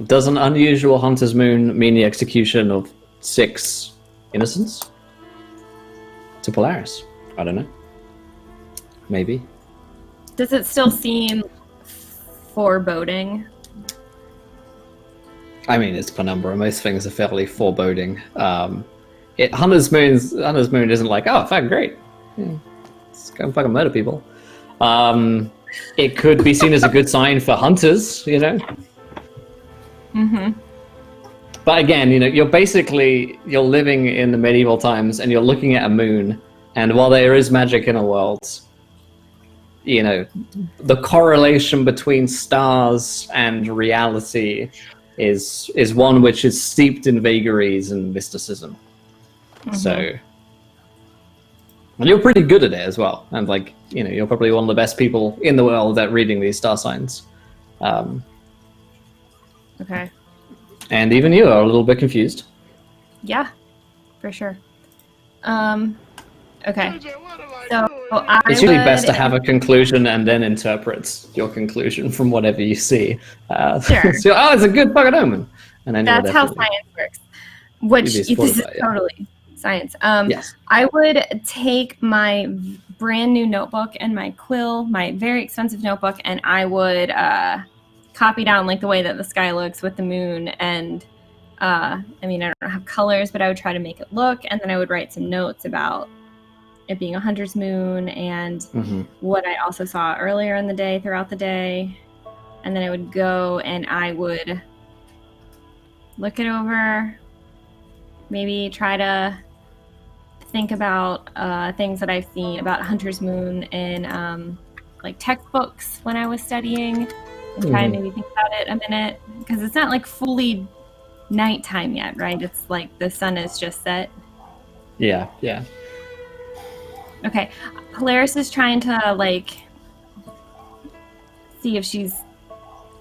Does an unusual hunter's moon mean the execution of 6 innocents? To Polaris? I don't know. Maybe. Does it still seem foreboding? I mean, it's Penumbra. Most things are fairly foreboding. Hunter's Moon isn't like, oh, fuck, great. Yeah, let's go and fucking murder people. It could be seen as a good sign for hunters, you know? Mm-hmm. But again, you know, you're living in the medieval times and you're looking at a moon, and while there is magic in a world, you know, the correlation between stars and reality is one which is steeped in vagaries and mysticism. Mm-hmm. So, and you're pretty good at it as well, and like, you know, you're probably one of the best people in the world at reading these star signs. Okay. And even you are a little bit confused. Yeah, for sure. Okay. So it's usually best to have a conclusion and then interpret your conclusion from whatever you see. Sure. So, oh, it's a good fucking omen. And then that's how science works. Which this is totally science. Yes. I would take my brand new notebook and my quill, my very expensive notebook, and I would copy down like the way that the sky looks with the moon. And I mean, I don't have colors, but I would try to make it look, and then I would write some notes about it being a hunter's moon and what I also saw earlier in the day, throughout the day. And then I would go and I would look it over, maybe try to think about things that I've seen about hunter's moon in like textbooks when I was studying, and try to maybe think about it a minute, because it's not like fully nighttime yet, right? It's like the sun is just set. Yeah. Okay, Polaris is trying to like see if she's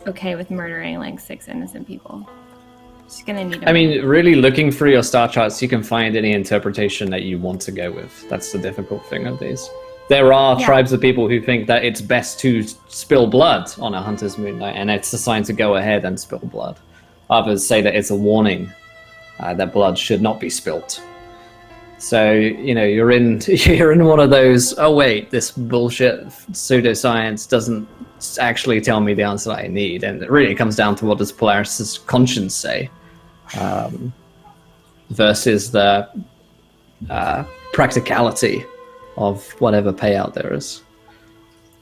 okay with murdering like 6 innocent people. She's gonna need. I mean, really looking through your star charts, you can find any interpretation that you want to go with. That's the difficult thing of these. There are tribes of people who think that it's best to spill blood on a hunter's moon night, and it's a sign to go ahead and spill blood. Others say that it's a warning that blood should not be spilt. So, you know, you're in one of those, oh wait, this bullshit pseudoscience doesn't actually tell me the answer I need. And it really comes down to what does Polaris's conscience say versus the practicality of whatever payout there is.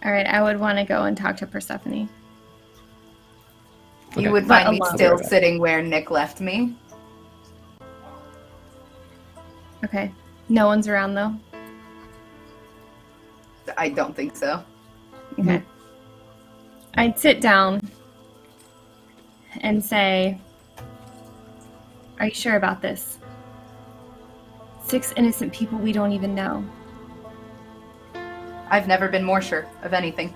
All right, I would want to go and talk to Persephone. You would find me still sitting where Nick left me. Okay. No one's around, though? I don't think so. Okay. I'd sit down and say, are you sure about this? 6 innocent people we don't even know. I've never been more sure of anything.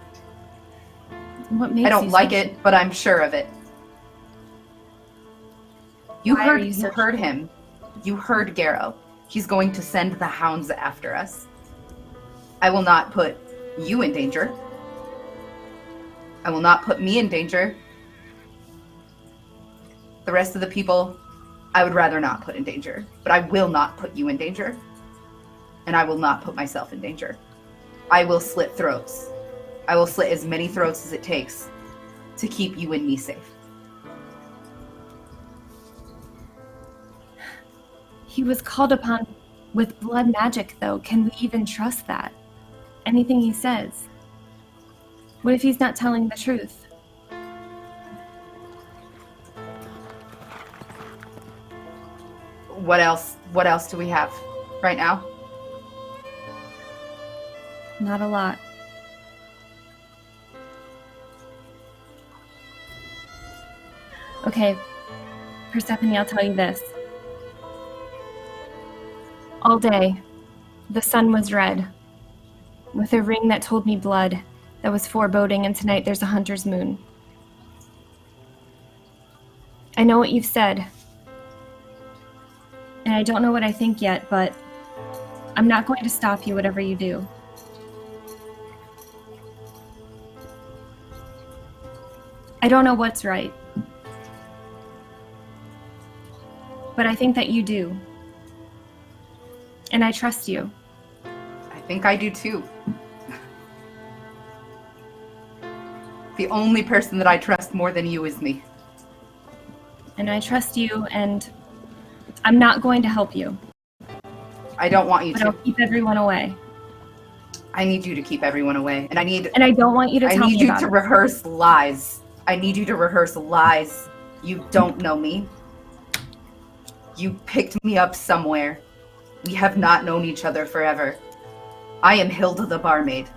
What makes I don't you like so it, but I'm sure of it. You Why heard are you so heard him. You heard Garrow. He's going to send the hounds after us. I will not put you in danger. I will not put me in danger. The rest of the people, I would rather not put in danger. But I will not put you in danger. And I will not put myself in danger. I will slit throats. I will slit as many throats as it takes to keep you and me safe. He was called upon with blood magic, though. Can we even trust that? Anything he says? What if he's not telling the truth? What else? What else do we have right now? Not a lot. Okay, Persephone, I'll tell you this. All day, the sun was red, with a ring that told me blood, that was foreboding, and tonight there's a hunter's moon. I know what you've said, and I don't know what I think yet, but I'm not going to stop you, whatever you do. I don't know what's right, but I think that you do. And I trust you. I think I do too. The only person that I trust more than you is me. And I trust you, and I'm not going to help you. I don't want you But to. I'll keep everyone away. I need you to keep everyone away. And I don't want you to I tell need me you about to it. rehearse lies. I need you to rehearse lies. You don't know me. You picked me up somewhere. We have not known each other forever. I am Hilda the barmaid.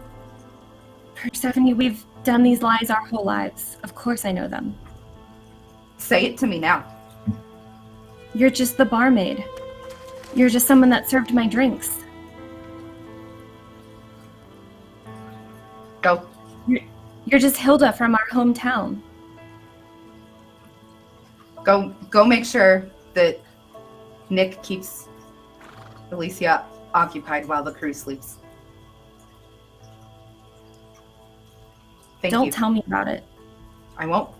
Persephone, we've done these lies our whole lives. Of course I know them. Say it to me now. You're just the barmaid. You're just someone that served my drinks. Go. You're just Hilda from our hometown. Go make sure that Nick keeps Alicia occupied while the crew sleeps. Thank Don't you. tell me about it. I won't.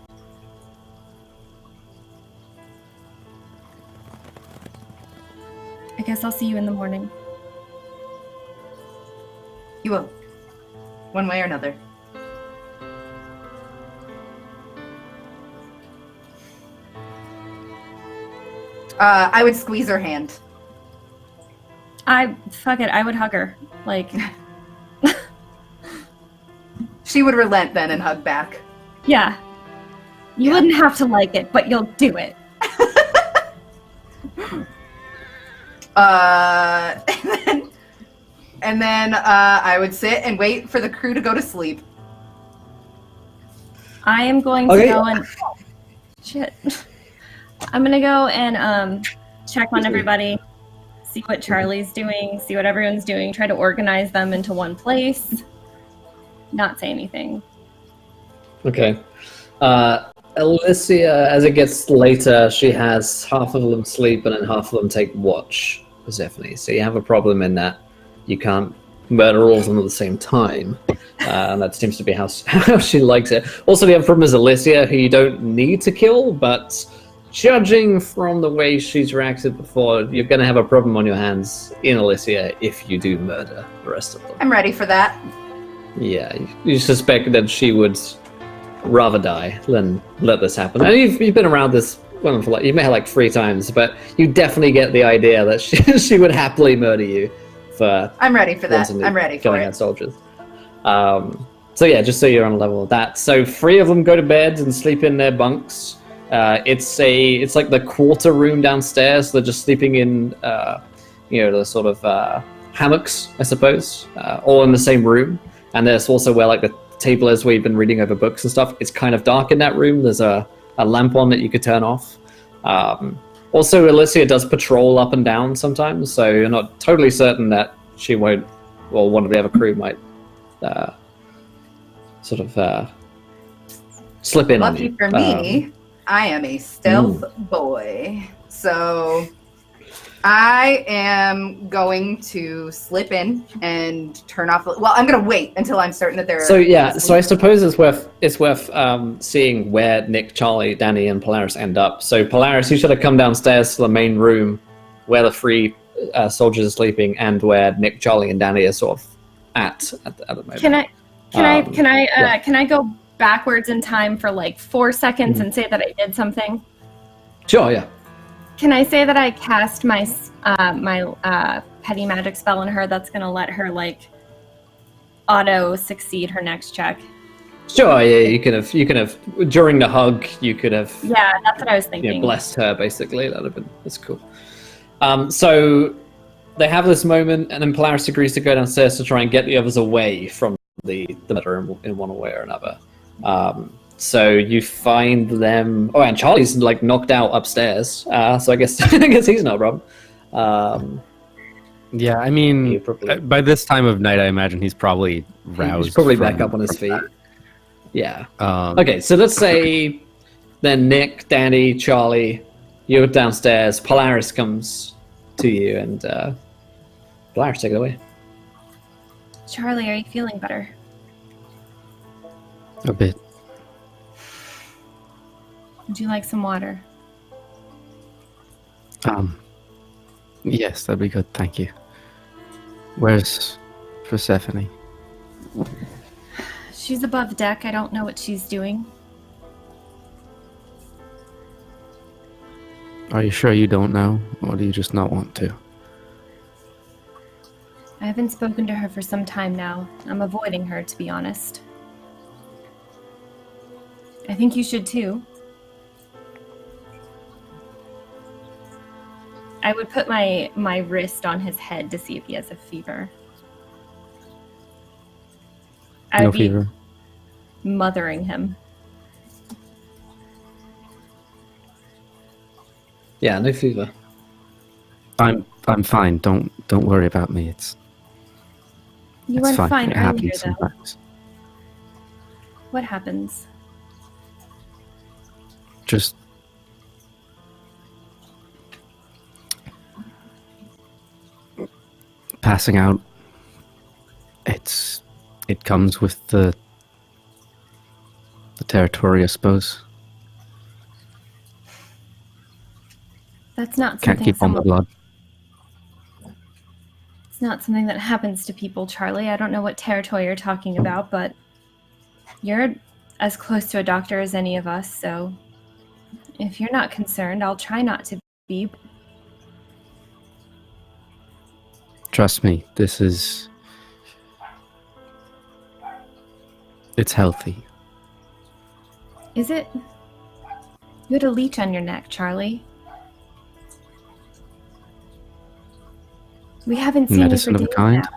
I guess I'll see you in the morning. You will. One way or another. I would squeeze her hand. Fuck it, I would hug her. Like, She would relent then and hug back. yeah. You wouldn't have to like it, but you'll do it. And then I would sit and wait for the crew to go to sleep. I am going to go and... Shit. I'm gonna go and check on everybody, see what Charlie's doing, see what everyone's doing, try to organize them into one place, not say anything. Okay. Alicia, as it gets later, she has half of them sleep and then half of them take watch, Persephone. So you have a problem in that you can't murder all of them at the same time. And that seems to be how she likes it. Also, the other problem is Alicia, who you don't need to kill, but judging from the way she's reacted before, you're going to have a problem on your hands in Alicia if you do murder the rest of them. I'm ready for that. Yeah, you suspect that she would rather die than let this happen. And you've been around this woman for you've met her like 3 times, but you definitely get the idea that she would happily murder you for. I'm ready for that. wanting to I'm ready for killing it. out soldiers. So yeah, just so you're on a level with that. So 3 of them go to bed and sleep in their bunks. It's like the quarter room downstairs. So they're just sleeping in the sort of hammocks, I suppose, all in the same room. And there's also where like the table is where you've been reading over books and stuff. It's kind of dark in that room. There's a lamp on that you could turn off. Also, Alicia does patrol up and down sometimes, so you're not totally certain that she won't, or one of the other crew might slip in on you. Lucky for me, I am a stealth boy. So I am going to slip in and turn off. Well, I'm going to wait until I'm certain that they're. So yeah, so I suppose it's worth seeing where Nick, Charlie, Danny, and Polaris end up. So Polaris, you should have come downstairs to the main room where the 3 soldiers are sleeping and where Nick, Charlie, and Danny are sort of at the moment. Can I go backwards in time for like 4 seconds and say that I did something? Sure, yeah. Can I say that I cast my petty magic spell on her that's going to let her, like, auto succeed her next check? Sure, yeah, you could have during the hug, you could have Yeah, that's what I was thinking. blessed her, basically. That's cool. So they have this moment, and then Polaris agrees to go downstairs to try and get the others away from the matter in one way or another. So you find them. Oh, and Charlie's like knocked out upstairs. So I guess he's no problem. Yeah, I mean, by this time of night, I imagine he's probably roused. He's probably back up on his feet. Yeah. Okay, so let's say then Nick, Danny, Charlie, you're downstairs. Polaris comes to you, and Polaris, take it away. Charlie, are you feeling better? A bit. Would you like some water? Yes, that'd be good, thank you. Where's Persephone? She's above deck. I don't know what she's doing. Are you sure you don't know, or do you just not want to? I haven't spoken to her for some time now. I'm avoiding her, to be honest. I think you should too. I would put my wrist on his head to see if he has a fever. No fever. Mothering him. Yeah, no fever. I'm fine. Don't worry about me. It's weren't fine It earlier, happens though. sometimes. What happens? Just passing out. It comes with the territory, I suppose. That's not Can't something keep on the blood. It's not something that happens to people, Charlie. I don't know what territory you're talking about, but you're as close to a doctor as any of us, so if you're not concerned, I'll try not to be. Trust me, it's healthy. Is it? You had a leech on your neck, Charlie. We haven't seen Medicine you of for a days kind?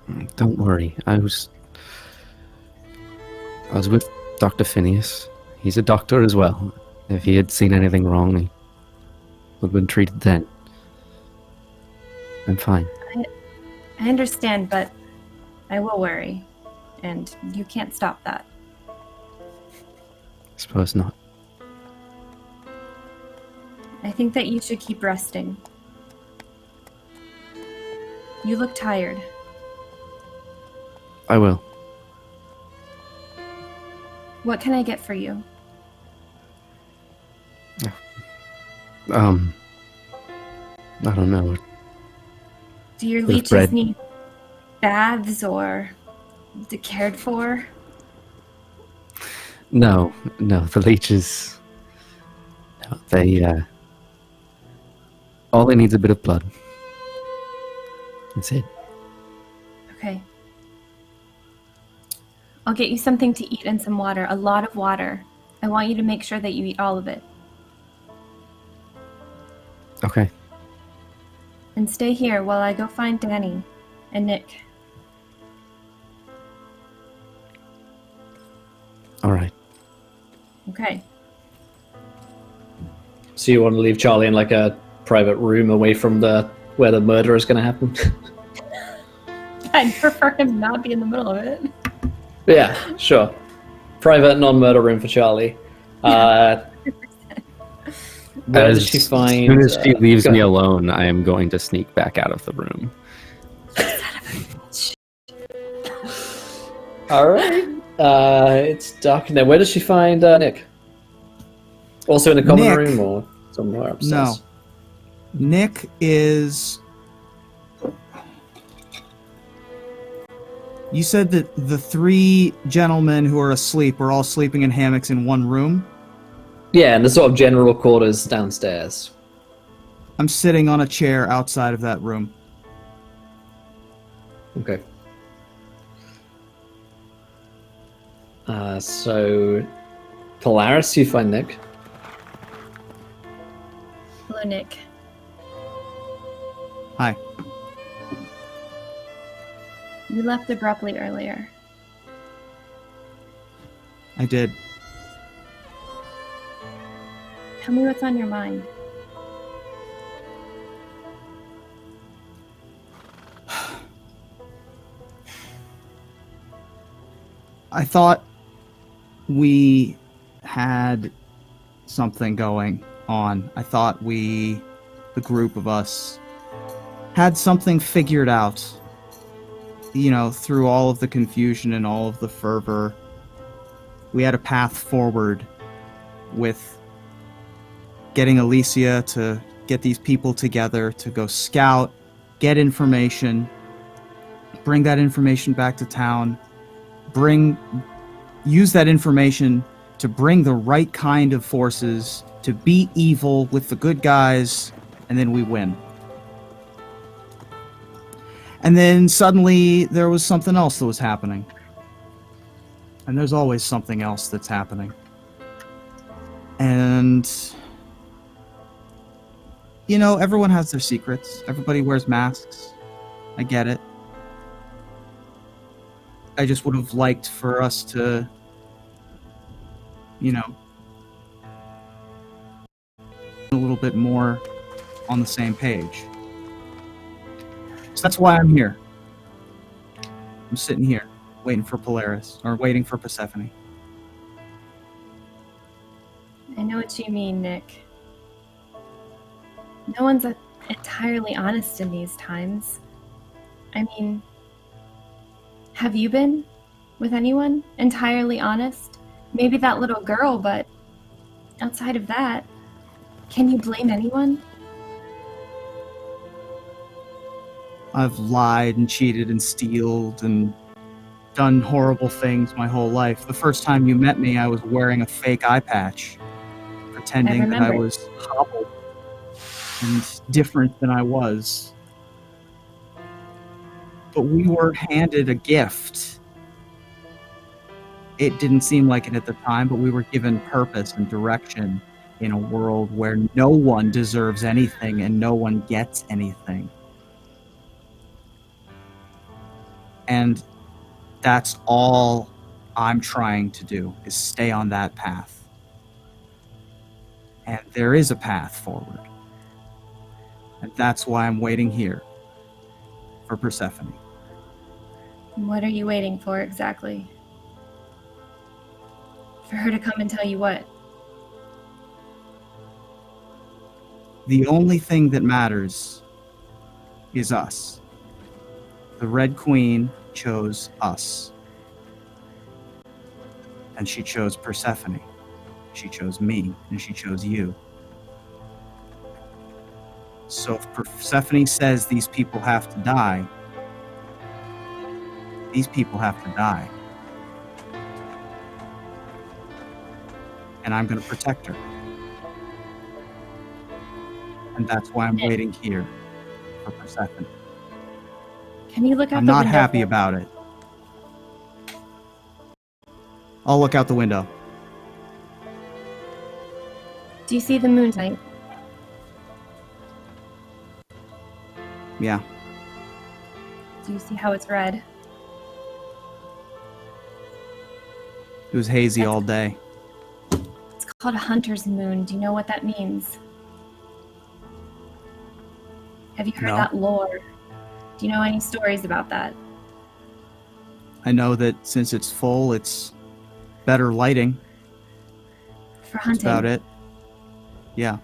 now. Don't worry. I was with Dr. Phineas. He's a doctor as well. If he had seen anything wrong, he would have been treated then. I'm fine. I understand, but I will worry, and you can't stop that. I suppose not. I think that you should keep resting. You look tired. I will. What can I get for you? I don't know. Do your Bit of leeches bread. need baths or cared for? No, the leeches. No, they. All they need is a bit of blood. That's it. Okay. I'll get you something to eat and some water, a lot of water. I want you to make sure that you eat all of it. Okay. And stay here while I go find Danny and Nick. All right. Okay. So you want to leave Charlie in like a private room away from where the murder is going to happen? I'd prefer him not be in the middle of it. Yeah, sure. Private non-murder room for Charlie. Where does she find? As soon as she leaves go me ahead. alone, I am going to sneak back out of the room. All right. It's dark now. Where does she find Nick? Also in the common Nick- room or somewhere upstairs? No. Nick is... You said that the three gentlemen who are asleep were all sleeping in hammocks in one room? Yeah, in the sort of general quarters downstairs. I'm sitting on a chair outside of that room. Okay. So, Polaris, you find Nick. Hello, Nick. Hi. You left abruptly earlier. I did. Tell me what's on your mind. I thought we had something going on. I thought we, the group of us, had something figured out. You know, through all of the confusion and all of the fervor, we had a path forward with getting Alicia to get these people together to go scout, get information, bring that information back to town, use that information to bring the right kind of forces to beat evil with the good guys, and then we win. And then suddenly there was something else that was happening. And there's always something else that's happening. And you know, everyone has their secrets. Everybody wears masks. I get it. I just would have liked for us to, you know, a little bit more on the same page. So that's why I'm here. I'm sitting here, waiting for Polaris, or waiting for Persephone. I know what you mean, Nick. No one's entirely honest in these times. I mean, have you been with anyone entirely honest? Maybe that little girl, but outside of that, can you blame anyone? I've lied and cheated and stealed and done horrible things my whole life. The first time you met me, I was wearing a fake eye patch, pretending that I was hobbled and different than I was. But we were handed a gift. It didn't seem like it at the time, but we were given purpose and direction in a world where no one deserves anything and no one gets anything. And that's all I'm trying to do, is stay on that path. And there is a path forward. And that's why I'm waiting here for Persephone. What are you waiting for exactly? For her to come and tell you what? The only thing that matters is us. The Red Queen chose us. And she chose Persephone. She chose me, and she chose you. So if Persephone says these people have to die, these people have to die. And I'm going to protect her. And that's why I'm waiting here for Persephone. Can you look out I'm the not window? happy about it. I'll look out the window. Do you see the moon tonight? Yeah. Do you see how it's red? It was hazy all day. It's called a hunter's moon. Do you know what that means? Have you heard No. that lore? Do you know any stories about that? I know that since it's full, it's better lighting. For That's hunting. about it. Yeah.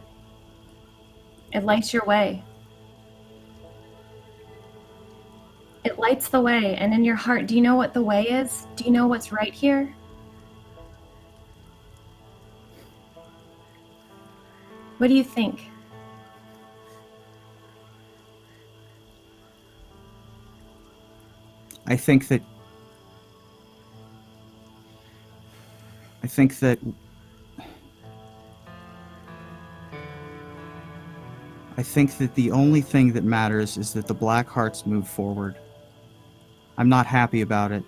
It lights your way. It lights the way, and in your heart, do you know what the way is? Do you know what's right here? What do you think? I think that I think that the only thing that matters is that the Blackhearts move forward. I'm not happy about it.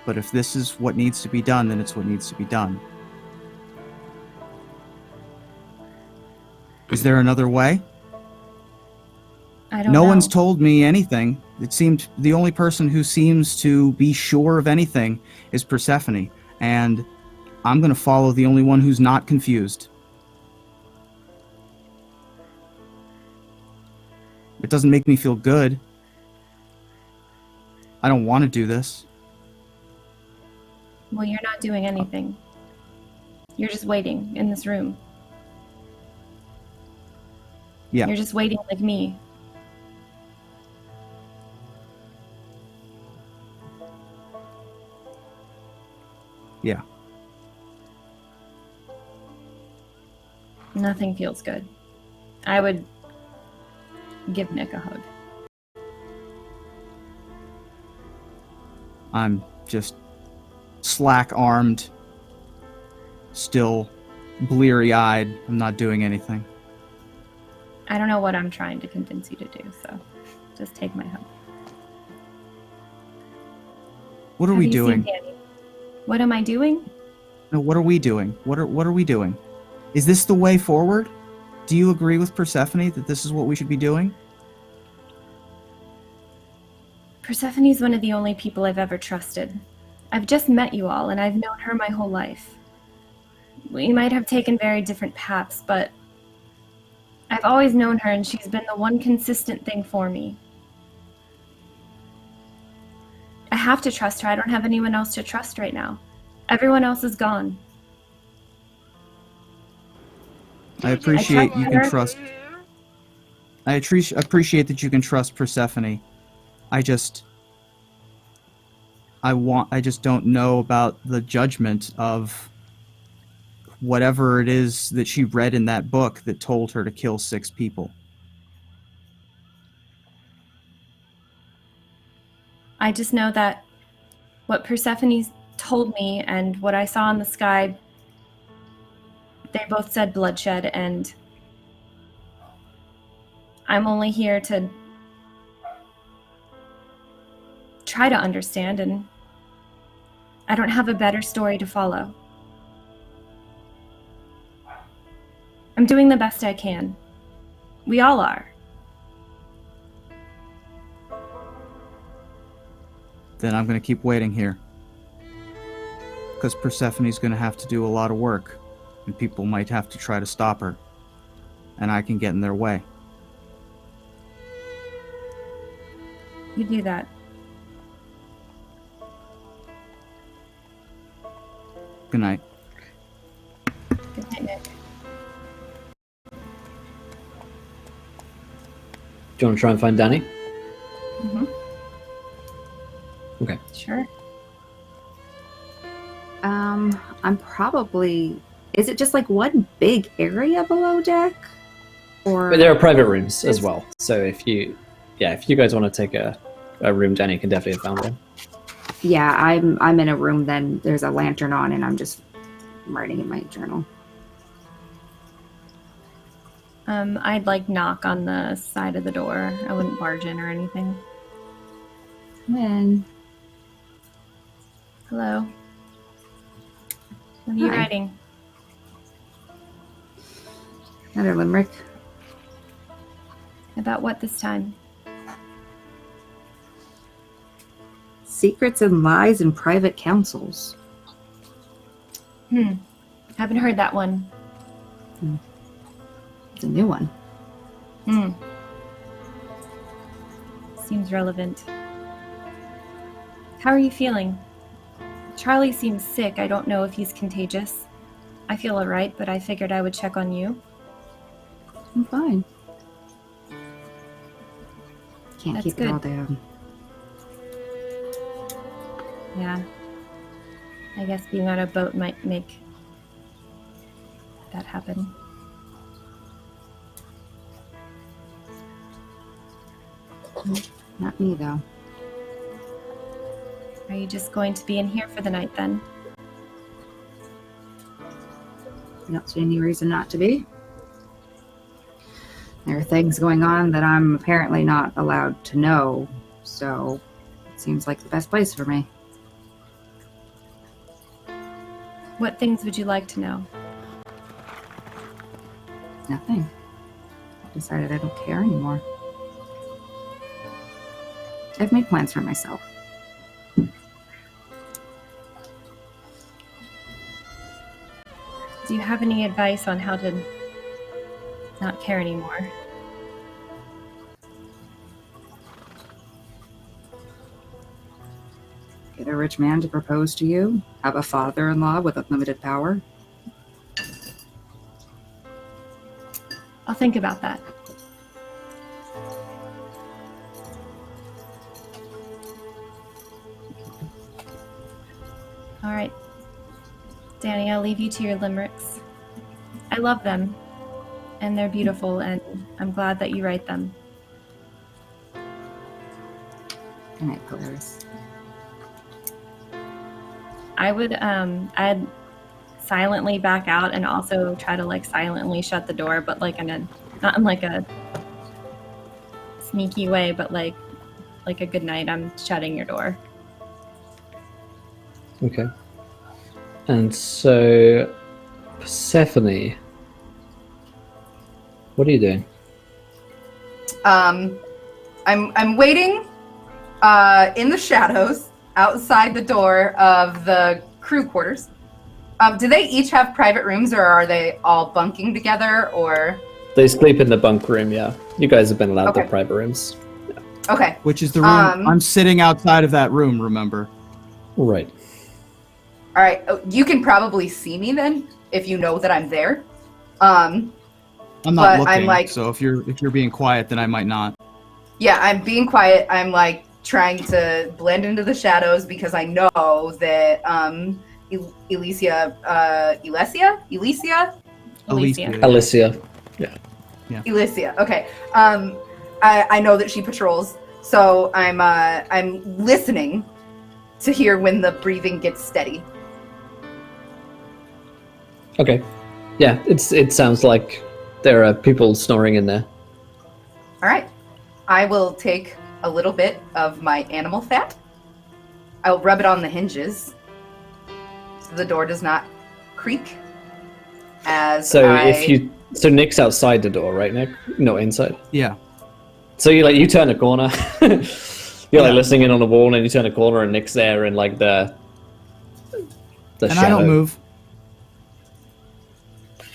But if this is what needs to be done, then it's what needs to be done. Is there another way? I don't know. No one's told me anything. It seemed the only person who seems to be sure of anything is Persephone, and I'm going to follow the only one who's not confused. It doesn't make me feel good. I don't want to do this. Well, you're not doing anything. You're just waiting in this room. Yeah. You're just waiting like me. Yeah. Nothing feels good. I would give Nick a hug. I'm just slack-armed, still bleary-eyed. I'm not doing anything. I don't know what I'm trying to convince you to do, so just take my hug. What are Have we you seen doing? Danny? What am I doing? No, what are we doing? What are we doing? Is this the way forward? Do you agree with Persephone that this is what we should be doing? Persephone's one of the only people I've ever trusted. I've just met you all, and I've known her my whole life. We might have taken very different paths, but I've always known her, and she's been the one consistent thing for me. I have to trust her. I don't have anyone else to trust right now. Everyone else is gone. I appreciate you can her. trust. I appreciate that you can trust Persephone. I just don't know about the judgment of whatever it is that she read in that book that told her to kill 6 people. I just know that what Persephone told me and what I saw in the sky, they both said bloodshed, and I'm only here to try to understand, and I don't have a better story to follow. I'm doing the best I can. We all are. Then I'm going to keep waiting here. Because Persephone's going to have to do a lot of work, and people might have to try to stop her. And I can get in their way. You do that. Good night. Good night, Nick. Do you want to try and find Danny? Mm-hmm. Okay. Sure. I'm probably... Is it just like one big area below deck? Or But there are private rooms as well. So if you guys want to take a room, Danny can definitely have found one. Yeah, I'm in a room then. There's a lantern on and I'm just writing in my journal. I'd like knock on the side of the door. I wouldn't barge in or anything. When? Hello. What are you Hi. writing? Another limerick. About what this time? Secrets and lies in private councils. Haven't heard that one. It's a new one. Seems relevant. How are you feeling? Charlie seems sick. I don't know if he's contagious. I feel alright, but I figured I would check on you. I'm fine. Can't That's keep good. it all down. Yeah. I guess being on a boat might make that happen. Not me, though. Are you just going to be in here for the night then? I don't see any reason not to be. There are things going on that I'm apparently not allowed to know, so it seems like the best place for me. What things would you like to know? Nothing. I decided I don't care anymore. I've made plans for myself. Do you have any advice on how to not care anymore? Get a rich man to propose to you, have a father-in-law with unlimited power. I'll think about that. All right. Danny, I'll leave you to your limericks. I love them, and they're beautiful, and I'm glad that you write them. Good night, Polaris. I would I'd silently back out and also try to like silently shut the door, but like not in like a sneaky way, but like a good night, I'm shutting your door. Okay. And so, Persephone, what are you doing? I'm waiting in the shadows outside the door of the crew quarters. Do they each have private rooms, or are they all bunking together, or? They sleep in the bunk room, yeah. You guys have been allowed Okay. the private rooms. Okay. Which is the room. I'm sitting outside of that room, remember? Right. All right. Oh, you can probably see me then if you know that I'm there. I'm not But looking, I'm like- so if you're being quiet, then I might not. Yeah, I'm being quiet. I'm like trying to blend into the shadows because I know that Alicia. Alicia. Okay. I know that she patrols, so I'm listening to hear when the breathing gets steady. Okay. Yeah, it sounds like there are people snoring in there. All right. I will take a little bit of my animal fat. I'll rub it on the hinges so the door does not creak. So Nick's outside the door, right, Nick? Not inside. Yeah. So you turn a corner. You're like Yeah. listening in on the wall, and you turn a corner, and Nick's there in like the And shadow. I don't move.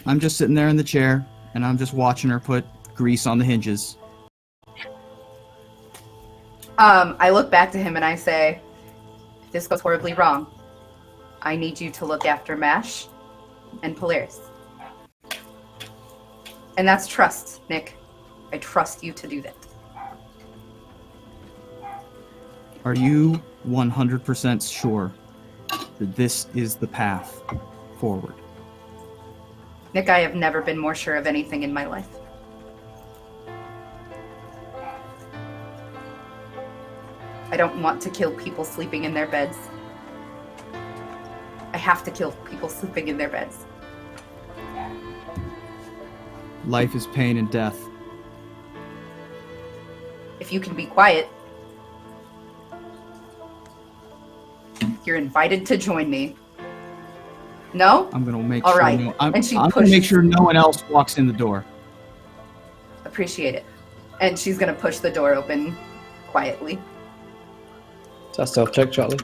I'm just sitting there in the chair, and I'm just watching her put grease on the hinges. I look back to him and I say, if this goes horribly wrong, I need you to look after Mash and Polaris. And that's trust, Nick. I trust you to do that. Are you 100% sure that this is the path forward? Nick, I have never been more sure of anything in my life. I don't want to kill people sleeping in their beds. I have to kill people sleeping in their beds. Life is pain and death. If you can be quiet, you're invited to join me. No? I'm gonna make All sure. right. I'm And she gonna pushes- make sure no one else walks in the door. Appreciate it. And she's gonna push the door open quietly. Is that stealth check, Charlie?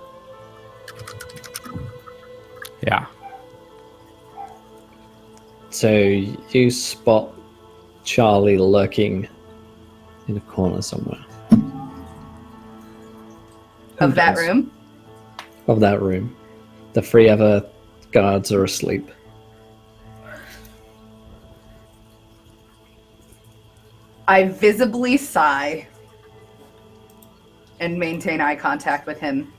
Yeah. So you spot Charlie lurking in a corner somewhere Of that does? room. of that room. The three other guards are asleep. I visibly sigh and maintain eye contact with him.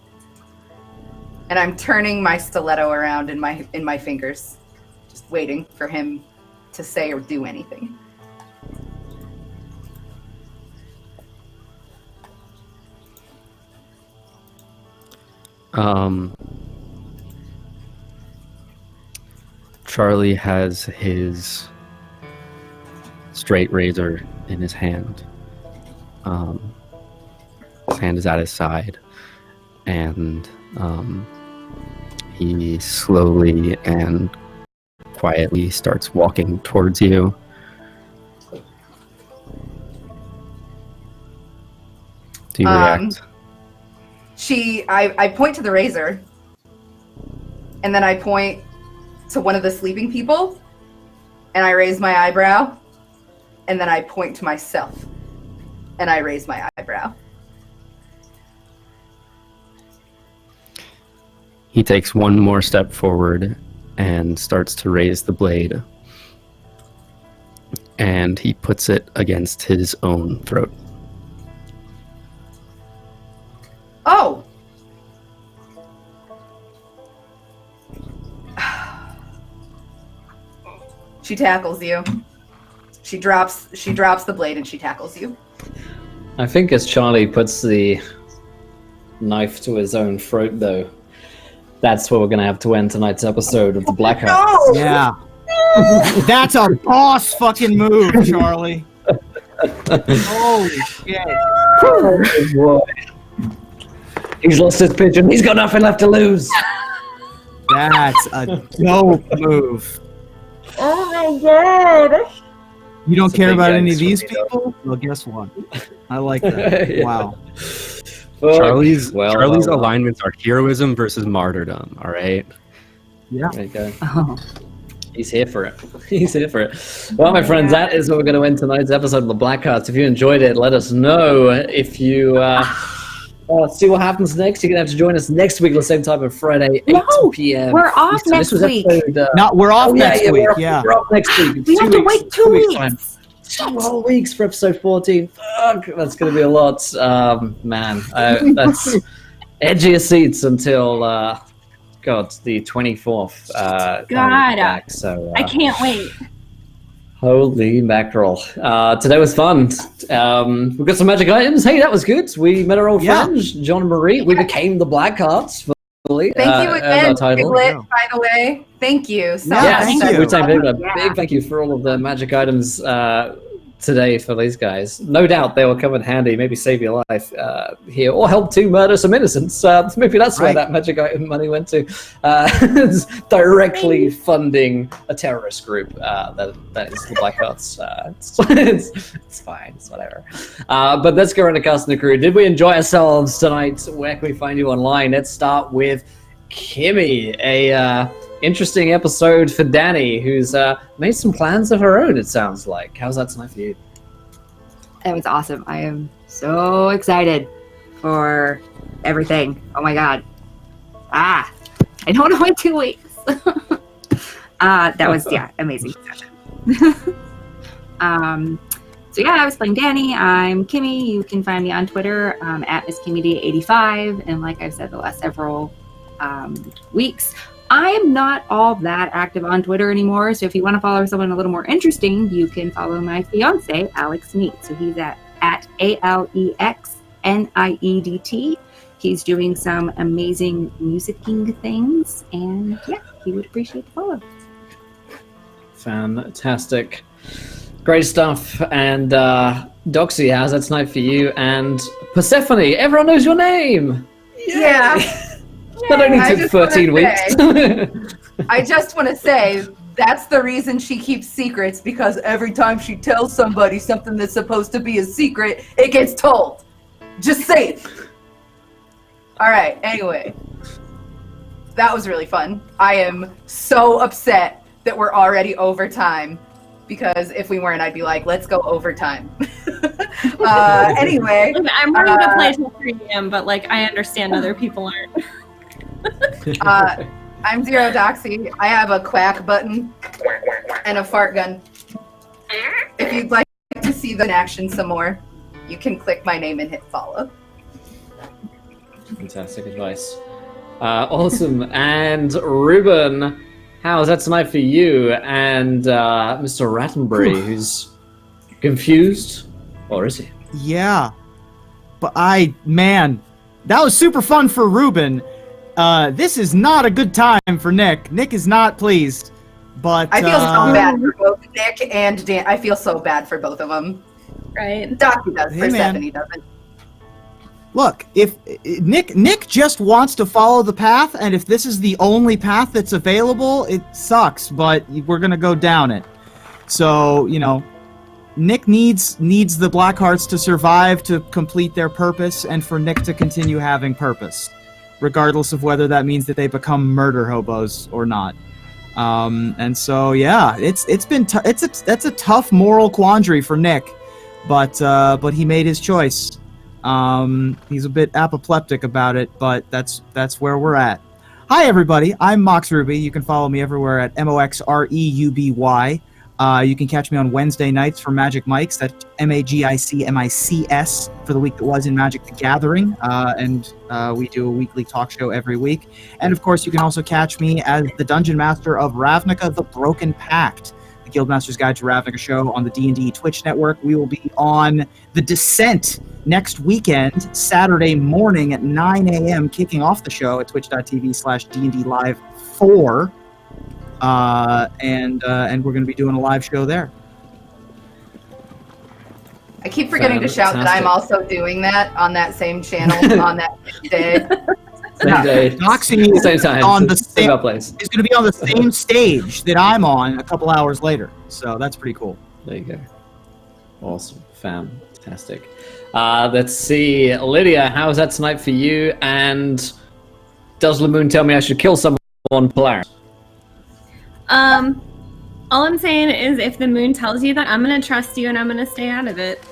And I'm turning my stiletto around in my fingers, just waiting for him to say or do anything. Charlie has his straight razor in his hand. His hand is at his side, and he slowly and quietly starts walking towards you. Do you react? I point to the razor, and then I point to one of the sleeping people, and I raise my eyebrow, and then I point to myself, and I raise my eyebrow. He takes one more step forward and starts to raise the blade, and he puts it against his own throat. Oh! She tackles you. She drops the blade and she tackles you. I think as Charlie puts the knife to his own throat, though, that's where we're going to have to end tonight's episode of the Blackhearts. Yeah. That's a boss fucking move, Charlie. Holy shit. Oh, boy. He's lost his pigeon. He's got nothing left to lose. That's a dope move. Oh my god! You don't It's a care big about yikes any of for these me, though. people? Well, guess what? I like that. Yeah. Wow. Charlie's Well. alignments are heroism versus martyrdom, all right? Yeah. There you go. Oh. He's here for it. He's here for it. Well, my friends, that is where we're going to end tonight's episode of the Blackhearts. If you enjoyed it, let us know. If you see what happens next, you're going to have to join us next week at the same time on Friday, 8 p.m. We're off Eastern. next This was week. episode, We're off next week. We're Yeah. off next week. We have to wait 2 weeks. time. 2 whole weeks for episode 14. Fuck, that's going to be a lot. Man, that's edge of your seats until, the 24th. Back, so, I can't wait. Holy mackerel. Today was fun. We've got some magic items. Hey, that was good. We met our old friends, John and Marie. We became the Blackhearts. Thank you again, Piglet, by the way. Thank you. So thank you. We'd say big thank you for all of the magic items today for these guys. No doubt they will come in handy, maybe save your life here, or help to murder some innocents. Maybe that's where that magic item money went to. It's directly funding a terrorist group that is the Blackhearts. It's fine, it's whatever. But let's go around the cast and the crew. Did we enjoy ourselves tonight? Where can we find you online? Let's start with Kimmy, a interesting episode for Danny, who's made some plans of her own, it sounds like. How's that tonight for you? That was awesome. I am so excited for everything. Oh my god. I don't know in 2 weeks. That was, amazing. So I was playing Danny. I'm Kimmy. You can find me on Twitter at MissKimmyD85. And like I've said the last several weeks, I am not all that active on Twitter anymore, so if you want to follow someone a little more interesting, you can follow my fiance, Alex Neat. So he's at AlexNIEDT. He's doing some amazing musicking things, and he would appreciate the follow. Fantastic. Great stuff. And Doxy, how's that tonight for you? And Persephone, everyone knows your name! Yeah. That only took 13 weeks. I just want to say, that's the reason she keeps secrets, because every time she tells somebody something that's supposed to be a secret, it gets told. Just say it. All right, anyway. That was really fun. I am so upset that we're already over time, because if we weren't, I'd be like, let's go overtime. Anyway. I'm ready to play till 3 a.m., but I understand other people aren't. I'm Zero Doxy. I have a quack button and a fart gun. If you'd like to see the in action some more, you can click my name and hit follow. Fantastic advice. Awesome. And Ruben, how's that tonight for you? And Mr. Rattenbury, who's confused, or is he? Yeah. But that was super fun for Ruben. This is not a good time for Nick. Nick is not pleased. But I feel so bad for both of Nick and Dan. I feel so bad for both of them. Right. Docu does, Hey, Persephone doesn't. Look, if Nick just wants to follow the path, and if this is the only path that's available, it sucks, but we're gonna go down it. So, Nick needs the Blackhearts to survive to complete their purpose, and for Nick to continue having purpose, regardless of whether that means that they become murder hobos or not. And so, yeah, that's a tough moral quandary for Nick, but he made his choice. He's a bit apoplectic about it, but that's where we're at. Hi, everybody. I'm Mox Ruby. You can follow me everywhere at MoxReuby. You can catch me on Wednesday nights for Magic Mics. That's MAGICMICS for the week that was in Magic the Gathering. And we do a weekly talk show every week. And, of course, you can also catch me as the Dungeon Master of Ravnica, the Broken Pact, the Guildmaster's Guide to Ravnica show on the D&D Twitch network. We will be on The Descent next weekend, Saturday morning at 9 a.m., kicking off the show at twitch.tv/D&D Live 4. And we're going to be doing a live show there. I keep forgetting to shout that I'm also doing that on that same channel on that day. Same day. Doxing Same time. on the same place. It's going to be on the same stage that I'm on a couple hours later. So that's pretty cool. There you go. Awesome. Fantastic. Let's see. Lydia, how was that tonight for you? And does Lamoon tell me I should kill someone on Polaris? All I'm saying is if the moon tells you that, I'm going to trust you and I'm going to stay out of it.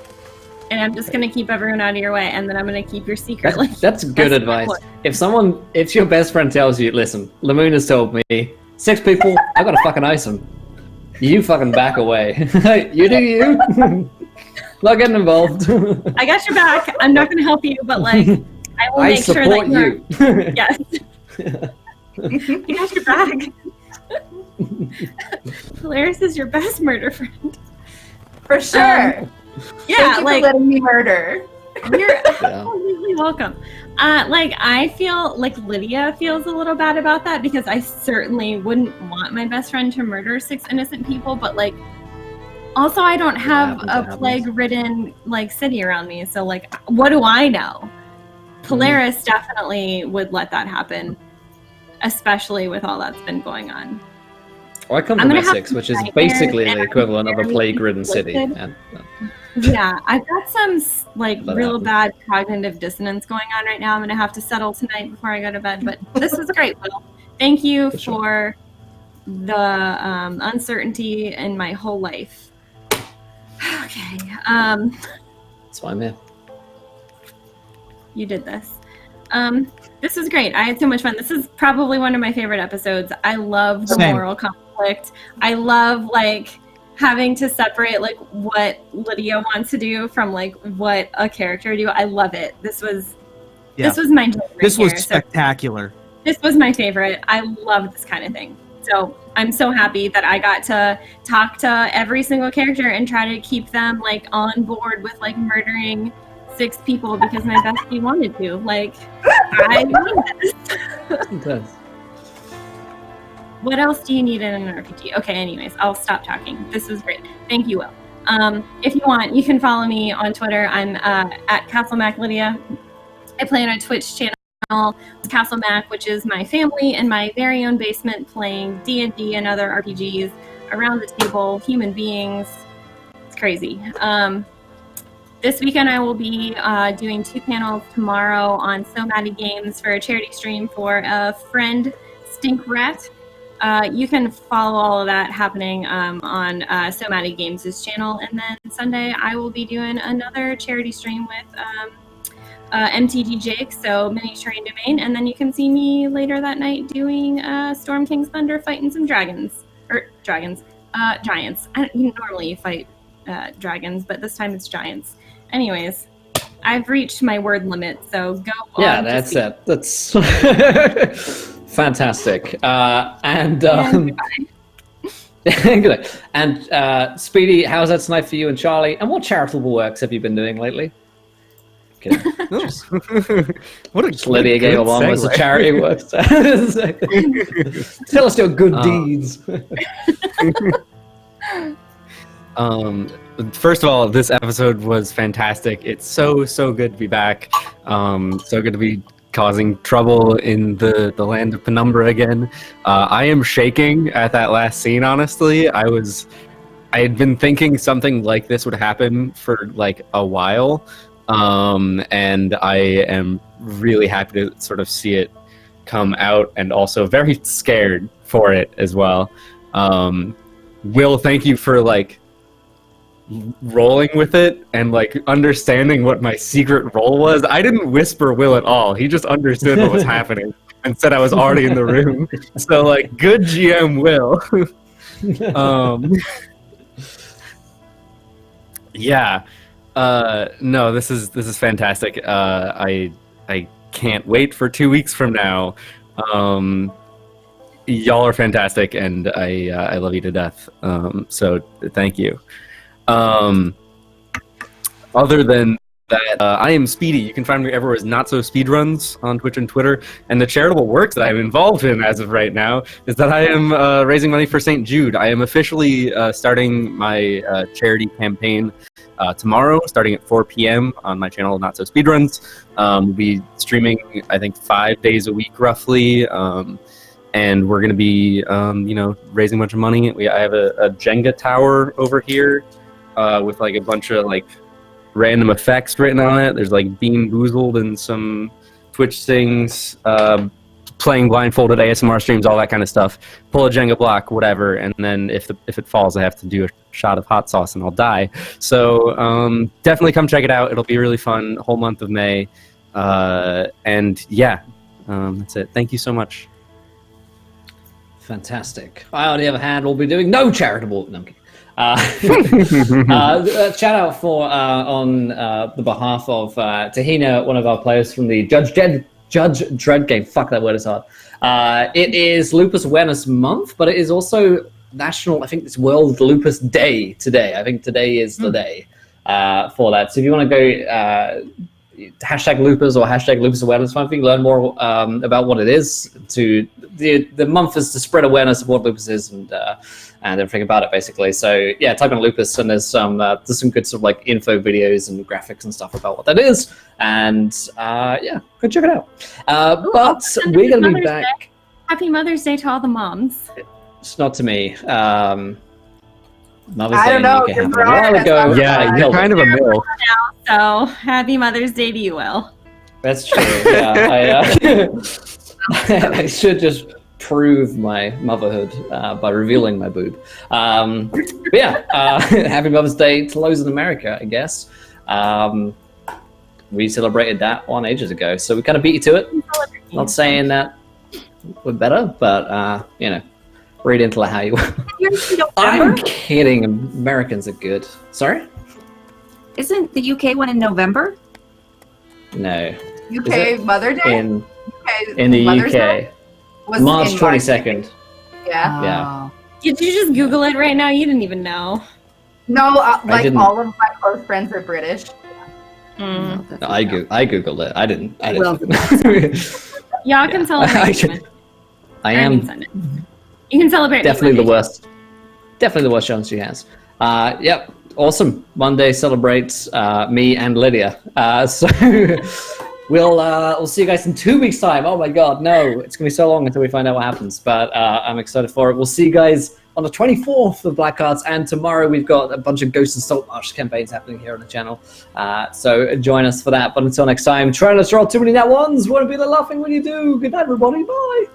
And I'm just going to keep everyone out of your way, and then I'm going to keep your secret. That's good advice. If your best friend tells you, listen, Lamoon has told me, 6 people, I got to fucking ice them. You fucking back away. You do you. Not getting involved. I got your back. I'm not going to help you, but I will make sure that you. Yes. I got your back. Polaris is your best murder friend. For sure. Yeah, Thank you for letting me murder. You're absolutely welcome. I feel like Lydia feels a little bad about that because I certainly wouldn't want my best friend to murder 6 innocent people, but also I don't have a plague-ridden city around me, so what do I know? Polaris definitely would let that happen, especially with all that's been going on. Well, I come from Essex, which is basically the equivalent of a plague-ridden city. Yeah, I've got some real bad cognitive dissonance going on right now. I'm going to have to settle tonight before I go to bed. But this was great, Will. Thank you for the uncertainty in my whole life. Okay. That's why I'm here. You did this. This was great. I had so much fun. This is probably one of my favorite episodes. I love the moral conflict. I love having to separate what Lydia wants to do from what a character do. I love it. This was my joy right This was here. spectacular. So, this was my favorite. I love this kind of thing. So I'm so happy that I got to talk to every single character and try to keep them on board with murdering 6 people because my bestie wanted to. I love this. What else do you need in an RPG? Okay, anyways, I'll stop talking. This was great. Thank you, Will. If you want, you can follow me on Twitter. I'm at CastleMacLydia. I play on a Twitch channel, CastleMac, which is my family in my very own basement playing D&D and other RPGs around the table, human beings. It's crazy. This weekend I will be doing 2 panels tomorrow on So Maddie Games for a charity stream for a friend, Stink Rat. You can follow all of that happening on So Maddie Games' channel. And then Sunday I will be doing another charity stream with MTG Jake, so Mini Terrain Domain. And then you can see me later that night doing Storm King's Thunder fighting some dragons. Giants. Normally you fight dragons, but this time it's giants. Anyways, I've reached my word limit, so go on. Yeah, that's it. That's fantastic. And Speedy, how's that tonight for you and Charlie? And what charitable works have you been doing lately? What a Lydia gave one was a charity works. Tell us your good deeds. First of all, this episode was fantastic. It's so good to be back. So good to be causing trouble in the land of Penumbra again. I am shaking at that last scene, honestly. I had been thinking something like this would happen for like a while. And I am really happy to sort of see it come out, and also very scared for it as well. Will, thank you for like rolling with it and like understanding what my secret role was. I didn't whisper Will at all. He just understood what was happening and said I was already in the room. So like, good GM Will. Yeah. No, this is fantastic. I can't wait for 2 weeks from now. Y'all are fantastic, and I love you to death. So thank you. Other than that, I am Speedy. You can find me everywhere as Not So Speedruns on Twitch and Twitter. And the charitable work that I'm involved in as of right now is that I am raising money for St. Jude. I am officially starting my charity campaign tomorrow, starting at 4 p.m. on my channel, Not So Speedruns. We'll be streaming, I think, 5 days a week, roughly. And we're going to be, raising a bunch of money. I have a Jenga tower over here with like a bunch of like random effects written on it. There's like Bean Boozled and some Twitch things, playing blindfolded ASMR streams, all that kind of stuff. Pull a Jenga block, whatever, and then if it falls, I have to do a shot of hot sauce and I'll die. So definitely come check it out. It'll be really fun. Whole month of May, and yeah, that's it. Thank you so much. Fantastic. I, on the other hand, will be doing no charitable. No, I'm kidding. Shout out for on the behalf of Tahina, one of our players from the Judge Dredd game. Fuck, that word is hard. It is Lupus Awareness Month, but it is also National, I think it's World Lupus Day today. I think today is the day for that. So if you want to go hashtag lupus or hashtag lupus awareness month, you can learn more about what it is. The month is to spread awareness of what lupus is and everything about it, basically. So yeah, type in lupus and there's some good sort of like info videos and graphics and stuff about what that is. And yeah, go check it out. But we're gonna be back. Day. Happy Mother's Day to all the moms. It's not to me. Mother's I Day don't know. in UK happened a while ago. Yeah, you're kind of a mill. So happy Mother's Day to you, Will. That's true. Yeah, I should just prove my motherhood by revealing my boob. But yeah, happy Mother's Day to those in America, I guess. We celebrated that one ages ago, so we kind of beat you to it. Not saying that we're better, but read into how you will. I'm kidding. Americans are good. Sorry? Isn't the UK one in November? No. UK Mother Day? In the Mother's UK. Day? Was March in 22nd. Yeah. Yeah. Did you just Google it right now? You didn't even know. No, like didn't. all of my close friends are British. Mm. No, I googled it. I didn't. Y'all can celebrate. I am You can celebrate. definitely the worst. Definitely the worst chance she has. Yep. Awesome. Monday celebrates me and Lydia. So we'll see you guys in 2 weeks' time. Oh my God, no! It's gonna be so long until we find out what happens. But I'm excited for it. We'll see you guys on the 24th of Blackhearts, and tomorrow we've got a bunch of Ghost and Saltmarsh campaigns happening here on the channel. So join us for that. But until next time, try not to roll too many nat ones. Won't be the laughing when you do. Good night, everybody. Bye.